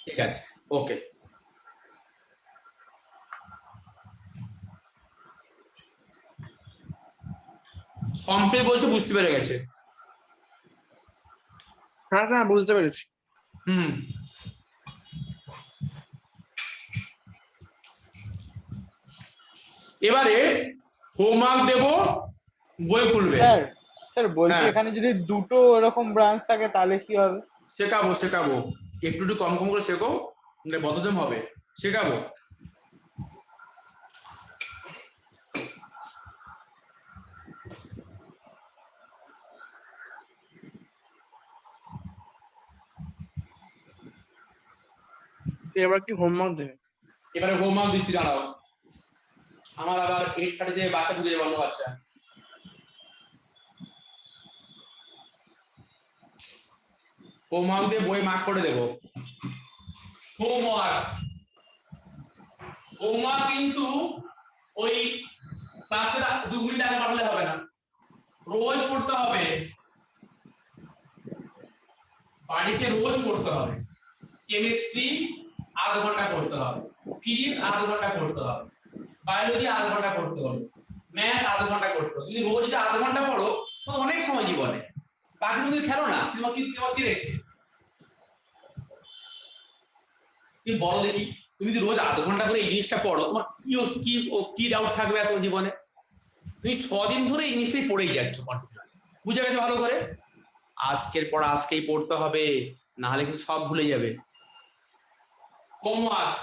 ঠিক আছে, ওকে। সম্পে বলতে বুঝতে পেরে গেছে? হ্যাঁ হ্যাঁ বুঝতে পেরেছি। এবারে হোমওয়ার্ক দেব, বই খুলবে। স্যার বলছি এখানে যদি দুটো এরকম ব্রাঞ্চ থাকে তাহলে কি হবে? শেখাবো শেখাবো, একটু একটু কম কম করে শেখো, বদহজম হবে, শেখাবো। এবার কি হোমওয়ার্ক দেবে? এবারে হোমওয়ার্ক দিচ্ছি, দাঁড়াও। আমার আবার 8:30 দিয়ে বাচ্চা ঢুকে যাবে, অন্য বাচ্চা। হোমওয়ার্ক দিয়ে বই মার্ক করে দেবো। হোমওয়ার্ক হোমওয়ার্ক কিন্তু ওই ক্লাসের 2 মিনিট আগে পাঠালে হবে না, রোজ পড়তে হবে, বাড়িতে রোজ পড়তে হবে। কেমিস্ট্রি আধা ঘন্টা পড়তে হবে, ফিজিক্স আধা ঘন্টা পড়তে হবে, বায়োলজি আধা ঘন্টা পড়তে হবে, ম্যাথ আধা ঘন্টা পড়তে হবে। যদি রোজ যদি আধা ঘন্টা পড়ো তো অনেক সময় জীবনে, বাকি তুমি খেলো না, তোমার কি দেখছে? তুমি বলো দেখি, তুমি যদি রোজ আধা ঘন্টা করে এই জিনিসটা পড়ো, তোমার কি ডাউট থাকবে তোমার জীবনে? তুমি 6 দিন ধরে এই জিনিসটাই পড়েই যাচ্ছ কন্টিনিউয়াস। বুঝে গেছো ভালো করে? আজকের পড়া আজকেই পড়তে হবে, না হলে কিন্তু সব ভুলে যাবে। হোমওয়ার্ক,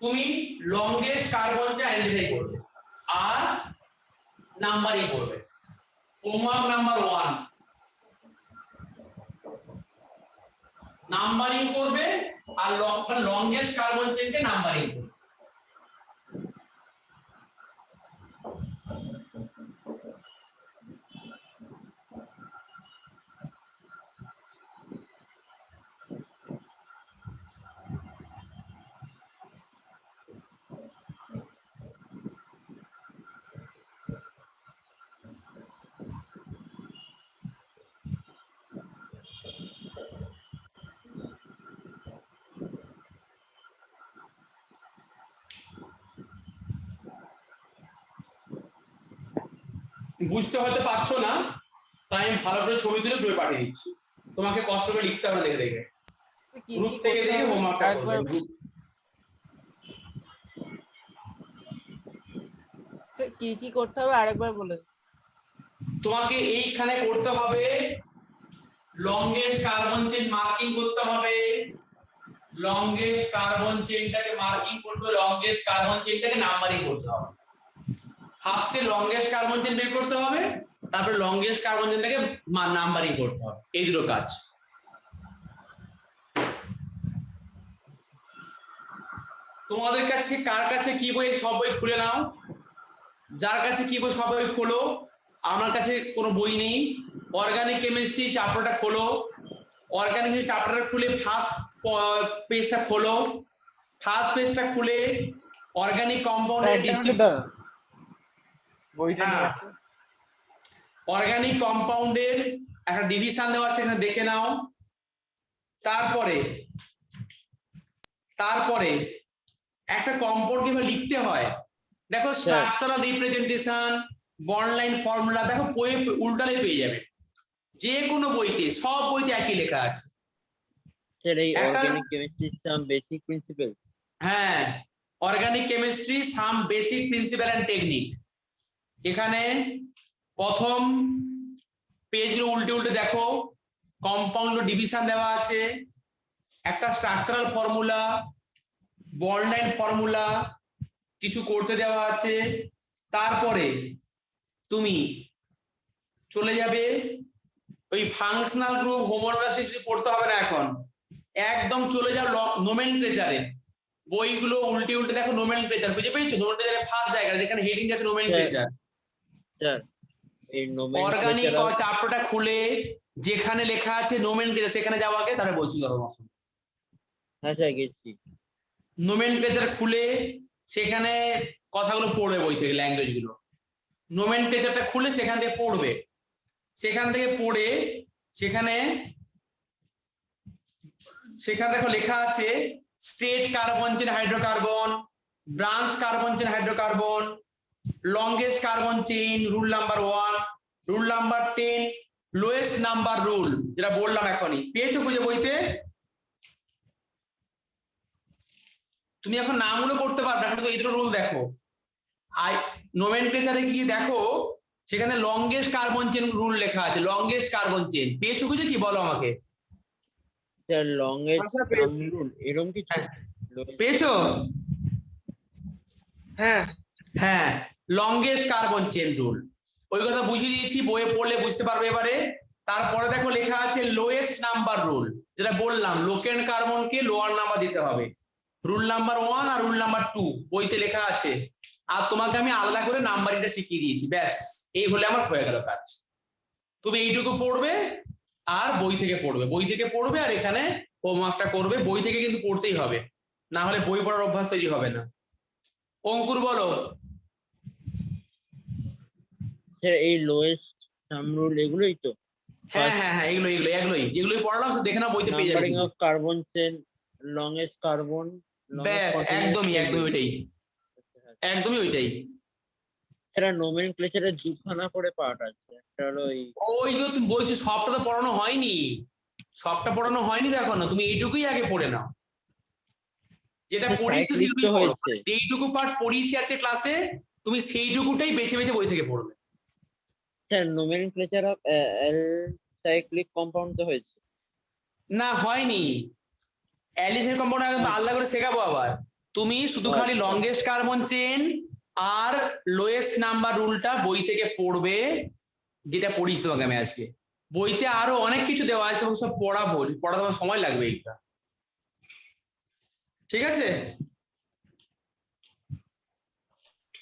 তুমি লংগেস্ট কার্বনকে আইডেন্টিফাই করবে আর নাম্বারিং করবে। হোমওয়ার্ক নাম্বার 1, নাম্বারিং করবে আর লংগেস্ট কার্বন চেনকে নাম্বারিং করবে। বুঝতে হয়তো পারছো না, তাই আমি ভালো করে ছবি তুলে বই পাঠিয়ে দিচ্ছি, তোমাকে কষ্ট করে লিখতে হবে দেখে দেখে, কি গ্রুপ কি থেকে করতে দেখে হবে হোমওয়ার্কটা আরেকবার করবে। স্যার কি কি করতে হবে আরেকবার বলে দিন। তোমাকে এইখানে করতে হবে, লংগেস্ট কার্বন চেইন মার্কিং করতে হবে, লংগেস্ট কার্বন চেইনটাকে মার্কিং করতে হবে, লংগেস্ট কার্বন চেইনটাকে নাম্বারিং করতে হবে। ফার্স্টে লংগেস্ট কার্বন চেইন বের করতে হবে, তারপরে লংগেস্ট কার্বন চেইনটাকে নাম্বারিং করতে হবে। এই দুটো কাজ। তোমাদের কাছে কার কাছে কি বই, সব বই খুলে নাও। যার কাছে কি বই সব বই খোলো। আমার কাছে কোনো বই নেই। অর্গানিক কেমিস্ট্রি চ্যাপ্টারটা খোলো, অর্গানিক চ্যাপ্টারটা খুলে ফার্স্ট পেজটা খোলো, ফার্স্ট পেজটা খুলে অর্গানিক কম্পাউন্ডের বইটা নিয়ে আসো। অর্গানিক কম্পাউন্ডের একটা ডিভিশন দেওয়া আছে, এখানে দেখে নাও। তারপরে একটা কম্পাউন্ড কিভাবে লিখতে হয় দেখো, structural representation, bond line formula, দেখো বই উল্টালে পেয়ে যাবে, যে কোনো বইতে, সব বইতে একই লেখা আছে। স্যার এই organic chemistry some basic principle. হ্যাঁ, organic chemistry some basic principle and technique. এখানে প্রথম পেজগুলো উল্টে উল্টে দেখো, কম্পাউন্ড ডিভিশন দেওয়া আছে, একটা structural formula, bond line formula, কিছু করতে দেওয়া আছে। তারপরে তুমি চলে যাবে ওই ফাংশনাল গ্রুপ, হোমোলগাসি কিছু পড়তে হবে না এখন, একদম চলে যাও নোমেনক্লেচারে। বইগুলো উল্টে উল্টে দেখো নোমেনক্লেচার, বুঝে পেয়েছো? নোমেনক্লেচারের ফার্স্ট জায়গা যেখানে হেডিং আছে নোমেনক্লেচার। স্যার এই অর্গানিক নোমেনক্লেচার চ্যাপ্টারটা খুলে যেখানে লেখা আছে নোমেনক্লেচার সেখানে যাও আগে, তারপরে বলছি ধরো। হ্যাঁ স্যার গেছি। নোমেনক্লেচার খুলে সেখানে কথাগুলো পড়বে বই থেকে, ল্যাঙ্গুয়েজ গুলো। নোমেনক্লেচারটা খুলে সেখান থেকে পড়বে, সেখান থেকে পড়ে সেখানে দেখো লেখা আছে straight carbon chain hydrocarbon, branch carbon chain hydrocarbon, longest carbon chain, rule number 1, rule number 10, lowest number rule, যেটা বললাম এখনই। পেয়েছো খুঁজে বইতে? তুমি এখন নামগুলো করতে পারবে, এখন তো এই দুটো রুল দেখো। আর নোমেনক্লেচারে গিয়ে দেখো সেখানে লংগেস্ট কার্বন চেইন রুল লেখা আছে, লংগেস্ট কার্বন চেইন। পেয়েছো খুঁজে? কি বলো আমাকে। স্যার লংগেস্ট সাম রুল এরকম কিছু পেয়েছো? হ্যাঁ হ্যাঁ, লংগেস্ট কার্বন চেইন রুল, ওই কথা বুঝিয়ে দিয়েছি, বইয়ে পড়লে বুঝতে পারবে এবারে। তারপরে দেখো লেখা আছে লোয়েস্ট নাম্বার রুল, যেটা বললাম লোকেন কার্বনকে লোয়ার নাম্বার দিতে হবে। রুল নাম্বার 1 আর রুল নাম্বার 2 বইতে লেখা আছে, আর তোমাকে আমি আলাদা করে নাম্বারিংটা শিখিয়ে দিয়েছি। ব্যাস এই হলে আমার হয়ে গেল কাজ। তুমি এইটুকু পড়বে আর বই থেকে পড়বে, বই থেকে পড়বে আর এখানে হোমওয়ার্কটা করবে। বই থেকে কিন্তু পড়তেই হবে, না হলে বই পড়ার অভ্যাস তৈরি হবে না। অঙ্কুর বলো। স্যার এই লোয়েস্ট সাম রুল এগুলোই তো? হ্যাঁ হ্যাঁ হ্যাঁ, এগুলোই যেগুলোই পড়ালাম দেখে না, বইতে পেয়ে যাবে। Numbering of carbon chain, longest carbon, ব্যাস একদমই ওইটাই, একদমই ওইটাই। এরা নোমেনক্লেচারের দুখানা করে পার্ট আছে, একটা হলো ওই তো তুমি বলছি সবটা তো পড়ানো হয়নি, সবটা পড়ানো হয়নি দেখো না, তুমি এইটুকুই আগে পড়ে নাও। যেটা পড়িয়েছি সেটুকুই পড়ো, যেইটুকু পার্ট পড়িয়েছি আজকে ক্লাসে তুমি সেইটুকুটাই বেছে বেছে বই থেকে পড়বে। স্যার নোমেনক্লেচার অফ অ্যালসাইক্লিক কম্পাউন্ড তো হয়েছে? না হয়নি, অ্যালিসের কম্পাউন্ড আলাদা করে শেখাবো আবার। তুমি শুধু খালি লংগেস্ট কার্বন চেন আর লোয়েস্ট নাম্বার রুলটা বই থেকে পড়বে, যেটা পড়িয়েছি তোমাকে আমি আজকে। বইতে আরো অনেক কিছু দেওয়া আছে, সব পড়াবো, পড়া তোমার সময় লাগবে এইটা, ঠিক আছে?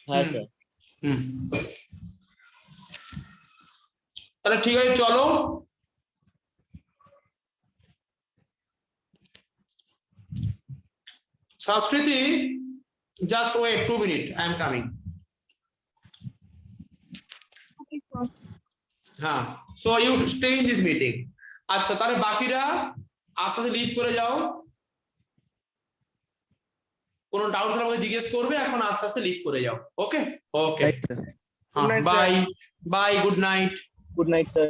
হ্যাঁ স্যার। তাহলে ঠিক আছে, চলো। সংস্কৃতি, just wait 2 minutes, I am coming. হ্যাঁ, so you stay in this meeting. আচ্ছা, তাহলে বাকিরা আস্তে আস্তে লিভ করে যাও। কোনো ডাউট হলে আমাকে জিজ্ঞেস করবে, এখন আস্তে আস্তে লিভ করে যাও। Okay okay, right sir. Bye bye, good night. Good night sir.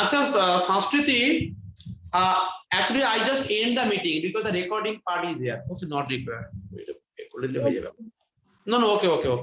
আচ্ছা সংস্কৃতি, actually I just end the meeting because the recording part is there. Also not required. No, okay.